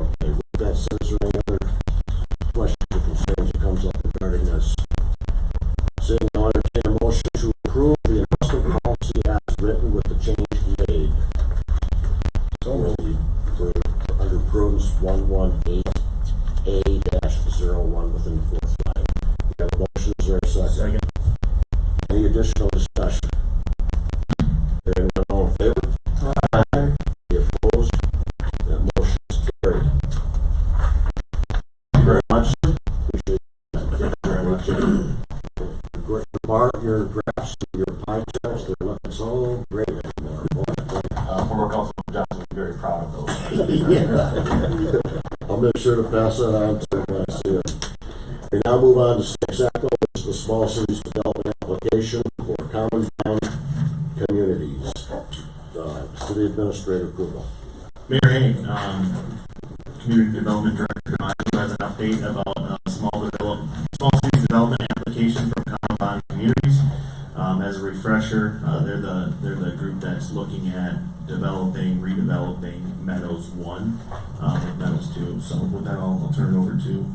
Okay, with that said, is there any other questions or concerns that comes up regarding this? Seeing no, entertain a motion to approve the investment policy as written with the change made. So For under prudence 118A-01 within the fourth line. We have a motion, is there a second? Any additional discussion? Hearing none, all in favor? Aye. Any opposed? That motion is carried. Thank you very much. Appreciate that. Thank you very much. Bart, your graphs, your pie charts, they're looking so great anymore. Former Councilman Johnson is very proud of those. I'll make sure to pass that on to when I see it. We now move on to 6 Echo, which is the Small Cities Development Application for Common Ground Communities. City Administrator approval. Mayor Haig, Community Development Director, has an update about small cities development application for common bond communities. As a refresher, they're the group that's looking at redeveloping Meadows 1 with Meadows 2. So with that, I'll turn it over to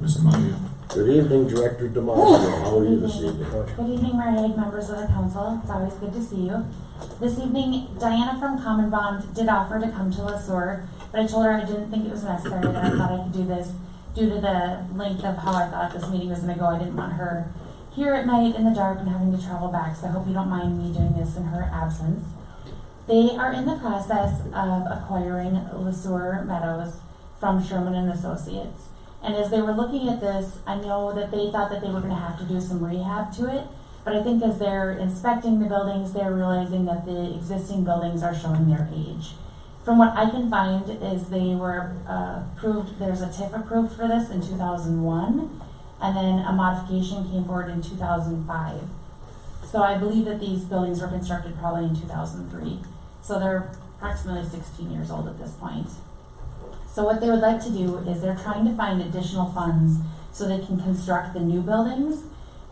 Mr. Maggio. Good evening, Director DiMaggio. How are you this evening? Good evening, Mayor Haig, members of the council. It's always good to see you. This evening, Diana from Common Bond did offer to come to Sueur, but I told her I didn't think it was necessary, that I thought I could do this due to the length of how I thought this meeting was going to go. I didn't want her here at night in the dark and having to travel back, so I hope you don't mind me doing this in her absence. They are in the process of acquiring Sueur Meadows from Sherman and Associates. And as they were looking at this, I know that they thought that they were going to have to do some rehab to it, but I think as they're inspecting the buildings, they're realizing that the existing buildings are showing their age. From what I can find is they were approved, there's a TIF approved for this in 2001, and then a modification came forward in 2005. So I believe that these buildings were constructed probably in 2003. So they're approximately 16 years old at this point. So what they would like to do is they're trying to find additional funds so they can construct the new buildings,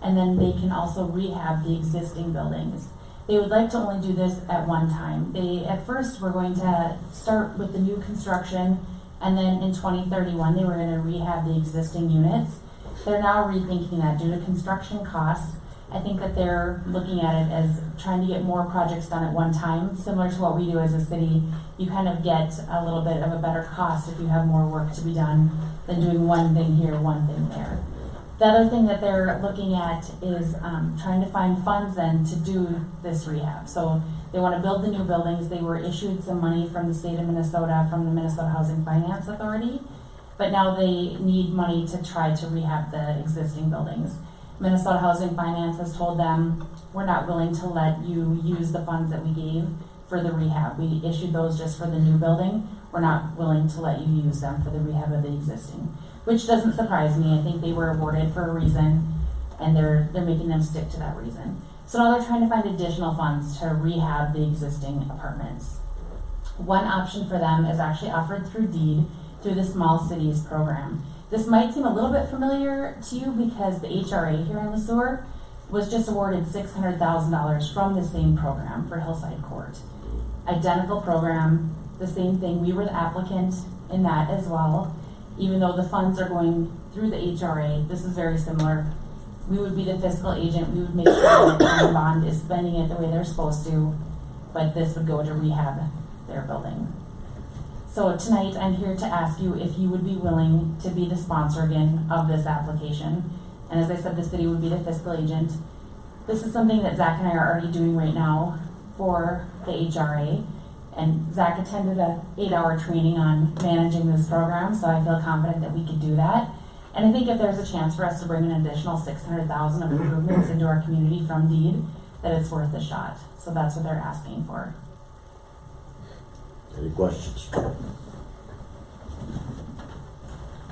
and then they can also rehab the existing buildings. They would like to only do this at one time. They at first were going to start with the new construction, and then in 2031 they were going to rehab the existing units. They're now rethinking that due to construction costs. I think that they're looking at it as trying to get more projects done at one time, similar to what we do as a city. You kind of get a little bit of a better cost if you have more work to be done than doing one thing here, one thing there. The other thing that they're looking at is trying to find funds then to do this rehab. So they want to build the new buildings. They were issued some money from the state of Minnesota, from the Minnesota Housing Finance Authority, but now they need money to try to rehab the existing buildings. Minnesota Housing Finance has told them, we're not willing to let you use the funds that we gave for the rehab. We issued those just for the new building. We're not willing to let you use them for the rehab of the existing, which doesn't surprise me. I think they were awarded for a reason, and they're making them stick to that reason. So now they're trying to find additional funds to rehab the existing apartments. One option for them is actually offered through deed through the Small Cities program. This might seem a little bit familiar to you because the HRA here in the Sueur was just awarded $600,000 from the same program for Hillside Court. Identical program, the same thing. We were the applicant in that as well. Even though the funds are going through the HRA, this is very similar. We would be the fiscal agent. We would make sure that the common bond is spending it the way they're supposed to, but this would go to rehab their building. So tonight, I'm here to ask you if you would be willing to be the sponsor again of this application. And as I said, the city would be the fiscal agent. This is something that Zach and I are already doing right now for the HRA. And Zach attended a 8-hour training on managing this program, so I feel confident that we could do that. And I think if there's a chance for us to bring an additional $600,000 of improvements into our community from deed, that it's worth a shot. So that's what they're asking for. Any questions?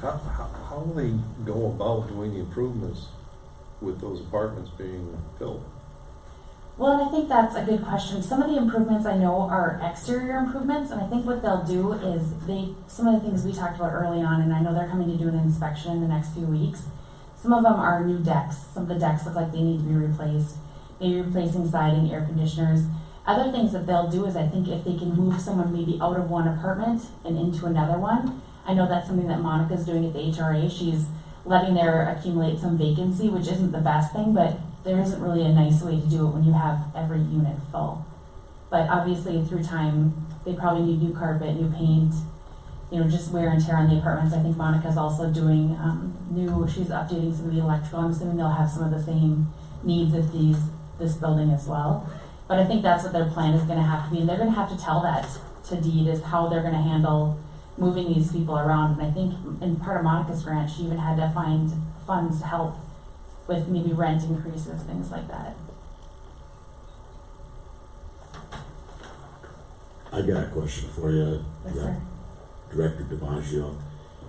How will they go about doing the improvements with those apartments being built? Well, and I think that's a good question. Some of the improvements I know are exterior improvements, and I think what they'll do is some of the things we talked about early on, and I know they're coming to do an inspection in the next few weeks. Some of them are new decks. Some of the decks look like they need to be replaced. Maybe replacing siding, air conditioners. Other things that they'll do is I think if they can move someone maybe out of one apartment and into another one. I know that's something that Monica's doing at the HRA. She's letting there accumulate some vacancy, which isn't the best thing, but there isn't really a nice way to do it when you have every unit full. But obviously through time, they probably need new carpet, new paint, just wear and tear on the apartments. I think Monica's also doing she's updating some of the electrical. I'm assuming they'll have some of the same needs of this building as well. But I think that's what their plan is gonna have to be. And they're gonna have to tell that to deed is how they're gonna handle moving these people around. And I think in part of Monica's grant, she even had to find funds to help with maybe rent increases, things like that. I got a question for you. Yes, sir. Director DiMaggio.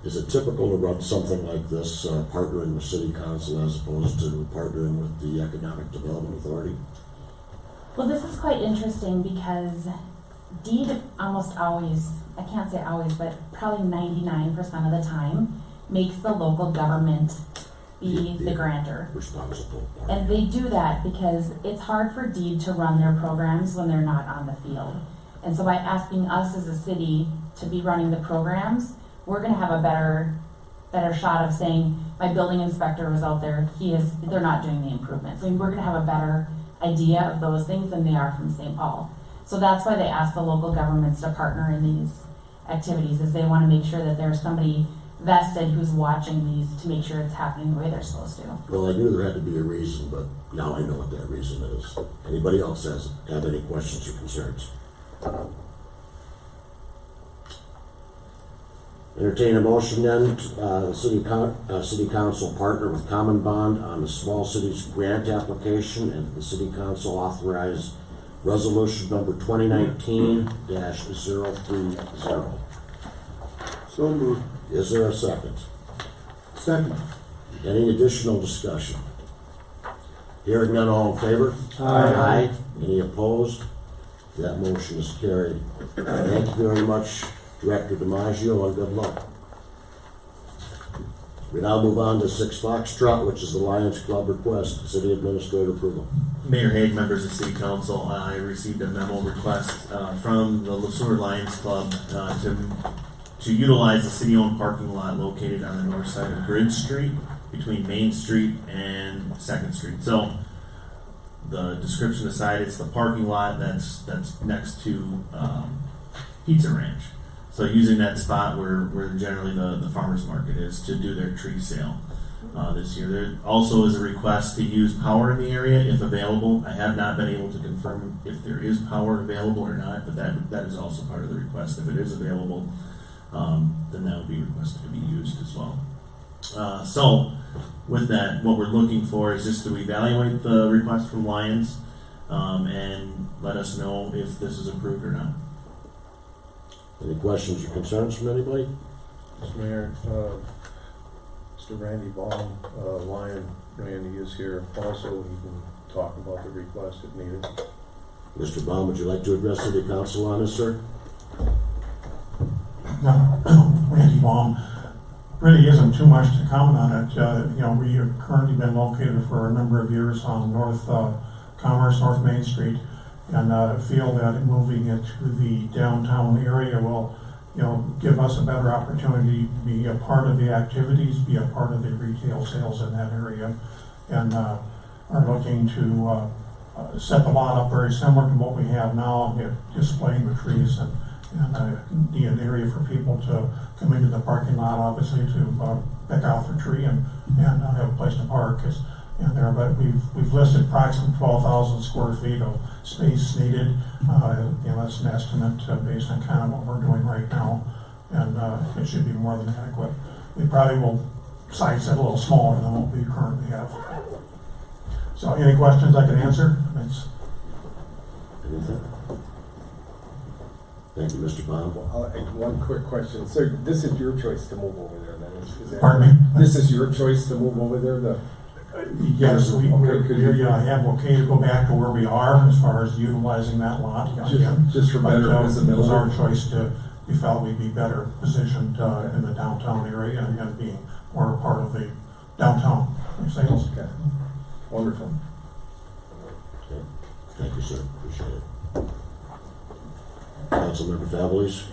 Is it typical to run something like this, partnering with City Council as opposed to partnering with the Economic Development Authority? Well, this is quite interesting because deed almost always, I can't say always, but probably 99% of the time makes the local government be the grantor. Responsible. And they do that because it's hard for deed to run their programs when they're not on the field. And so by asking us as a city to be running the programs, we're gonna have a better shot of saying, my building inspector was out there, they're not doing the improvements. I mean, we're gonna have a better idea of those things than they are from St. Paul. So that's why they ask the local governments to partner in these activities, is they wanna make sure that there's somebody vested who's watching these to make sure it's happening the way they're supposed to. Well, I knew there had to be a reason, but now I know what that reason is. Anybody else have any questions or concerns? Entertain a motion then, City Council partner with Common Bond on the Small Cities Grant application, and the City Council authorize resolution number 2019-030. So moved. Is there a second? Second. Any additional discussion? Hearing none, all in favor? Aye. Any opposed? That motion is carried. Thank you very much, Director DiMaggio, and good luck. We now move on to 6 Foxtrot, which is the Lions Club request. City Administrator approval. Mayor Hague, members of City Council, I received a memo request from the Sueur Lions Club to utilize the city-owned parking lot located on the north side of Bridge Street between Main Street and 2nd Street. So the description aside, it's the parking lot that's next to Pizza Ranch. So using that spot where generally the farmers market is to do their tree sale this year. There also is a request to use power in the area if available. I have not been able to confirm if there is power available or not, but that is also part of the request. If it is available, then that would be requested to be used as well. So with that, what we're looking for is just to evaluate the request from Lions and let us know if this is approved or not. Any questions or concerns from anybody? Mr. Mayor, Mr. Randy Baum, Lion Randy is here also. He can talk about the request if needed. Mr. Baum, would you like to address City Council on this, sir? Randy Baum. really isn't too much to comment on it. We have currently been located for a number of years on North Commerce, North Main Street, and feel that moving it to the downtown area will, give us a better opportunity to be a part of the activities, be a part of the retail sales in that area, and are looking to set the lot up very similar to what we have now, displaying the trees and be an area for people to come into the parking lot, obviously, to pick out their tree and have a place to park in there. But we've listed approximately 12,000 square feet of space needed. That's an estimate based on kind of what we're doing right now, and it should be more than adequate. We probably will size it a little smaller than what we currently have. So, any questions I can answer? Anything? Thank you, Mr. Bond. One quick question. So this is your choice to move over there then? Is that Pardon me? This is your choice to move over there? Yes, we Okay, have okay to go back to where we are as far as utilizing that lot. Just for better It was visibility? our choice we felt we'd be better positioned in the downtown area and being more part of the downtown sales. Okay. Wonderful. Okay. Thank you, sir. Appreciate it. Councilmember Fableys?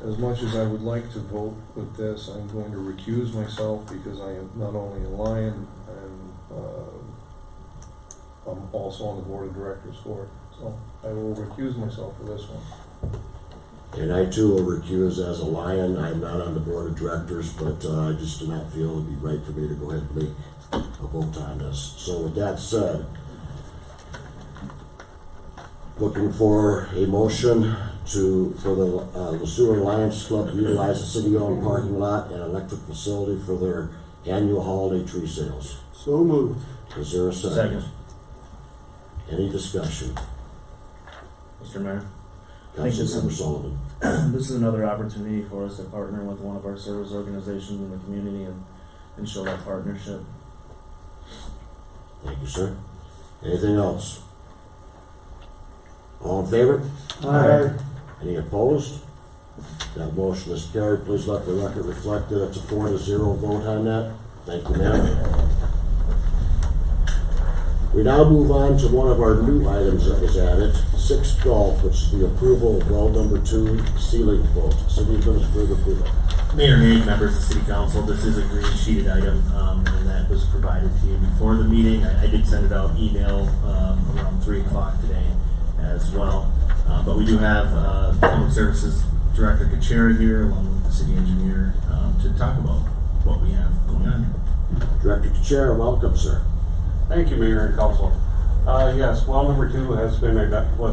As much as I would like to vote with this, I'm going to recuse myself because I am not only a Lion, I'm also on the board of directors for it. So I will recuse myself for this one. And I too will recuse as a Lion. I'm not on the board of directors, but I just do not feel it'd be right for me to go ahead and make a vote on this. So with that said, looking for a motion for the Sueur Lions Club to utilize the city-owned parking lot and electric facility for their annual holiday tree sales. So moved. Is there a second? Second. Any discussion? Mr. Mayor? I think Councilmember Sullivan. This is another opportunity for us to partner with one of our service organizations in the community and show that partnership. Thank you, sir. Anything else? All in favor? Aye. Any opposed? That motion is carried. Please let the record reflect that it's a 4-0 vote on that. Thank you, ma'am. We now move on to one of our new items that was added, 6 Golf, which is the approval of well number 2 ceiling quote. City Administrator Approval. Mayor Hague, members of the City Council, this is a green sheeted item, and that was provided to you before the meeting. I did send it out email around 3 o'clock today as well. But we do have Public Services Director Kachera here, along with the City Engineer, to talk about what we have going on here. Director Kachera, welcome, sir. Thank you, Mayor and Council. Yes, well number 2 was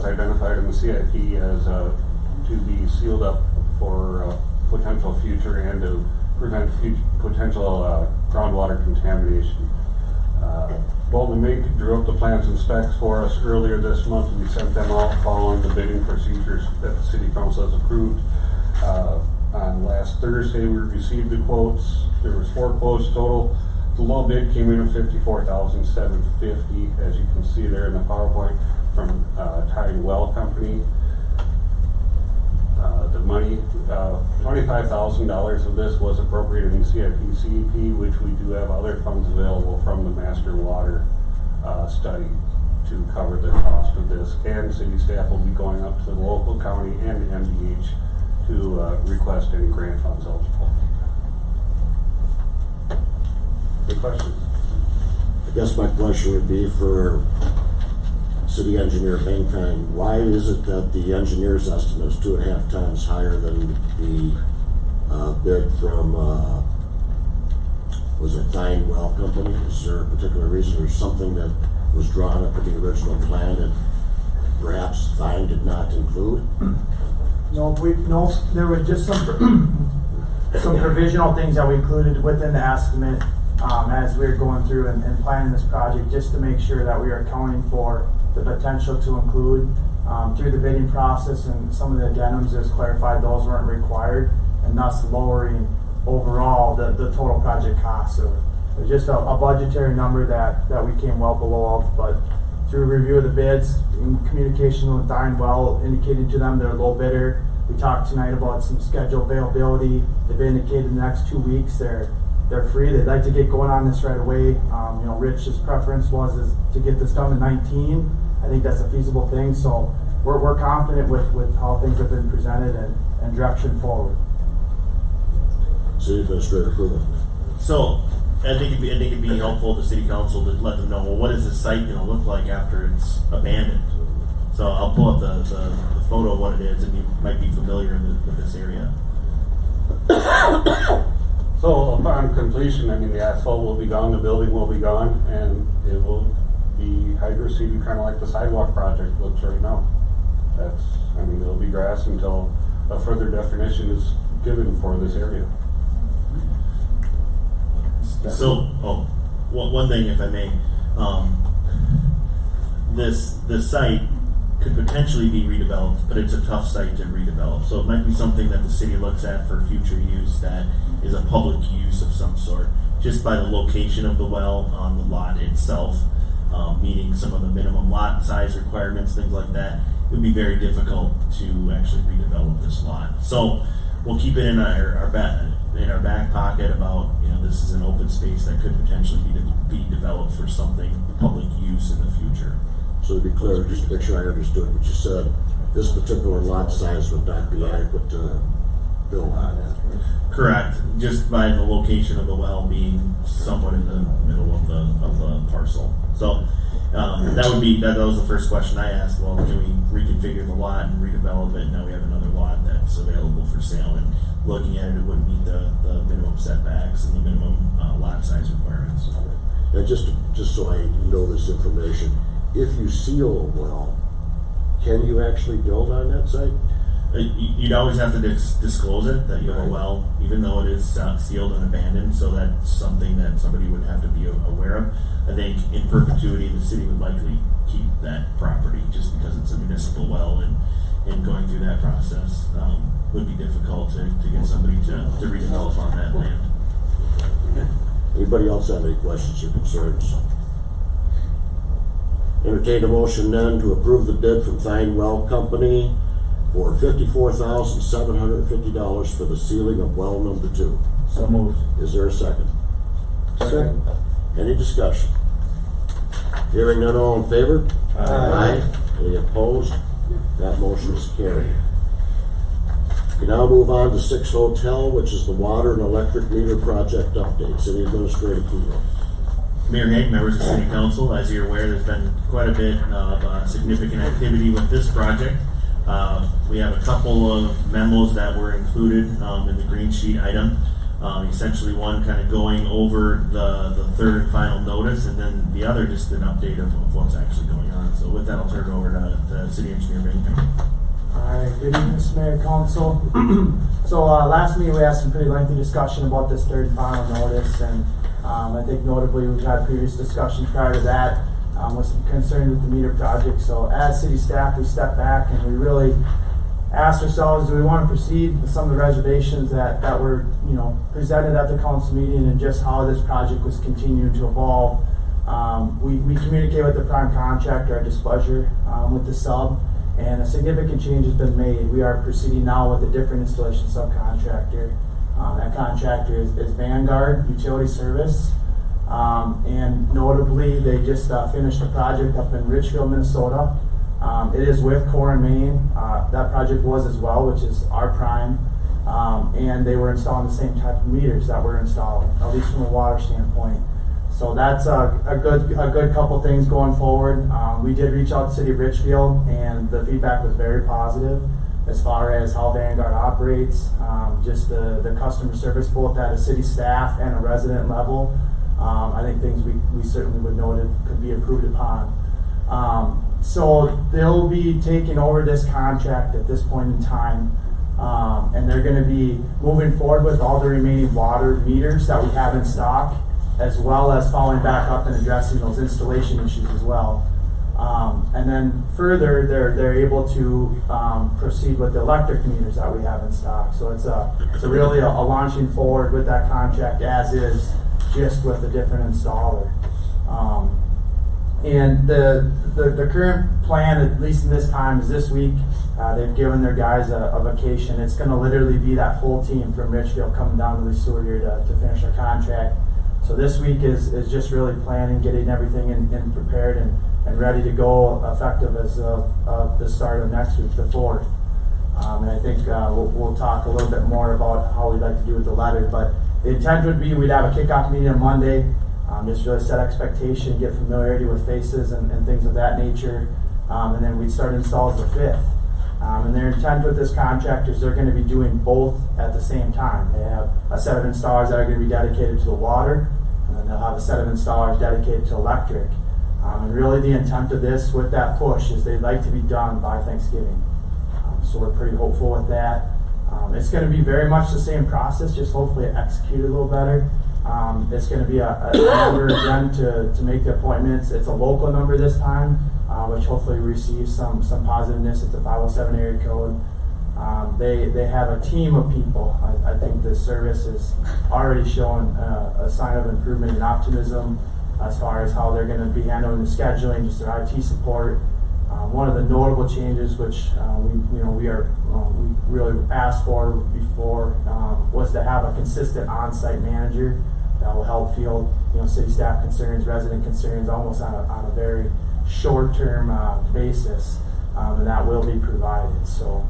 identified in the CIP as to be sealed up for potential future and to prevent potential groundwater contamination. Bolton Mink drew up the plans and specs for us earlier this month. We sent them out following the bidding procedures that the City Council has approved. On last Thursday, we received the quotes. There was 4 quotes total. The low bid came in at $54,750, as you can see there in the PowerPoint, from Tide Well Company. The money, $25,000 of this was appropriated in CIP, which we do have other funds available from the Master Water study to cover the cost of this. And city staff will be going up to the local county and the MDH to request any grant funds eligible. Any questions? I guess my question would be for City Engineer Bankheim, why is it that the engineer's estimate is 2.5 times higher than the bid from, was it Thine Well Company? Is there a particular reason or something that was drawn up in the original plan that perhaps Thine did not include? No, there were just some provisional things that we included within the estimate as we were going through and planning this project, just to make sure that we are accounting for the potential to include through the bidding process, and some of the addendums as clarified those weren't required, and thus lowering overall the total project cost. So it was just a budgetary number that we came well below of, but through review of the bids, in communication with Thine Well, indicating to them they're low bidder, We talked tonight about some schedule availability. They've indicated in the next 2 weeks they're free. They'd like to get going on this right away. Rich's preference is to get this done in 19. I think that's a feasible thing. So we're confident with how things have been presented and direction forward. City Administrator approval. So, I think it'd be helpful to City Council to let them know, well, what is the site gonna look like after it's abandoned? So I'll pull up the photo of what it is, and you might be familiar with this area. So upon completion, the asphalt will be gone, the building will be gone, and it will be hydro-seeded, kind of like the sidewalk project looks right now. There'll be grass until a further definition is given for this area. So, one thing, if I may, this site could potentially be redeveloped, but it's a tough site to redevelop. So it might be something that the city looks at for future use that is a public use of some sort, just by the location of the well on the lot itself, meeting some of the minimum lot size requirements, things like that. It would be very difficult to actually redevelop this lot. So we'll keep it in our back pocket about, this is an open space that could potentially be developed for something public use in the future. So to be clear, just to make sure I understood what you said, this particular lot size would not be adequate to build on. Correct. Just by the location of the well being somewhat in the middle of the parcel. So that was the first question I asked. Well, can we reconfigure the lot and redevelop it? Now we have another lot that's available for sale, and looking at it, it wouldn't meet the minimum setbacks and the minimum lot size requirements. And just so I know this information, if you seal a well, can you actually build on that site? You'd always have to disclose it, that you have a well, even though it is sealed and abandoned, so that's something that somebody would have to be aware of. I think in perpetuity, the city would likely keep that property just because it's a municipal well, and going through that process would be difficult to get somebody to redevelop on that land. Anybody else have any questions or concerns? Entertain a motion then to approve the bid from Thine Well Company for $54,750 for the sealing of well number 2. So moved. Is there a second? Second. Any discussion? Hearing none, all in favor? Aye. Any opposed? That motion is carried. We now move on to 6 Hotel, which is the water and electric meter project update. City Administrator Kudo. Mayor Hague, members of City Council, as you're aware, there's been quite a bit of significant activity with this project. We have a couple of memos that were included in the green sheet item. Essentially one kind of going over the third and final notice, and then the other just an update of what's actually going on. So with that, I'll turn it over to City Engineer Baker. Alright, good evening, Mr. Mayor and Council. So last meeting we had some pretty lengthy discussion about this third and final notice, and I think notably we've had previous discussions prior to that with some concern with the meter project. So as city staff, we stepped back and we really asked ourselves, do we want to proceed with some of the reservations that were presented at the council meeting, and just how this project was continuing to evolve. We communicate with the prime contractor our displeasure with the sub, and a significant change has been made. We are proceeding now with a different installation subcontractor. That contractor is Vanguard Utility Service, and notably they just finished a project up in Richfield, Minnesota. It is with Core and Main. That project was as well, which is our prime, and they were installing the same type of meters that we're installing, at least from a water standpoint. So that's a good couple things going forward. We did reach out to City of Richfield, and the feedback was very positive as far as how Vanguard operates, just the customer service both at a city staff and a resident level. I think things we certainly would note it could be improved upon. So they'll be taking over this contract at this point in time, and they're going to be moving forward with all the remaining water meters that we have in stock, as well as following back up and addressing those installation issues as well. And then further, they're able to proceed with the electric meters that we have in stock. So it's really a launching forward with that contract as is, just with a different installer. And the current plan, at least in this time, is this week. They've given their guys a vacation. It's going to literally be that whole team from Richfield coming down to the Sueur here to finish our contract. So this week is just really planning, getting everything in prepared and ready to go, effective as of the start of next week, the 4th. And I think we'll talk a little bit more about how we'd like to do with the letter. But the intent would be we'd have a kickoff meeting on Monday, just really set expectation, get familiarity with faces and things of that nature. And then we'd start installs the 5th. And their intent with this contract is they're going to be doing both at the same time. They have a set of installers that are going to be dedicated to the water, and then they'll have a set of installers dedicated to electric. And really the intent of this with that push is they'd like to be done by Thanksgiving. So we're pretty hopeful with that. It's going to be very much the same process, just hopefully executed a little better. It's going to be a number again to make the appointments. It's a local number this time, which hopefully receives some positiveness. It's a 507 area code. They have a team of people. I think the service is already showing a sign of improvement and optimism as far as how they're going to be handling the scheduling, just their IT support. One of the notable changes, which we really asked for before, was to have a consistent on-site manager that will help field city staff concerns, resident concerns, almost on a very short-term basis, and that will be provided. So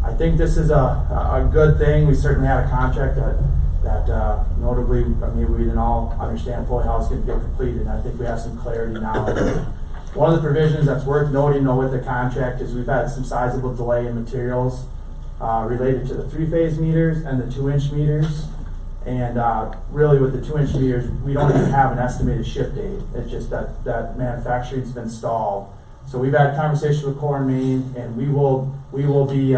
I think this is a good thing. We certainly had a contract that notably, maybe we didn't all understand fully how it's going to get completed, and I think we have some clarity now. One of the provisions that's worth noting though with the contract is we've had some sizable delay in materials related to the 3-phase meters and the 2-inch meters. And really with the 2-inch meters, we don't even have an estimated ship date. It's just that manufacturing's been stalled. So we've had conversations with Core and Main, and we will be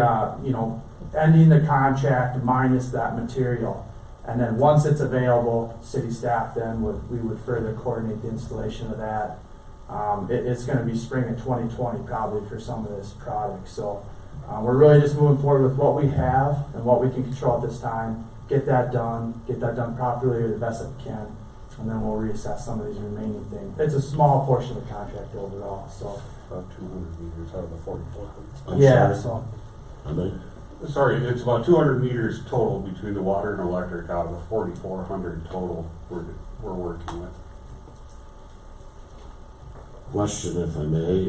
ending the contract minus that material. And then once it's available, city staff then we would further coordinate the installation of that. It's going to be spring of 2020 probably for some of this product. So we're really just moving forward with what we have and what we can control at this time. Get that done properly or the best that we can, and then we'll reassess some of these remaining things. It's a small portion of the contract overall. So about 200 meters out of the 4400. Yeah. So. Sorry, it's about 200 meters total between the water and electric out of the 4,400 total we're working with. Question, if I may.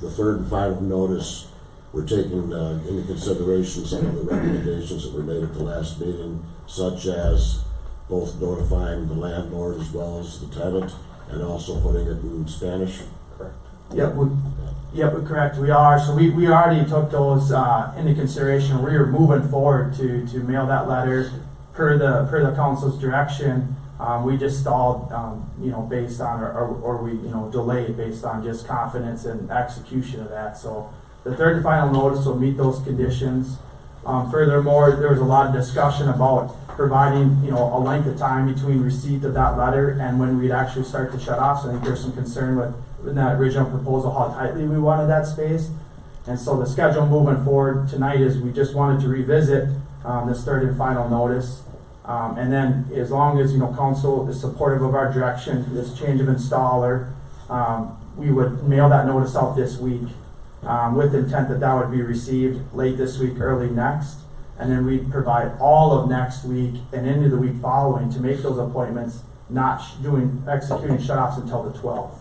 The third and final notice, we're taking into consideration some of the recommendations that were made at the last meeting, such as both notifying the landlord as well as the tenant, and also putting it in Spanish. Correct. Yep, correct. We are. So we already took those into consideration. We are moving forward to mail that letter per the council's direction. We just stalled, based on, or we, delayed based on just confidence and execution of that. So the third and final notice will meet those conditions. Furthermore, there was a lot of discussion about providing, a length of time between receipt of that letter and when we'd actually start to shut off. So I think there's some concern with that original proposal, how tightly we wanted that space. And so the schedule moving forward tonight is we just wanted to revisit this third and final notice. And then as long as, council is supportive of our direction for this change of installer, we would mail that notice out this week with the intent that would be received late this week, early next. And then we'd provide all of next week and into the week following to make those appointments, not executing shutoffs until the 12th.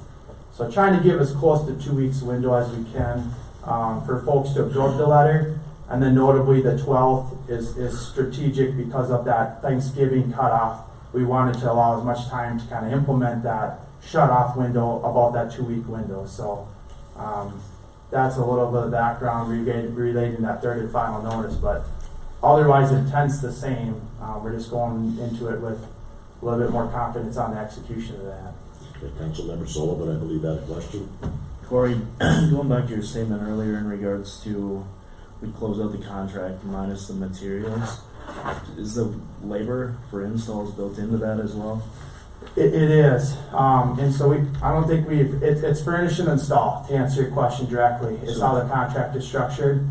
So trying to give as close to 2 weeks window as we can for folks to absorb the letter. And then notably the 12th is strategic because of that Thanksgiving cutoff. We wanted to allow as much time to kind of implement that shut-off window about that 2 week window. So that's a little bit of background relating that third and final notice. But otherwise, intent's the same. We're just going into it with a little bit more confidence on the execution of that. Okay, Councilmember Sullivan, I believe that a question. Corey, going back to your statement earlier in regards to we close out the contract minus the materials, is the labor for installs built into that as well? It is, and so I don't think it's furnish and install, to answer your question directly. It's how the contract is structured.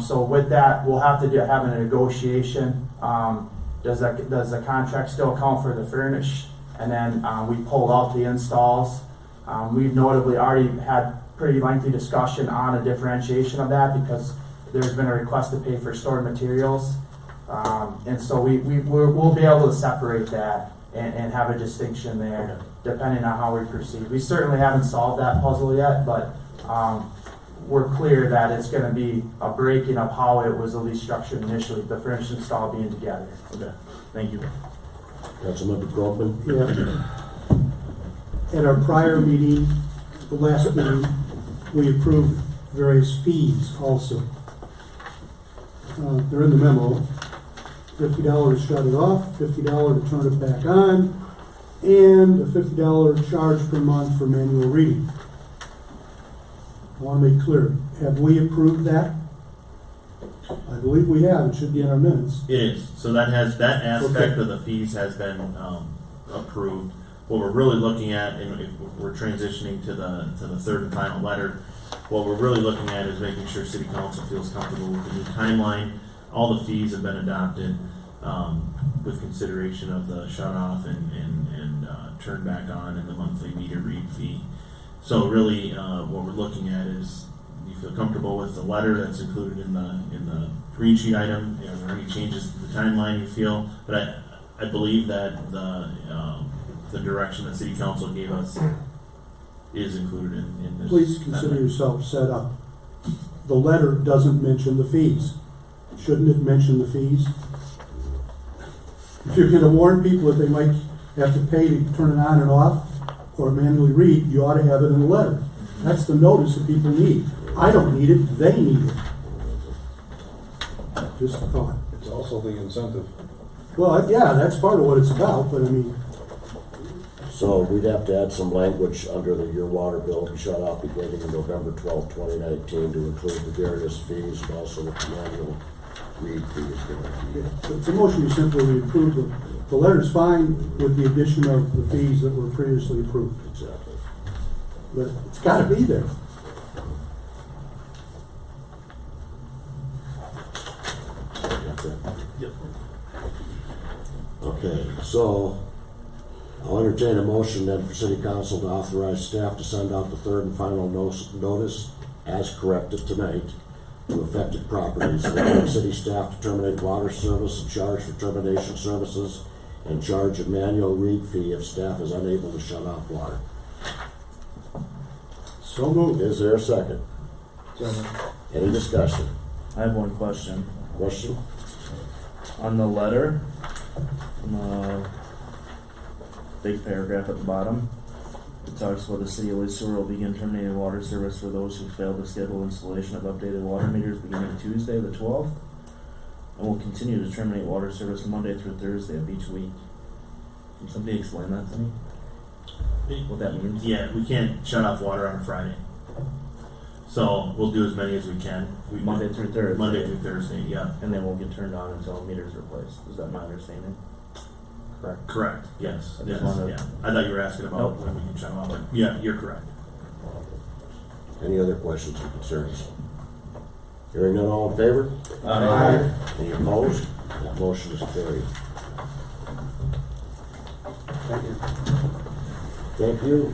So with that, we'll have to have a negotiation. Does the contract still account for the furnish? And then we pull out the installs. We've notably already had pretty lengthy discussion on a differentiation of that because there's been a request to pay for stored materials. And so we'll be able to separate that and have a distinction there depending on how we proceed. We certainly haven't solved that puzzle yet, but we're clear that it's going to be a breaking of how it was at least structured initially, the French and stall being together. Okay, thank you. Councilmember Groveman? Yeah. At our prior meeting, the last meeting, we approved various fees also. They're in the memo. $50 to shut it off, $50 to turn it back on, and a $50 charge per month for manual reading. I want to make clear, have we approved that? I believe we have, it should be in our minutes. It is, so that aspect of the fees has been approved. What we're really looking at, and if we're transitioning to the third and final letter, what we're really looking at is making sure City Council feels comfortable with the new timeline. All the fees have been adopted with consideration of the shut off and turn back on and the monthly meter read fee. So really, what we're looking at is, you feel comfortable with the letter that's included in the green sheet item? Are there any changes to the timeline you feel? But I believe that the direction that City Council gave us is included in this. Please consider yourself set up. The letter doesn't mention the fees. Shouldn't it mention the fees? If you're going to warn people that they might have to pay to turn it on and off or manually read, you ought to have it in the letter. That's the notice that people need. I don't need it, they need it. Just a thought. It's also the incentive. Well, yeah, that's part of what it's about, but I mean. So we'd have to add some language under your water bill to shut off beginning on November 12, 2019 to include the various fees and also the manual read fees. The motion is simply we approve the letter's fine with the addition of the fees that were previously approved. Exactly. But it's got to be there. Yep. Okay, so I'll entertain a motion then for City Council to authorize staff to send out the third and final notice as corrected tonight to affected properties, allowing city staff to terminate water service and charge for termination services and charge a manual read fee if staff is unable to shut off water. So moved. Is there a second? Any discussion? I have one question. Question? On the letter, big paragraph at the bottom, it talks about the city of Sueur will begin terminating water service for those who fail to schedule installation of updated water meters beginning Tuesday the 12th, and will continue to terminate water service Monday through Thursday of each week. Can somebody explain that to me? What that means? Yeah, we can't shut off water on a Friday. So we'll do as many as we can. Monday through Thursday. Monday through Thursday, yeah. And they won't get turned on until meters are replaced. Is that my understanding? Correct, yes. I just Yes, wanted- yeah. I thought you were asking about Nope. when we can shut them off, but yeah, you're correct. Any other questions or concerns? Hearing none, all in favor? Aye. Any opposed? That motion is carried. Thank you. Thank you.